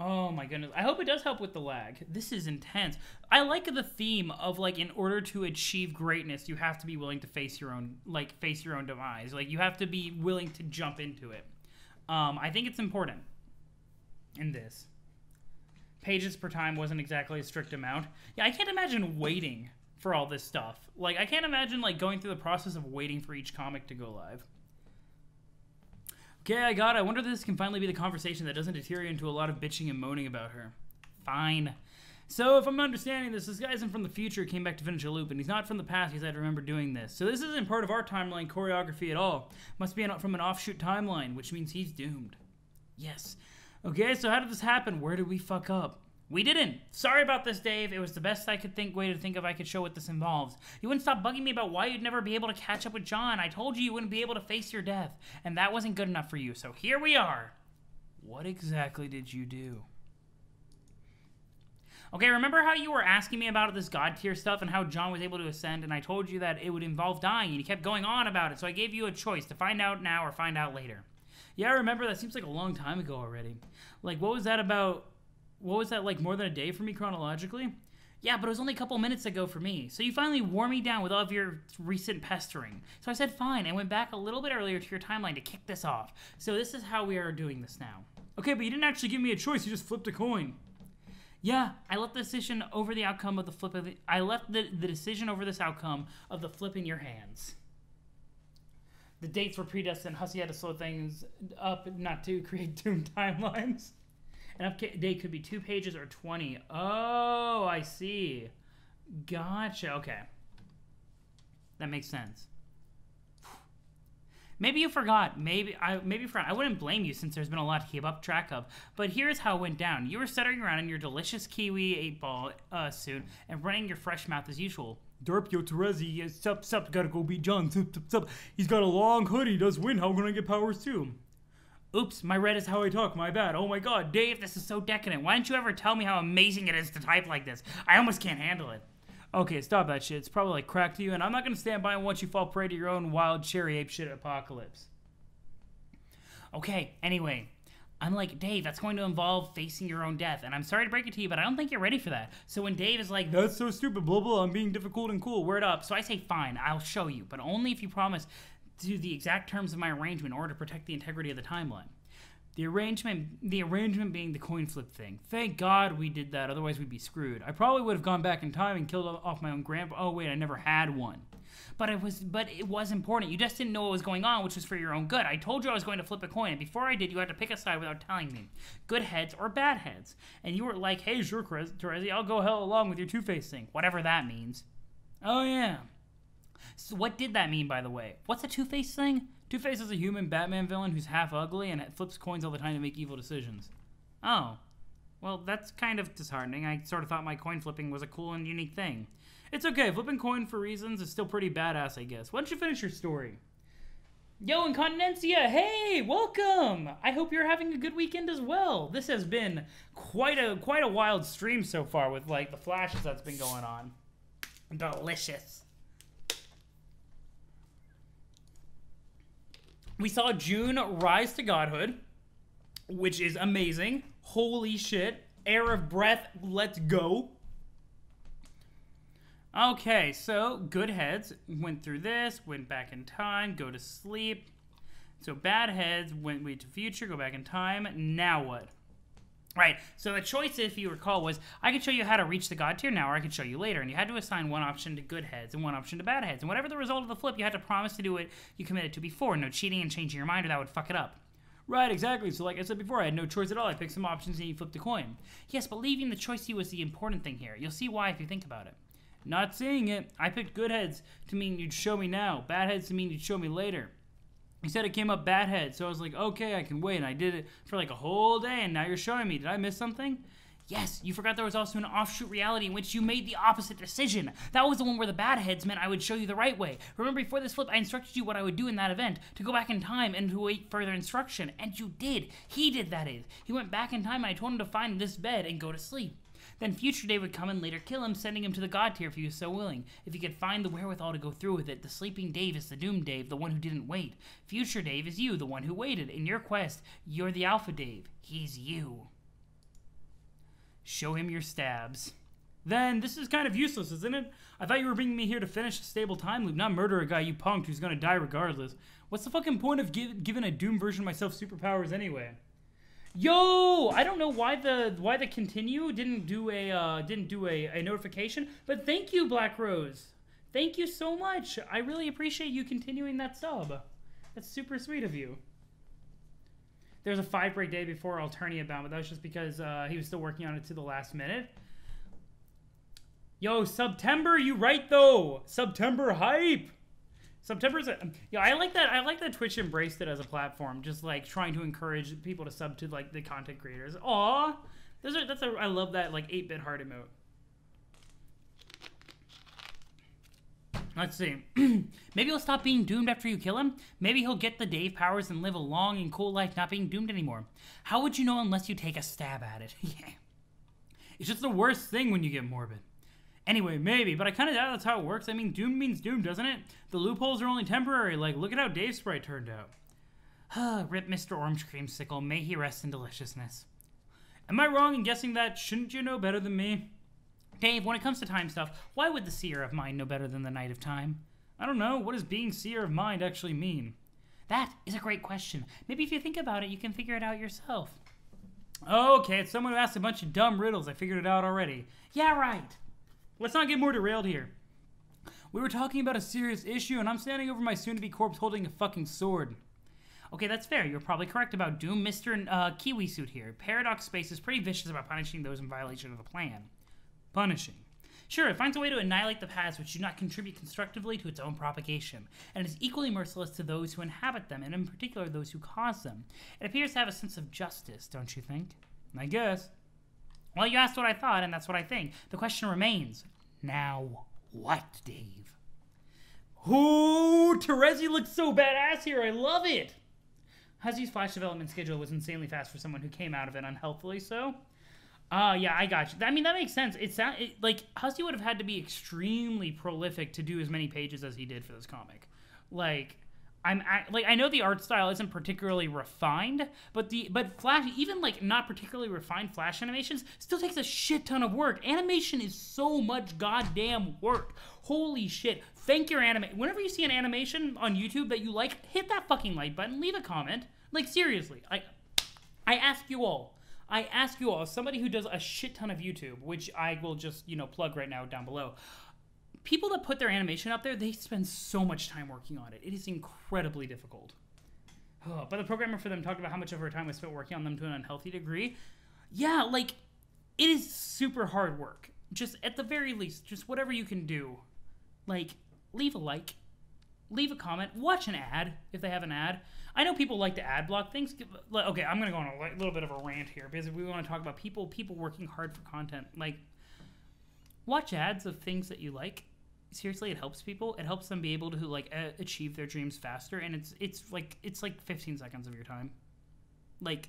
Oh my goodness. I hope it does help with the lag. This is intense. I like the theme of, like, in order to achieve greatness, you have to be willing to face your own demise. Like, you have to be willing to jump into it. I think it's important in this. Pages per time wasn't exactly a strict amount. Yeah, I can't imagine waiting for all this stuff. Like, I can't imagine, like, going through the process of waiting for each comic to go live. Okay, I got it. I wonder if this can finally be the conversation that doesn't deteriorate into a lot of bitching and moaning about her. Fine. So, if I'm understanding this guy isn't from the future, came back to finish a loop, and he's not from the past because I remember doing this. So this isn't part of our timeline choreography at all. Must be from an offshoot timeline, which means he's doomed. Yes. Okay, so how did this happen? Where did we fuck up? We didn't. Sorry about this, Dave. It was the best way to think of I could show what this involves. You wouldn't stop bugging me about why you'd never be able to catch up with John. I told you wouldn't be able to face your death, and that wasn't good enough for you, so here we are. What exactly did you do? Okay, remember how you were asking me about this God tier stuff and how John was able to ascend, and I told you that it would involve dying, and you kept going on about it, so I gave you a choice to find out now or find out later. Yeah, I remember. That seems like a long time ago already. Like, what was that about? What was that, like, more than a day for me chronologically? Yeah, but it was only a couple minutes ago for me. So you finally wore me down with all of your recent pestering. So I said fine and went back a little bit earlier to your timeline to kick this off. So this is how we are doing this now. Okay, but you didn't actually give me a choice. You just flipped a coin. Yeah, I left the decision over the outcome of the flip of the... I left the decision over this outcome of the flip in your hands. The dates were predestined. Hussie had to slow things up not to create doomed timelines. An update could be 2 pages or 20. Oh, I see. Gotcha. Okay. That makes sense. Maybe you forgot. Maybe you forgot. I wouldn't blame you since there's been a lot to keep up track of. But here's how it went down. You were stuttering around in your delicious kiwi 8-ball suit and running your fresh mouth as usual. Derp, yo, Terezi, sup, gotta go beat John, sup. He's got a long hoodie, does win, how can I get powers too? Oops, my red is how I talk, my bad. Oh my god, Dave, this is so decadent. Why didn't you ever tell me how amazing it is to type like this? I almost can't handle it. Okay, stop that shit. It's probably like crack to you, and I'm not gonna stand by and watch you fall prey to your own wild cherry ape shit apocalypse. Okay, anyway. I'm like, Dave, that's going to involve facing your own death, and I'm sorry to break it to you, but I don't think you're ready for that. So when Dave is like, that's so stupid, blah, blah, I'm being difficult and cool, word up. So I say, fine, I'll show you, but only if you promise to do the exact terms of my arrangement in order to protect the integrity of the timeline. The arrangement being the coin flip thing. Thank God we did that, otherwise we'd be screwed. I probably would have gone back in time and killed off my own grandpa. Oh wait, I never had one. But it was important. You just didn't know what was going on, which was for your own good. I told you I was going to flip a coin, and before I did, you had to pick a side without telling me. Good heads or bad heads. And you were like, hey, sure, Terezi, I'll go hell along with your Two-Face thing. Whatever that means. Oh, yeah. So what did that mean, by the way? What's a Two-Face thing? Two-Face is a human Batman villain who's half ugly and flips coins all the time to make evil decisions. Oh. Well, that's kind of disheartening. I sort of thought my coin flipping was a cool and unique thing. It's okay. Flipping coin for reasons is still pretty badass, I guess. Why don't you finish your story? Yo, Incontinencia! Hey! Welcome! I hope you're having a good weekend as well. This has been quite a wild stream so far with, like, the flashes that's been going on. Delicious. We saw June rise to godhood, which is amazing. Holy shit. Air of breath, let's go. Okay, so good heads went through this, went back in time, go to sleep. So bad heads went way to future, go back in time. Now what? Right, so the choice, if you recall, was I could show you how to reach the god tier now, or I could show you later. And you had to assign one option to good heads and one option to bad heads. And whatever the result of the flip, you had to promise to do what you committed to before. No cheating and changing your mind, or that would fuck it up. Right, exactly. So like I said before, I had no choice at all. I picked some options and you flipped a coin. Yes, but leaving the choice to you was the important thing here. You'll see why if you think about it. Not seeing it. I picked good heads to mean you'd show me now. Bad heads to mean you'd show me later. You said it came up bad heads, so I was like, okay, I can wait. And I did it for like a whole day, and now you're showing me. Did I miss something? Yes, you forgot there was also an offshoot reality in which you made the opposite decision. That was the one where the bad heads meant I would show you the right way. Remember, before this flip, I instructed you what I would do in that event, to go back in time and to await further instruction. And you did. He did, that is. He went back in time, and I told him to find this bed and go to sleep. Then future Dave would come and later kill him, sending him to the god tier if he was so willing. If he could find the wherewithal to go through with it, the sleeping Dave is the doomed Dave, the one who didn't wait. Future Dave is you, the one who waited. In your quest, you're the alpha Dave. He's you. Show him your stabs. Then this is kind of useless, isn't it? I thought you were bringing me here to finish a stable time loop, not murder a guy you punked who's gonna die regardless. What's the fucking point of giving a Doom version of myself superpowers anyway? Yo, I don't know why the continue didn't do a notification, but thank you, Black Rose. Thank you so much. I really appreciate you continuing that sub. That's super sweet of you. There's a 5-break day before Alternia bound, but that was just because he was still working on it to the last minute. Yo, September, you right though. September hype. September's I like that. I like that Twitch embraced it as a platform, just like trying to encourage people to sub to like the content creators. Aw, I love that like 8-bit heart emote. Let's see. Maybe he'll stop being doomed after you kill him. Maybe he'll get the Dave powers and live a long and cool life, not being doomed anymore. How would you know unless you take a stab at it? Yeah. It's just the worst thing when you get morbid. Anyway, maybe, but I kind of doubt that's how it works. I mean, doom means doom, doesn't it? The loopholes are only temporary. Like, look at how Dave's sprite turned out. Rip Mr. Orange Creamsicle. May he rest in deliciousness. Am I wrong in guessing that? Shouldn't you know better than me? Dave, when it comes to time stuff, why would the Seer of Mind know better than the Knight of Time? I don't know. What does being Seer of Mind actually mean? That is a great question. Maybe if you think about it, you can figure it out yourself. Okay, it's someone who asked a bunch of dumb riddles. I figured it out already. Yeah, right. Let's not get more derailed here. We were talking about a serious issue, and I'm standing over my soon-to-be corpse holding a fucking sword. Okay, that's fair. You're probably correct about Doom. Mr. Kiwi Suit here. Paradox Space is pretty vicious about punishing those in violation of the plan. Punishing. Sure, it finds a way to annihilate the paths which do not contribute constructively to its own propagation, and is equally merciless to those who inhabit them, and in particular those who cause them. It appears to have a sense of justice, don't you think? I guess. Well, you asked what I thought, and that's what I think. The question remains, now what, Dave? Ooh, Terezi looks so badass here. I love it. Hussie's Flash development schedule was insanely fast for someone who came out of it unhealthily so. Yeah, I got you. I mean, that makes sense. Like, Hussie would have had to be extremely prolific to do as many pages as he did for this comic. Like, I know the art style isn't particularly refined, but Flash, even like not particularly refined Flash animations, still takes a shit ton of work. Animation is so much goddamn work. Holy shit. Thank your anime. Whenever you see an animation on YouTube that you like, hit that fucking like button, leave a comment. Like, seriously, I ask you all. I ask you all, as somebody who does a shit ton of YouTube, which I will just, plug right now down below. People that put their animation up there, they spend so much time working on it. It is incredibly difficult. Oh, but the programmer for them talked about how much of her time was spent working on them to an unhealthy degree. Yeah, like, it is super hard work. Just, at the very least, just whatever you can do. Like, leave a like. Leave a comment. Watch an ad, if they have an ad. I know people like to ad block things. Okay, I'm going to go on a little bit of a rant here, because we want to talk about people working hard for content. Like, watch ads of things that you like. Seriously, it helps people. It helps them be able to like achieve their dreams faster, and it's like 15 seconds of your time. Like,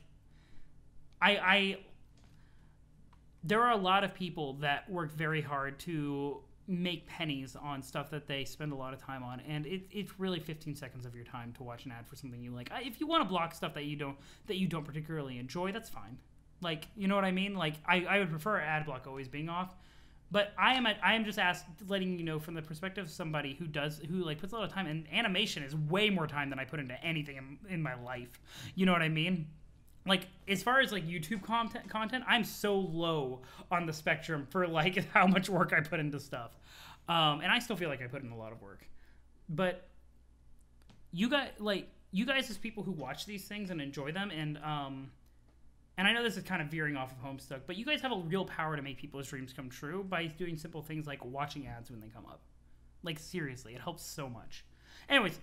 there are a lot of people that work very hard to make pennies on stuff that they spend a lot of time on, and it's really 15 seconds of your time to watch an ad for something you like. If you want to block stuff that you don't particularly enjoy, that's fine. Like, you know what I mean? Like, I would prefer ad block always being off. But I am just letting you know from the perspective of somebody who puts a lot of time, and animation is way more time than I put into anything in my life. You know what I mean? Like, as far as like YouTube content, I'm so low on the spectrum for like how much work I put into stuff. And I still feel like I put in a lot of work. But you guys as people who watch these things and enjoy them, and I know this is kind of veering off of Homestuck, but you guys have a real power to make people's dreams come true by doing simple things like watching ads when they come up. Like, seriously, it helps so much. Anyways,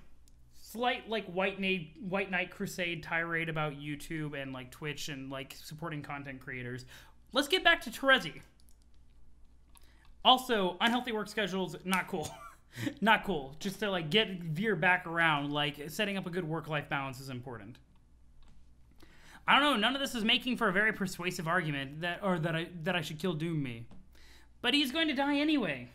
slight, like, White Knight Crusade tirade about YouTube and, like, Twitch and, like, supporting content creators. Let's get back to Terezi. Also, unhealthy work schedules, not cool. Not cool. Just to, like, veer back around, like, setting up a good work-life balance is important. I don't know, none of this is making for a very persuasive argument that I should kill Doom me. But he's going to die anyway.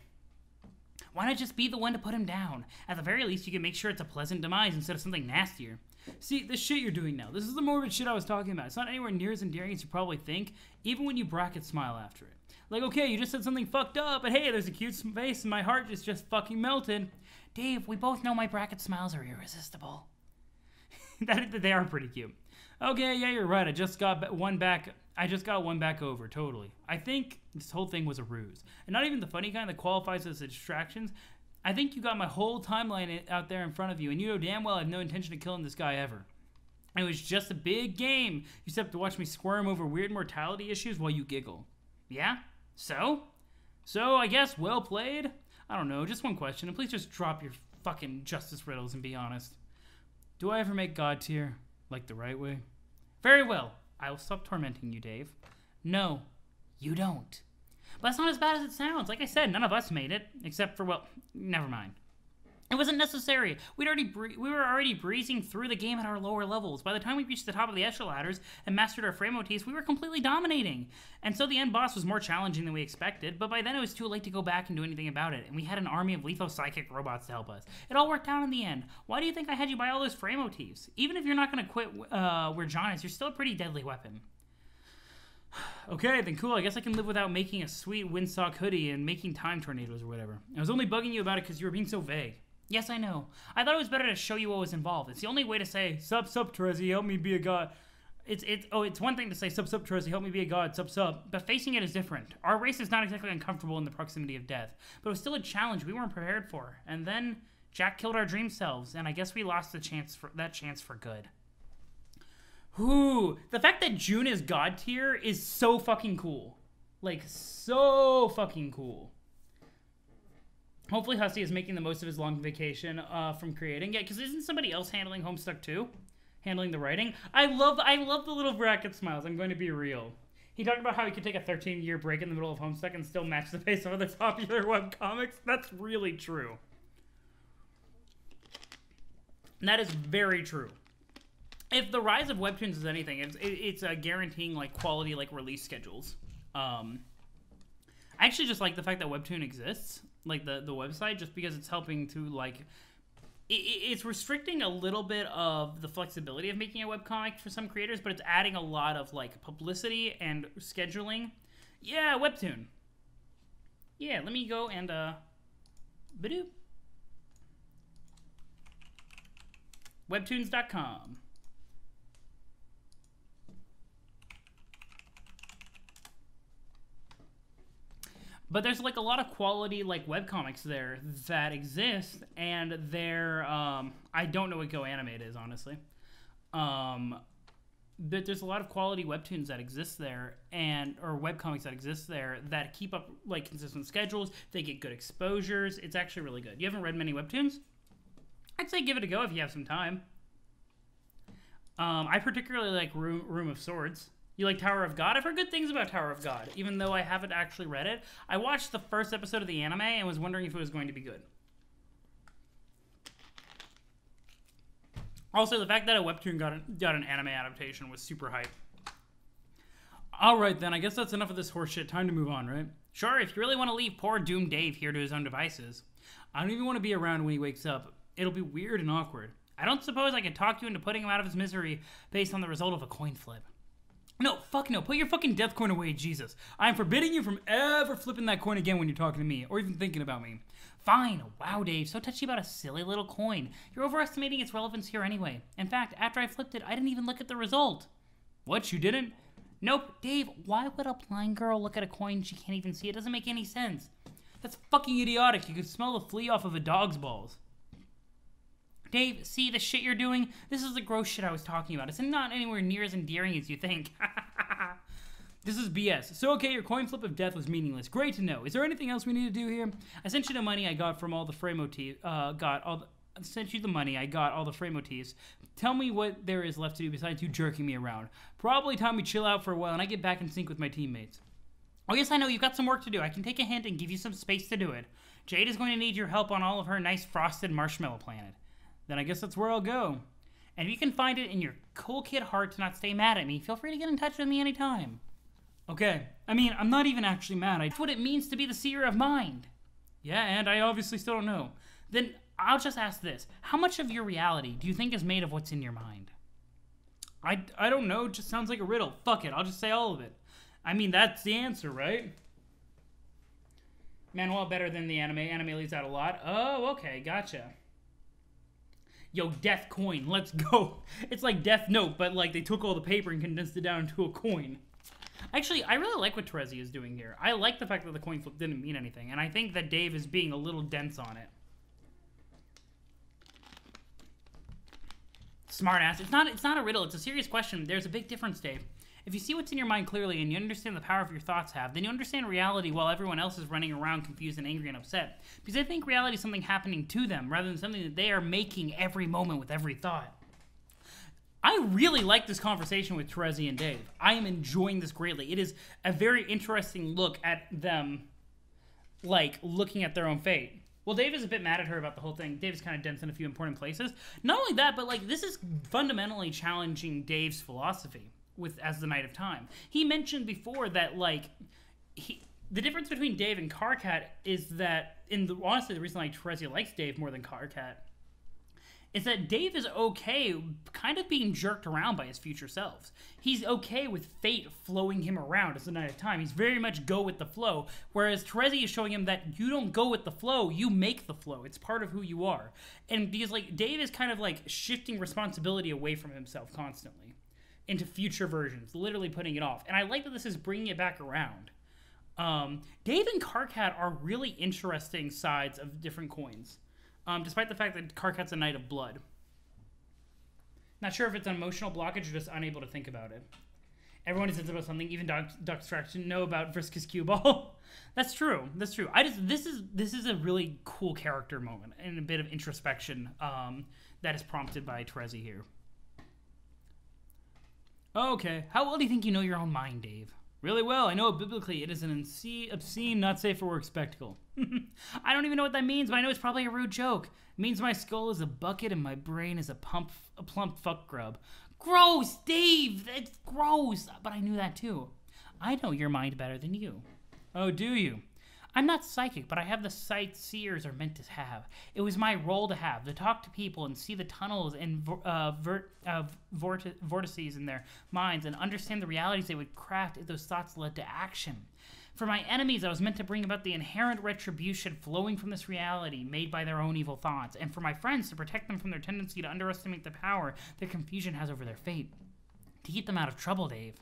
Why not just be the one to put him down? At the very least, you can make sure it's a pleasant demise instead of something nastier. See, the shit you're doing now. This is the morbid shit I was talking about. It's not anywhere near as endearing as you probably think, even when you bracket smile after it. Like, okay, you just said something fucked up, but hey, there's a cute face and my heart is just fucking melted. Dave, we both know my bracket smiles are irresistible. They are pretty cute. Okay, yeah, you're right. I just got one back over, totally. I think this whole thing was a ruse. And not even the funny kind that qualifies as distractions. I think you got my whole timeline out there in front of you, and you know damn well I have no intention of killing this guy ever. It was just a big game. You set up to watch me squirm over weird mortality issues while you giggle. Yeah? So? So, I guess, well played? I don't know, just one question, and please just drop your fucking justice riddles and be honest. Do I ever make God tier? Like the right way? Very well. I will stop tormenting you, Dave. No, you don't. But it's not as bad as it sounds. Like I said, none of us made it. Except for, well, never mind. It wasn't necessary. We were already breezing through the game at our lower levels. By the time we reached the top of the echelon ladders and mastered our frame motifs, we were completely dominating. And so the end boss was more challenging than we expected, but by then it was too late to go back and do anything about it, and we had an army of lethal-psychic robots to help us. It all worked out in the end. Why do you think I had you buy all those frame motifs? Even if you're not going to quit where John is, you're still a pretty deadly weapon. Okay, then cool. I guess I can live without making a sweet windsock hoodie and making time tornadoes or whatever. I was only bugging you about it because you were being so vague. Yes, I know. I thought it was better to show you what was involved. It's the only way to say, sup, Terezi, help me be a god. It's one thing to say, sup, Terezi, help me be a god, sup, but facing it is different. Our race is not exactly uncomfortable in the proximity of death, but it was still a challenge we weren't prepared for. And then Jack killed our dream selves, and I guess we lost that chance for good. Whew, the fact that June is god tier is so fucking cool. Like, so fucking cool. Hopefully Hussie is making the most of his long vacation from creating. Yeah, because isn't somebody else handling Homestuck too? Handling the writing? I love the little bracket smiles. I'm going to be real. He talked about how he could take a 13-year break in the middle of Homestuck and still match the pace of other popular webcomics. That's really true. And that is very true. If the rise of webtoons is anything, it's guaranteeing like quality like release schedules. I actually just like the fact that Webtoon exists, like the website, just because it's helping to like it's restricting a little bit of the flexibility of making a webcomic for some creators, but it's adding a lot of like publicity and scheduling. Yeah, Webtoon. Yeah, let me go and Badoo. Webtoons.com. But there's like a lot of quality like webcomics there that exist, and they're I don't know what Go Animate is, honestly. But there's a lot of quality webtoons that exist there, or webcomics that exist there that keep up like consistent schedules. They get good exposures. It's actually really good. You haven't read many webtoons? I'd say give it a go if you have some time. I particularly like Room of Swords. You like Tower of God? I've heard good things about Tower of God, even though I haven't actually read it. I watched the first episode of the anime and was wondering if it was going to be good. Also, the fact that a webtoon got an anime adaptation was super hype. Alright then, I guess that's enough of this horseshit. Time to move on, right? Sure, if you really want to leave poor doomed Dave here to his own devices. I don't even want to be around when he wakes up. It'll be weird and awkward. I don't suppose I could talk you into putting him out of his misery based on the result of a coin flip. No, fuck no. Put your fucking death coin away, Jesus. I am forbidding you from ever flipping that coin again when you're talking to me, or even thinking about me. Fine. Wow, Dave. So touchy about a silly little coin. You're overestimating its relevance here anyway. In fact, after I flipped it, I didn't even look at the result. What, you didn't? Nope. Dave, why would a blind girl look at a coin she can't even see? It doesn't make any sense. That's fucking idiotic. You could smell the flea off of a dog's balls. Dave, see the shit you're doing? This is the gross shit I was talking about. It's not anywhere near as endearing as you think. This is BS. So, okay, your coin flip of death was meaningless. Great to know. Is there anything else we need to do here? I sent you the money I got from all the frame motifs. Sent you the money I got all the frame motifs. Tell me what there is left to do besides you jerking me around. Probably time we chill out for a while and I get back in sync with my teammates. Oh yes, I know, you've got some work to do. I can take a hint and give you some space to do it. Jade is going to need your help on all of her nice frosted marshmallow planet. Then I guess that's where I'll go. And if you can find it in your cool kid heart to not stay mad at me, feel free to get in touch with me anytime. Okay, I mean, I'm not even actually mad. That's what it means to be the seer of mind. Yeah, and I obviously still don't know. Then I'll just ask this. How much of your reality do you think is made of what's in your mind? I don't know. It just sounds like a riddle. Fuck it. I'll just say all of it. I mean, that's the answer, right? Manuel better than the anime. Anime leaves out a lot. Oh, okay. Gotcha. Yo, Death Coin. Let's go. It's like Death Note, but like they took all the paper and condensed it down into a coin. Actually, I really like what Terezi is doing here. I like the fact that the coin flip didn't mean anything, and I think that Dave is being a little dense on it. Smart ass. It's not a riddle. It's a serious question. There's a big difference, Dave. If you see what's in your mind clearly and you understand the power of your thoughts have, then you understand reality while everyone else is running around confused and angry and upset. Because I think reality is something happening to them rather than something that they are making every moment with every thought. I really like this conversation with Terezi and Dave. I am enjoying this greatly. It is a very interesting look at them, like, looking at their own fate. Well, Dave is a bit mad at her about the whole thing. Dave is kind of dense in a few important places. Not only that, but, like, this is fundamentally challenging Dave's philosophy as the Knight of Time. He mentioned before that, like, the difference between Dave and Karkat is that, honestly, the reason, like, Terezi likes Dave more than Karkat is that Dave is okay kind of being jerked around by his future selves. He's okay with fate flowing him around as the Knight of Time. He's very much go with the flow, whereas Terezi is showing him that you don't go with the flow, you make the flow. It's part of who you are. And because, like, Dave is kind of, like, shifting responsibility away from himself constantly into future versions, literally putting it off. And I like that this is bringing it back around. Dave and Karkat are really interesting sides of different coins. Despite the fact that Karkat's a Knight of Blood. Not sure if it's an emotional blockage or just unable to think about it. Everyone is about something, even Duckstraction know about Vriska's cue ball. That's true. That's true. This is a really cool character moment and a bit of introspection that is prompted by Terezi here. Okay. How well do you think you know your own mind, Dave? Really well. I know biblically it is an obscene, not safe for work spectacle. I don't even know what that means, but I know it's probably a rude joke. It means my skull is a bucket and my brain is a plump fuck grub. Gross, Dave! That's gross! But I knew that too. I know your mind better than you. Oh, do you? I'm not psychic, but I have the sight seers are meant to have. It was my role to have, to talk to people and see the tunnels and vortices in their minds and understand the realities they would craft if those thoughts led to action. For my enemies, I was meant to bring about the inherent retribution flowing from this reality made by their own evil thoughts, and for my friends, to protect them from their tendency to underestimate the power their confusion has over their fate. To keep them out of trouble, Dave.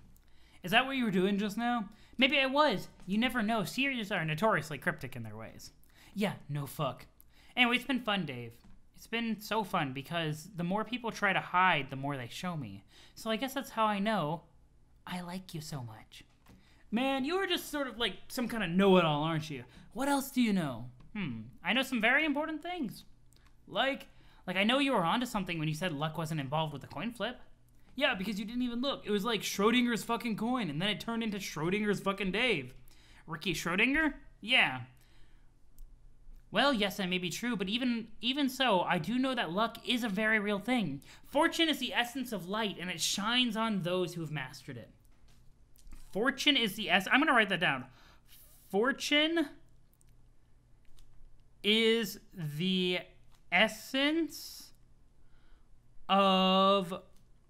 Is that what you were doing just now? Maybe I was. You never know. Seers are notoriously cryptic in their ways. Yeah, no fuck. Anyway, it's been fun, Dave. It's been so fun because the more people try to hide, the more they show me. So I guess that's how I know I like you so much. Man, you are just sort of like some kind of know-it-all, aren't you? What else do you know? I know some very important things. Like I know you were onto something when you said luck wasn't involved with the coin flip. Yeah, because you didn't even look. It was like Schrodinger's fucking coin, and then it turned into Schrodinger's fucking Dave. Ricky Schrodinger? Yeah. Well, yes, that may be true, but even so, I do know that luck is a very real thing. Fortune is the essence of light, and it shines on those who have mastered it. Fortune is the essence... I'm going to write that down. Fortune is the essence of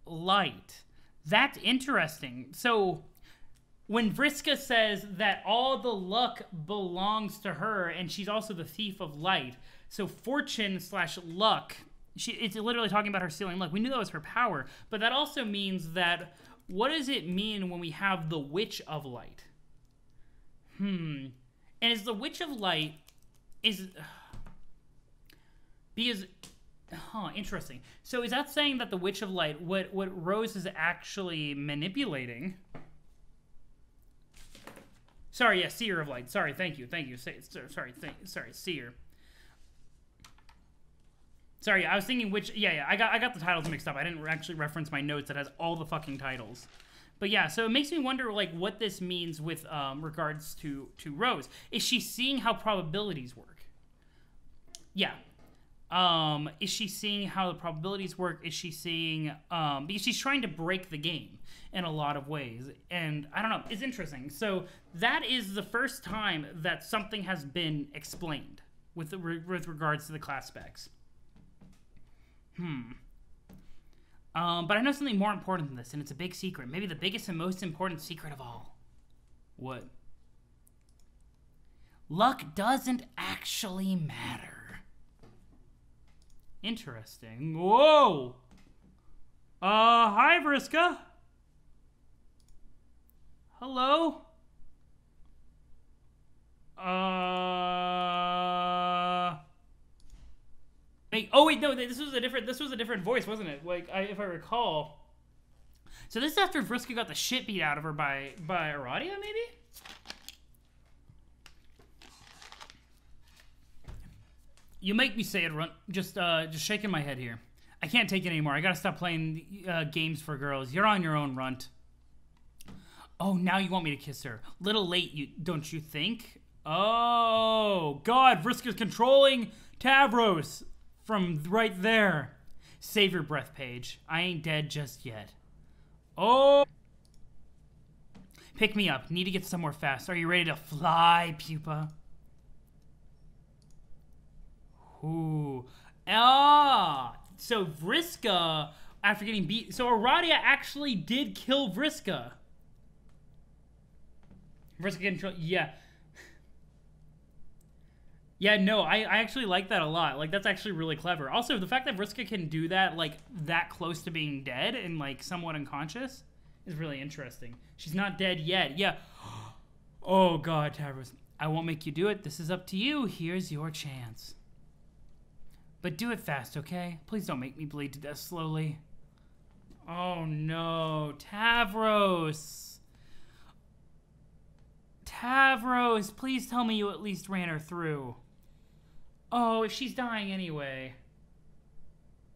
light. That's interesting. So when Vriska says that all the luck belongs to her and she's also the thief of light, so fortune / luck, it's literally talking about her stealing luck. We knew that was her power, but that also means that what does it mean when we have the Witch of Light? And is the Witch of Light because interesting. So is that saying that the Witch of Light, what Rose is actually manipulating? Sorry, yeah, Seer of Light. Sorry, thank you. Sorry, Seer. Sorry, I was thinking which. Yeah, I got the titles mixed up. I didn't actually reference my notes that has all the fucking titles. But yeah, so it makes me wonder, like, what this means with regards to Rose. Is she seeing how probabilities work? Yeah. Is she seeing how the probabilities work? Is she seeing, because she's trying to break the game in a lot of ways. And I don't know, it's interesting. So that is the first time that something has been explained. with regards to the class specs. But I know something more important than this, and it's a big secret. Maybe the biggest and most important secret of all. What? Luck doesn't actually matter. Interesting. Whoa! Hi, Vriska. Hello? Oh wait, no, this was a different voice, wasn't it? Like, if I recall. So this is after Vriska got the shit beat out of her by Aradia, maybe? You make me say it, Runt. Just shaking my head here. I can't take it anymore. I gotta stop playing games for girls. You're on your own, Runt. Oh, now you want me to kiss her. Little late, don't you think? Oh, God, Vriska's controlling Tavros from right there. Save your breath, Paige. I ain't dead just yet. Oh. Pick me up. Need to get somewhere fast. Are you ready to fly, pupa? Ooh. Ah. So Vriska, after getting beat... So Aradia actually did kill Vriska. Vriska control... Yeah. Yeah, no, I actually like that a lot. Like, that's actually really clever. Also, the fact that Vriska can do that, like, that close to being dead and, like, somewhat unconscious is really interesting. She's not dead yet. Yeah. Oh, God, Tavros. I won't make you do it. This is up to you. Here's your chance. But do it fast, okay? Please don't make me bleed to death slowly. Oh, no. Tavros. Tavros, please tell me you at least ran her through. Oh, if she's dying anyway.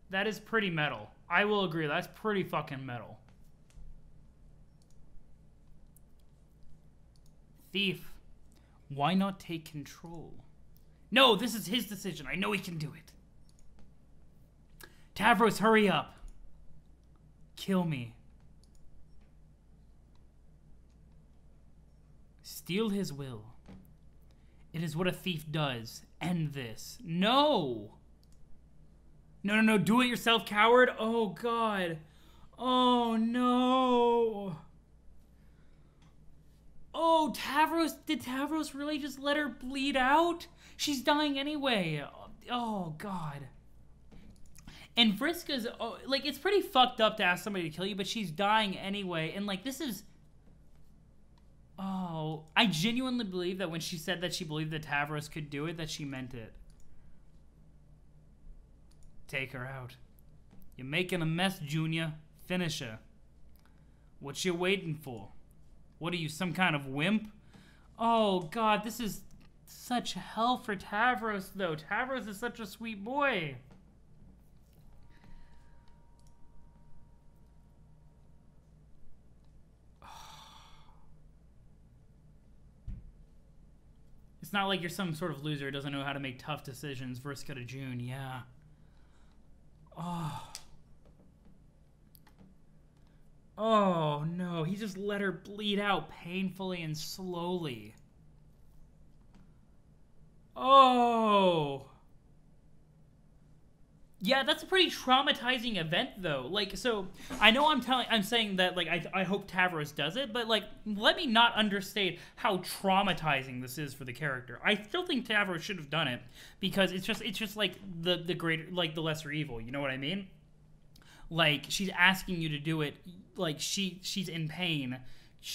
That is pretty metal. I will agree, that's pretty fucking metal. Thief, why not take control? No, this is his decision. I know he can do it. Tavros, hurry up. Kill me. Steal his will. It is what a thief does. End this. No! No, no, no. Do it yourself, coward. Oh, God. Oh, no. Oh, Tavros. Did Tavros really just let her bleed out? She's dying anyway. Oh, God. And Vriska's... Oh, like, it's pretty fucked up to ask somebody to kill you, but she's dying anyway. And, like, this is... Oh, I genuinely believe that when she said that she believed that Tavros could do it, that she meant it. Take her out. You're making a mess, Junior. Finish her. What you waiting for? What are you, some kind of wimp? Oh, God, this is such hell for Tavros, though. Tavros is such a sweet boy. It's not like you're some sort of loser who doesn't know how to make tough decisions. Vriska to June, yeah. Oh. Oh, no. He just let her bleed out painfully and slowly. Oh. Yeah, that's a pretty traumatizing event, though. Like, so, I know I'm saying that, like, I hope Tavros does it, but, like, let me not understate how traumatizing this is for the character. I still think Tavros should have done it, because it's just like, the greater, like, the lesser evil, you know what I mean? Like, she's asking you to do it, like, she's in pain.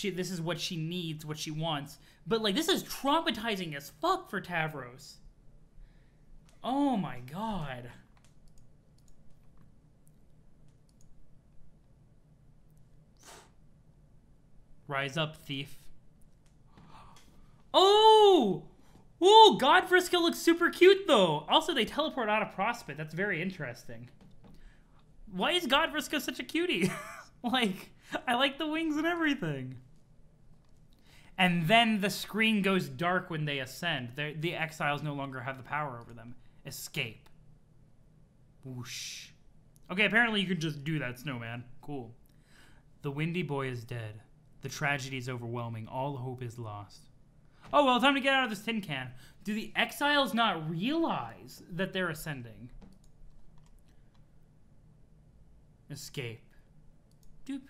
This is what she needs, what she wants. But, like, this is traumatizing as fuck for Tavros. Oh, my God. Rise up, thief. Oh! Oh, God, Vriska looks super cute, though. Also, they teleport out of Prospect. That's very interesting. Why is God Vriska such a cutie? Like, I like the wings and everything. And then the screen goes dark when they ascend. The exiles no longer have the power over them. Escape. Whoosh. Okay, apparently you can just do that, Snowman. Cool. The windy boy is dead. The tragedy is overwhelming. All hope is lost. Oh, well, time to get out of this tin can. Do the exiles not realize that they're ascending? Escape. Doop.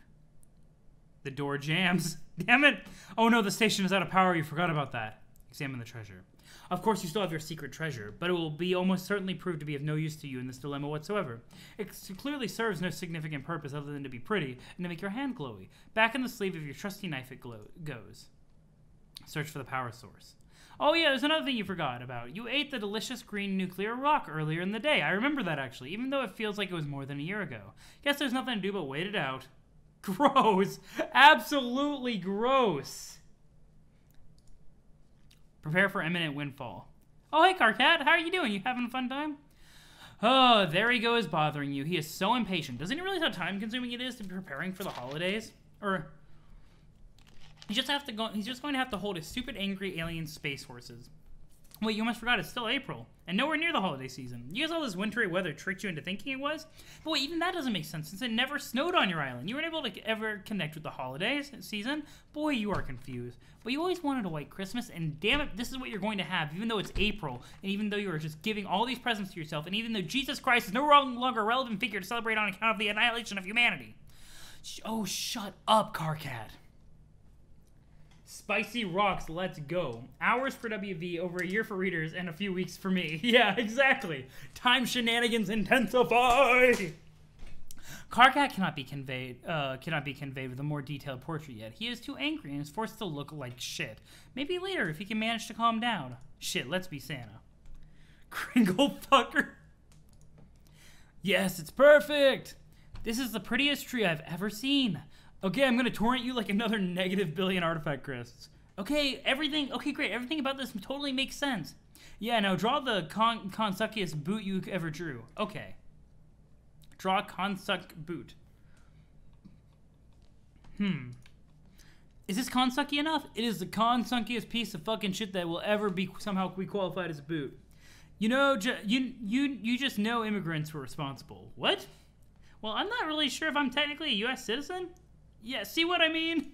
The door jams. Damn it. Oh no, the station is out of power. You forgot about that. Examine the treasure. Of course, you still have your secret treasure, but it will be almost certainly proved to be of no use to you in this dilemma whatsoever. It clearly serves no significant purpose other than to be pretty and to make your hand glowy. Back in the sleeve of your trusty knife it goes. Search for the power source. Oh yeah, there's another thing you forgot about. You ate the delicious green nuclear rock earlier in the day. I remember that actually, even though it feels like it was more than a year ago. Guess there's nothing to do but wait it out. Gross. Absolutely gross. Prepare for imminent windfall. Oh, hey, Carcat. How are you doing? You having a fun time? Oh, there he goes bothering you. He is so impatient. Doesn't he realize how time-consuming it is to be preparing for the holidays? Or he's just going to have to hold his stupid, angry alien space horses. Wait, you almost forgot it's still April, and nowhere near the holiday season. You guys all this wintry weather tricked you into thinking it was? But wait, even that doesn't make sense since it never snowed on your island. You weren't able to ever connect with the holidays season? Boy, you are confused. But you always wanted a white Christmas, and damn it, this is what you're going to have, even though it's April, and even though you are just giving all these presents to yourself, and even though Jesus Christ is no longer a relevant figure to celebrate on account of the annihilation of humanity. Oh, shut up, Carcat. Spicy rocks, let's go. Hours for WV, over a year for readers, and a few weeks for me. Yeah, exactly. Time shenanigans intensify. Carcat cannot be conveyed with a more detailed portrait yet. He is too angry and is forced to look like shit. Maybe later if he can manage to calm down. Shit, let's be Santa. Kringle fucker. Yes, it's perfect. This is the prettiest tree I've ever seen. Okay, I'm gonna torrent you like another negative billion artifact crisps. Okay, okay, great. Everything about this totally makes sense. Yeah, now draw the consuckiest boot you ever drew. Okay. Draw a consuck boot. Is this consucky enough? It is the consuckiest piece of fucking shit that will ever be somehow be qualified as a boot. You know, you just know immigrants were responsible. What? Well, I'm not really sure if I'm technically a U.S. citizen. Yeah, see what I mean?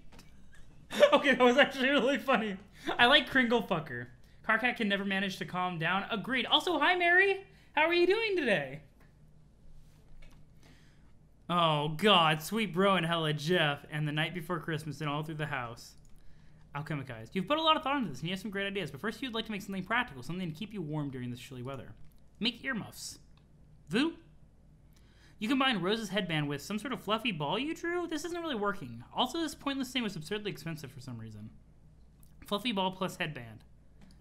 Okay, that was actually really funny. I like Kringle fucker. Carcat can never manage to calm down. Agreed. Also, hi, Mary. How are you doing today? Oh, God. Sweet bro and hella Jeff. And the night before Christmas and all through the house. Alchemicized. You've put a lot of thought into this, and you have some great ideas. But first, you'd like to make something practical, something to keep you warm during this chilly weather. Make earmuffs. Vu? You combine Rose's headband with some sort of fluffy ball you drew? This isn't really working. Also, this pointless thing was absurdly expensive for some reason. Fluffy ball plus headband.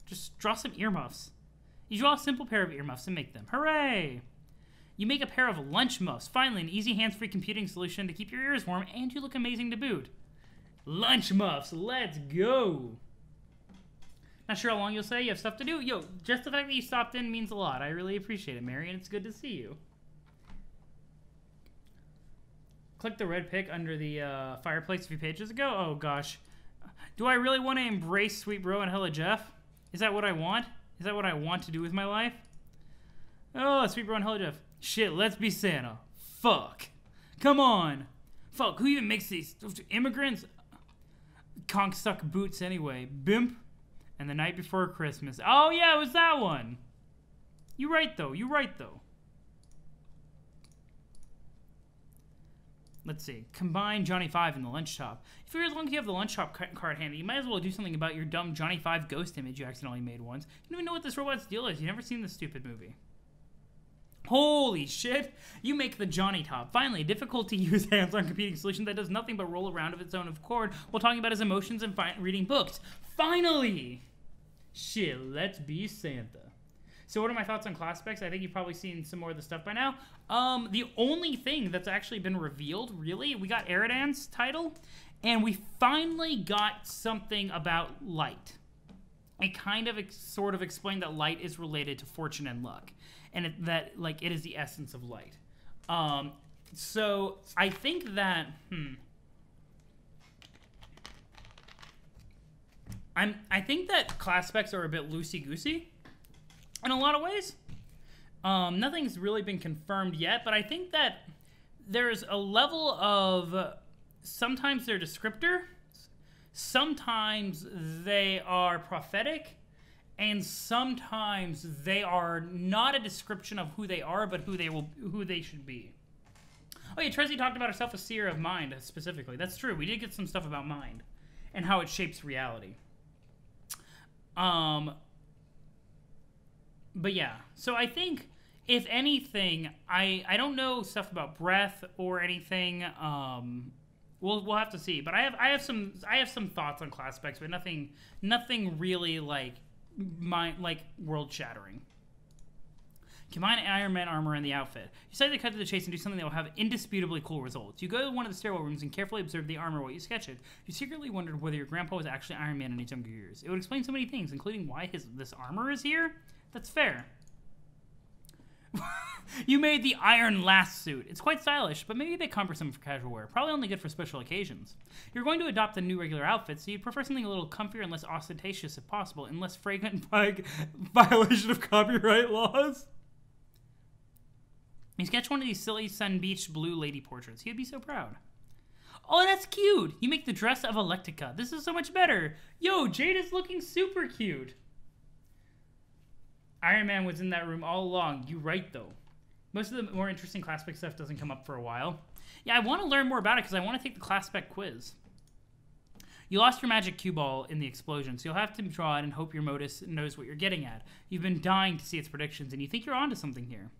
Just draw some earmuffs. You draw a simple pair of earmuffs and make them. Hooray! You make a pair of lunch muffs. Finally, an easy hands-free computing solution to keep your ears warm, and you look amazing to boot. Lunch muffs, let's go! Not sure how long you'll say. You have stuff to do. Yo, just the fact that you stopped in means a lot. I really appreciate it, Mary, and it's good to see you. Click the red pick under the fireplace a few pages ago. Oh, gosh. Do I really want to embrace Sweet Bro and Hella Jeff? Is that what I want? Is that what I want to do with my life? Oh, Sweet Bro and Hella Jeff. Shit, let's be Santa. Fuck. Come on. Fuck, who even makes these? Immigrants? Conch suck boots anyway. Bimp. And the night before Christmas. Oh, yeah, it was that one. You're right, though. You're right, though. Let's see. Combine Johnny 5 in the lunch shop. You figure as long as you have the lunch shop card handy, you might as well do something about your dumb Johnny 5 ghost image you accidentally made once. You don't even know what this robot's deal is. You've never seen this stupid movie. Holy shit! You make the Johnny top. Finally, a difficult-to-use hands-on computing solution that does nothing but roll around of its own accord while talking about his emotions and reading books. Finally! Shit, let's be Santa. So what are my thoughts on class specs? I think you've probably seen some more of the stuff by now. The only thing that's actually been revealed, really, we got Eridan's title, and we finally got something about light. It kind of sort of explained that light is related to fortune and luck, and that it is the essence of light. So I think that I think that class specs are a bit loosey-goosey in a lot of ways. Nothing's really been confirmed yet, but I think that there's a level of sometimes they're descriptor, sometimes they are prophetic, and sometimes they are not a description of who they are, but who they should be. Oh yeah, Trezzy talked about herself as seer of mind specifically. That's true. We did get some stuff about mind and how it shapes reality. But yeah, so I think if anything, I don't know stuff about breath or anything. We'll have to see. But I have some thoughts on class specs, but nothing really like world shattering. Combine Iron Man armor and the outfit. You decide to cut to the chase and do something that will have indisputably cool results. You go to one of the stairwell rooms and carefully observe the armor while you sketch it. You secretly wondered whether your grandpa was actually Iron Man in his younger years. It would explain so many things, including why this armor is here. That's fair. You made the iron last suit. It's quite stylish, but maybe a bit cumbersome for casual wear. Probably only good for special occasions. You're going to adopt a new regular outfit, so you'd prefer something a little comfier and less ostentatious if possible, and less fragrant violation of copyright laws. You sketch one of these silly Sun Beach blue lady portraits. He'd be so proud. Oh, that's cute! You make the dress of Electica. This is so much better. Yo, Jade is looking super cute. Iron Man was in that room all along. You right, though. Most of the more interesting class spec stuff doesn't come up for a while. Yeah, I want to learn more about it because I want to take the class spec quiz. You lost your magic cue ball in the explosion, so you'll have to draw it and hope your Modus knows what you're getting at. You've been dying to see its predictions, and you think you're onto something here.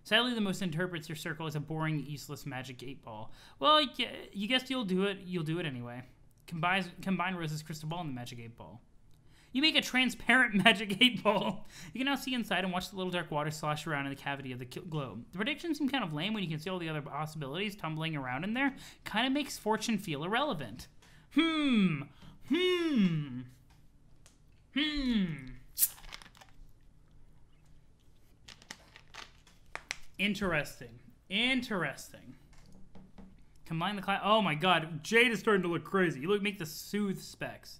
Sadly, the most interprets your circle as a boring, useless magic 8-ball. Well, you guessed you'll do it. You'll do it anyway. Combine Rose's crystal ball and the magic 8-ball. You make a transparent magic 8-ball. You can now see inside and watch the little dark water slosh around in the cavity of the globe. The predictions seem kind of lame when you can see all the other possibilities tumbling around in there. Kind of makes fortune feel irrelevant. Interesting. Combine the class. Oh my god, Jade is starting to look crazy. You make the soothe specs.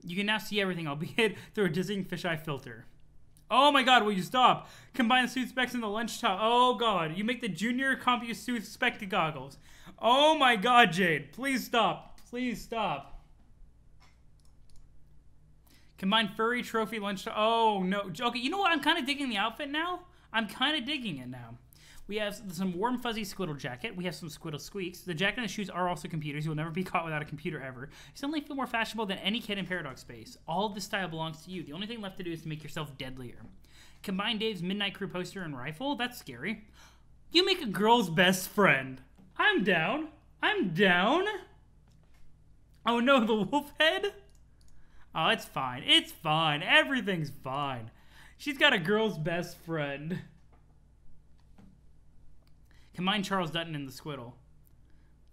You can now see everything, albeit through a dizzying fisheye filter. Oh my god, will you stop? Combine the soothe specs in the lunch top. Oh god, you make the junior CompuSoothe soothe spec goggles. Oh my god, Jade, please stop. Please stop. Combine furry trophy lunch top. Oh no. Okay, you know what? I'm kind of digging the outfit now. I'm kind of digging it now. We have some warm, fuzzy Squiddle jacket. We have some Squiddle squeaks. The jacket and the shoes are also computers. You will never be caught without a computer ever. You suddenly feel more fashionable than any kid in Paradox Space. All of this style belongs to you. The only thing left to do is to make yourself deadlier. Combine Dave's Midnight Crew poster and rifle. That's scary. You make a girl's best friend. I'm down. I'm down. Oh no, the wolf head? Oh, it's fine. It's fine. Everything's fine. She's got a girl's best friend. Combine Charles Dutton and the Squiddle.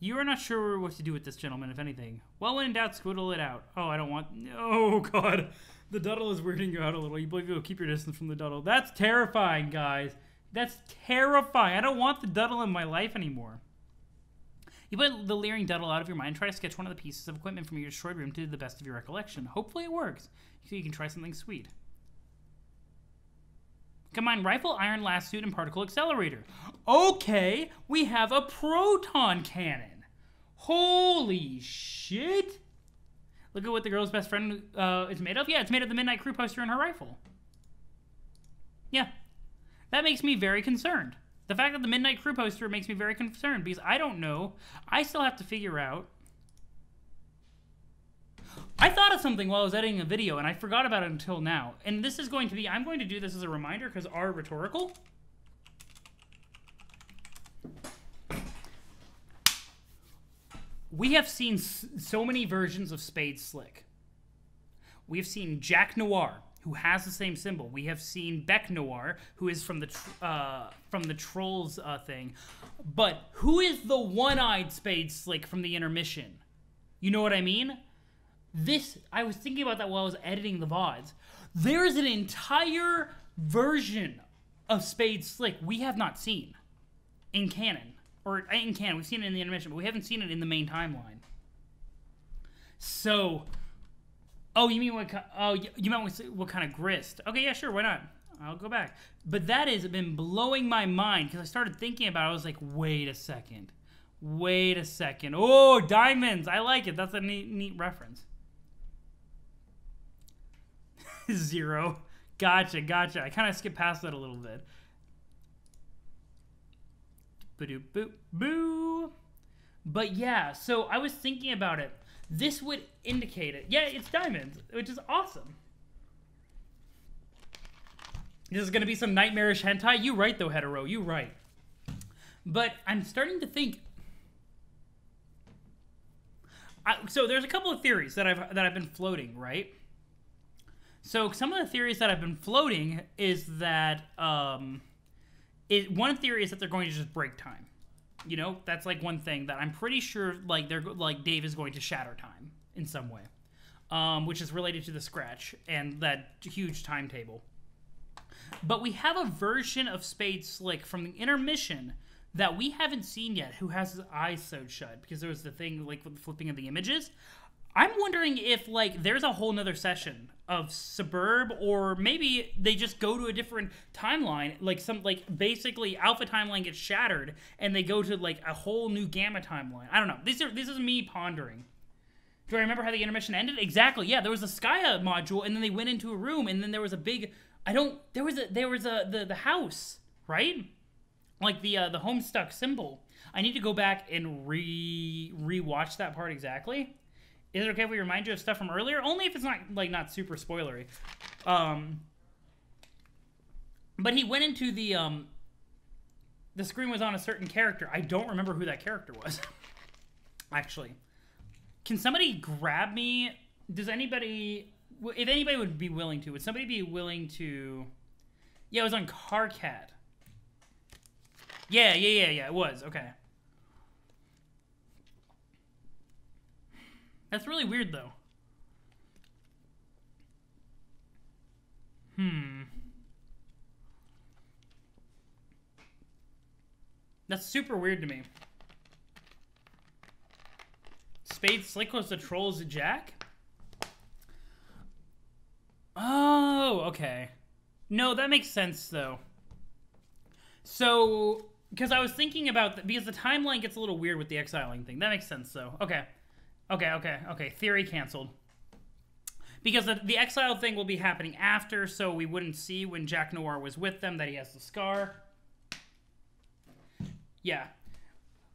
You are not sure what to do with this gentleman, if anything. Well, when in doubt, Squiddle it out. Oh, I don't want... Oh, God. The Duddle is weirding you out a little. You believe you'll keep your distance from the Duddle. That's terrifying, guys. That's terrifying. I don't want the Duddle in my life anymore. You put the leering Duddle out of your mind and try to sketch one of the pieces of equipment from your destroyed room to the best of your recollection. Hopefully it works, so you can try something sweet. Combine rifle, iron last suit, and particle accelerator. Okay, we have a proton cannon. Holy shit. Look at what the girl's best friend is made of. Yeah, it's made of the Midnight Crew poster and her rifle. Yeah, that makes me very concerned. The fact that the Midnight Crew poster makes me very concerned because I don't know. I still have to figure out. I thought of something while I was editing a video, and I forgot about it until now. And this is going to be... I'm going to do this as a reminder because our rhetorical... We have seen so many versions of Spade Slick. We have seen Jack Noir, who has the same symbol. We have seen Beck Noir, who is from the Trolls thing. But who is the one-eyed Spade Slick from the intermission? You know what I mean? I was thinking about that while I was editing the VODs. There is an entire version of Spade Slick we have not seen in canon. Or in canon, we've seen it in the animation, but we haven't seen it in the main timeline. So, oh, you mean what? Oh, you meant what kind of grist? Okay, yeah, sure, why not? I'll go back. But that has been blowing my mind because I started thinking about it. I was like, wait a second. Wait a second. Oh, diamonds. I like it. That's a neat reference. 0. Gotcha. I kind of skipped past that a little bit. Ba-doop, boop, boo. But yeah, so I was thinking about it. This would indicate it. Yeah, it's diamonds, which is awesome. This is going to be some nightmarish hentai? You right, though, hetero. You right. But I'm starting to think... so there's a couple of theories that I've been floating, right? So some of the theories that I've been floating is that... one theory is that they're going to just break time. You know, that's like one thing that I'm pretty sure like Dave is going to shatter time in some way, which is related to the scratch and that huge timetable. But we have a version of Spade Slick from the intermission that we haven't seen yet, who has his eyes sewed shut because there was the thing like with the flipping of the images. I'm wondering if like there's a whole nother session of Suburb, or maybe they just go to a different timeline, like basically Alpha timeline gets shattered and they go to like a whole new Gamma timeline. I don't know. This is me pondering. Do I remember how the intermission ended? Exactly. Yeah, there was a Skya module and then they went into a room and then there was a big there was the house, right? Like the Homestuck symbol. I need to go back and re-watch that part exactly. Is it okay if we remind you of stuff from earlier? Only if it's not super spoilery. But he went into the screen was on a certain character. I don't remember who that character was. Actually. Can somebody grab me? Does anybody... If anybody would be willing to, would somebody be willing to... Yeah, it was on Carcat. Yeah, it was. Okay. That's really weird, though. That's super weird to me. Spade Slick was the Trolls Jack? Oh, okay. No, that makes sense, though. So, because I was thinking about... because the timeline gets a little weird with the exiling thing. That makes sense, though. Okay. Okay. Theory canceled. Because the exile thing will be happening after, so we wouldn't see when Jack Noir was with them that he has the scar. Yeah.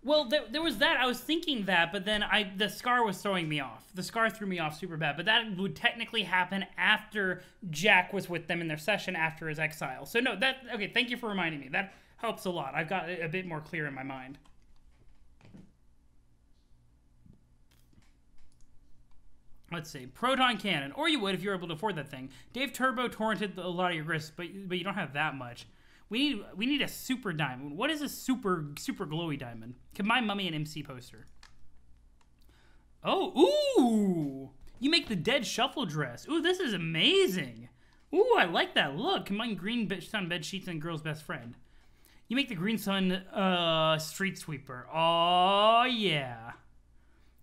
Well, there was that. I was thinking that, but then the scar was throwing me off. The scar threw me off super bad. But that would technically happen after Jack was with them in their session after his exile. So no, okay, thank you for reminding me. That helps a lot. I've got it a bit more clear in my mind. Let's see. Proton Cannon. Or you would if you were able to afford that thing. Dave Turbo torrented a lot of your grist, but you don't have that much. We need a super diamond. What is a super glowy diamond? Combine Mummy and MC poster. Oh, ooh! You make the dead shuffle dress. Ooh, this is amazing. Ooh, I like that look. Combine Green Sun bed sheets and Girl's Best Friend. You make the Green Sun street sweeper. Oh, yeah.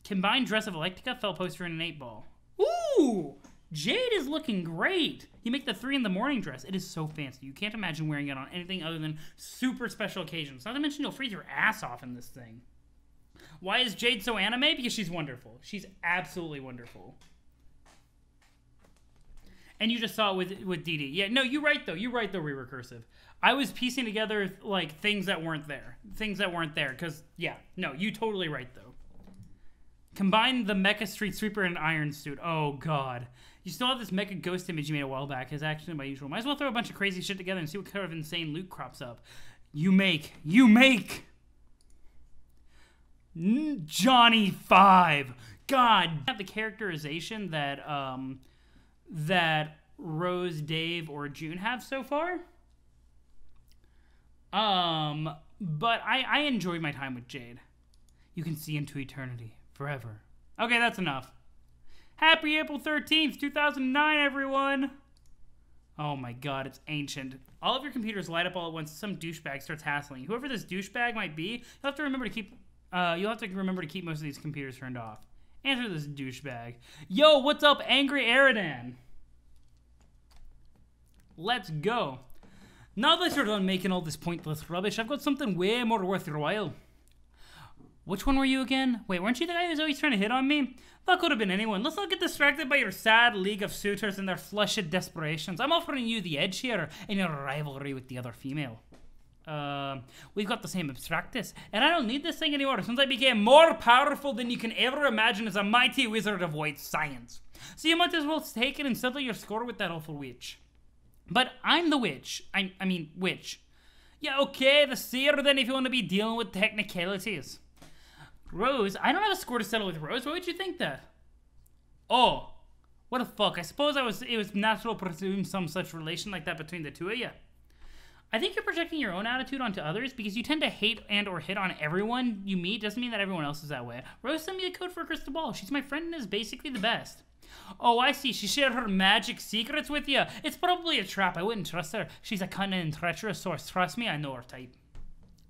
Combined dress of Electica, fell poster, and an 8-ball. Ooh! Jade is looking great. You make the 3 in the morning dress. It is so fancy. You can't imagine wearing it on anything other than super special occasions. Not to mention you'll freeze your ass off in this thing. Why is Jade so anime? Because she's wonderful. She's absolutely wonderful. And you just saw it with Dee Dee. Yeah, no, you're right, though. Recursive. I was piecing together, like, things that weren't there. Because, yeah. No, you totally right, though. Combine the Mecha Street Sweeper and Iron Suit. Oh, God. You still have this Mecha Ghost image you made a while back. It's actually my usual. Might as well throw a bunch of crazy shit together and see what kind of insane loot crops up. You make Johnny 5. God. Have the characterization that, that Rose, Dave, or June have so far. But I enjoyed my time with Jade. You can see into eternity. Forever. Okay, that's enough. Happy April 13th, 2009, everyone! Oh my god, it's ancient. All of your computers light up all at once. Some douchebag starts hassling. Whoever this douchebag might be, you'll have to remember to keep most of these computers turned off. Answer this douchebag. Yo, what's up, Angry Eridan? Let's go. Now that you're done making all this pointless rubbish, I've got something way more worth your while. Which one were you again? Wait, weren't you the guy who was always trying to hit on me? That could have been anyone. Let's not get distracted by your sad league of suitors and their flushed desperations. I'm offering you the edge here in your rivalry with the other female. We've got the same abstractus, and I don't need this thing anymore since I became more powerful than you can ever imagine as a mighty wizard of white science. So you might as well take it and settle your score with that awful witch. But I'm the witch. I mean, witch. Yeah, okay, the seer then if you want to be dealing with technicalities. Rose, I don't have a score to settle with Rose. Why would you think that? Oh, what the fuck? I suppose it was natural to presume some such relation like that between the two of you. I think you're projecting your own attitude onto others because you tend to hate and or hit on everyone you meet. Doesn't mean that everyone else is that way. Rose sent me the code for a crystal ball. She's my friend and is basically the best. Oh, I see. She shared her magic secrets with you. It's probably a trap. I wouldn't trust her. She's a cunning and treacherous source. Trust me, I know her type.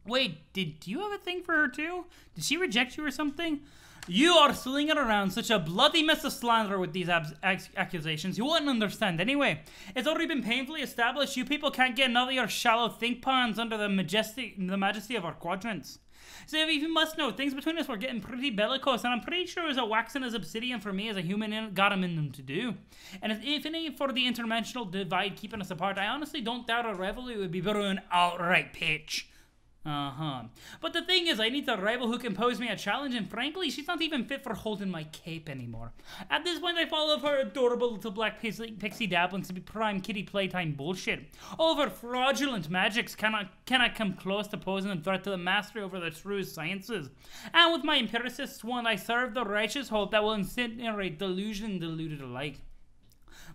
Wait, did you have a thing for her too? Did she reject you or something? You are slinging around such a bloody mess of slander with these accusations. You wouldn't understand anyway. It's already been painfully established you people can't get none of your shallow think ponds under the majesty of our quadrants. So if you must know, things between us were getting pretty bellicose, and I'm pretty sure it was a waxing as obsidian for me as a human got him in them to do. And if it ain't for the interdimensional divide keeping us apart, I honestly don't doubt our rivalry would be better than outright pitch. But the thing is, I need a rival who can pose me a challenge, and frankly, she's not even fit for holding my cape anymore. At this point, I fall off her adorable little black pixie dabblings to be prime kitty playtime bullshit. All of her fraudulent magics cannot come close to posing a threat to the mastery over the true sciences. And with my empiricist swan, I serve the righteous hope that will incinerate delusion and deluded alike.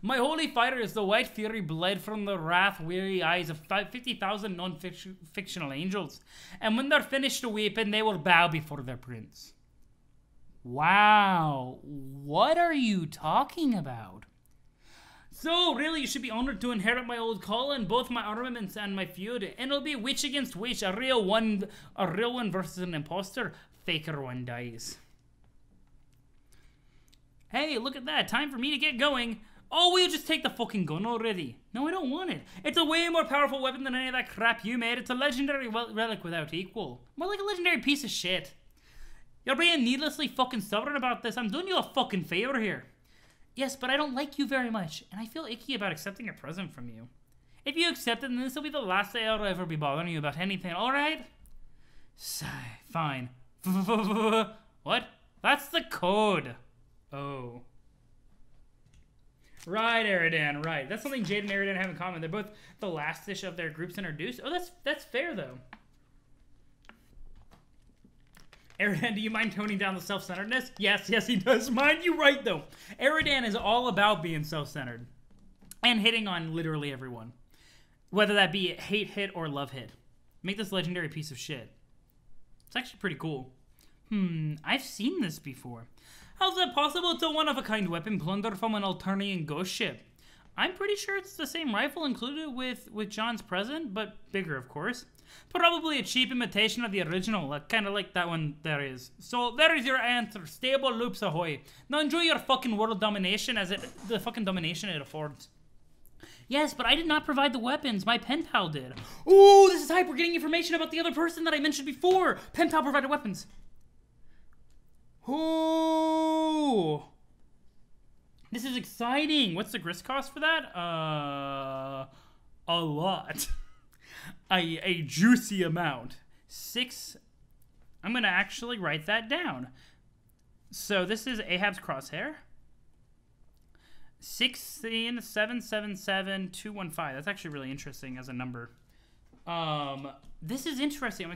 My holy fire is the white fury bled from the wrath-weary eyes of 50,000 non-fictional angels. And when they're finished weeping, they will bow before their prince. Wow. What are you talking about? So, really, you should be honored to inherit my old calling, both my armaments and my feud. And it'll be witch against witch, a real one versus an imposter. Faker one dies. Hey, look at that. Time for me to get going. Oh, we'll just take the fucking gun already. No, I don't want it. It's a way more powerful weapon than any of that crap you made. It's a legendary relic without equal. More like a legendary piece of shit. You're being needlessly fucking stubborn about this. I'm doing you a fucking favor here. Yes, but I don't like you very much, and I feel icky about accepting a present from you. If you accept it, then this will be the last day I'll ever be bothering you about anything, alright? Sigh, fine. What? That's the code. Oh. Right, Eridan, right. That's something Jade and Eridan have in common. They're both the last-ish of their groups introduced. Oh, that's fair, though. Eridan, do you mind toning down the self-centeredness? Yes, he does mind. You're right, though. Eridan is all about being self-centered. And hitting on literally everyone. Whether that be hate hit or love hit. Make this legendary piece of shit. It's actually pretty cool. I've seen this before. How's that possible? It's a one-of-a-kind weapon plundered from an Alternian ghost ship. I'm pretty sure it's the same rifle included with John's present, but bigger, of course. Probably a cheap imitation of the original, kind of like that one there is. So there is your answer. Stable loops ahoy. Now enjoy your fucking world domination the fucking domination it affords. Yes, but I did not provide the weapons. My pen pal did. Ooh, this is hype. We're getting information about the other person that I mentioned before. Pen pal provided weapons. Ooh. This is exciting. What's the grist cost for that? A lot. a juicy amount. 6. I'm going to actually write that down. So this is Ahab's crosshair. 16777 215. That's actually really interesting as a number. This is interesting.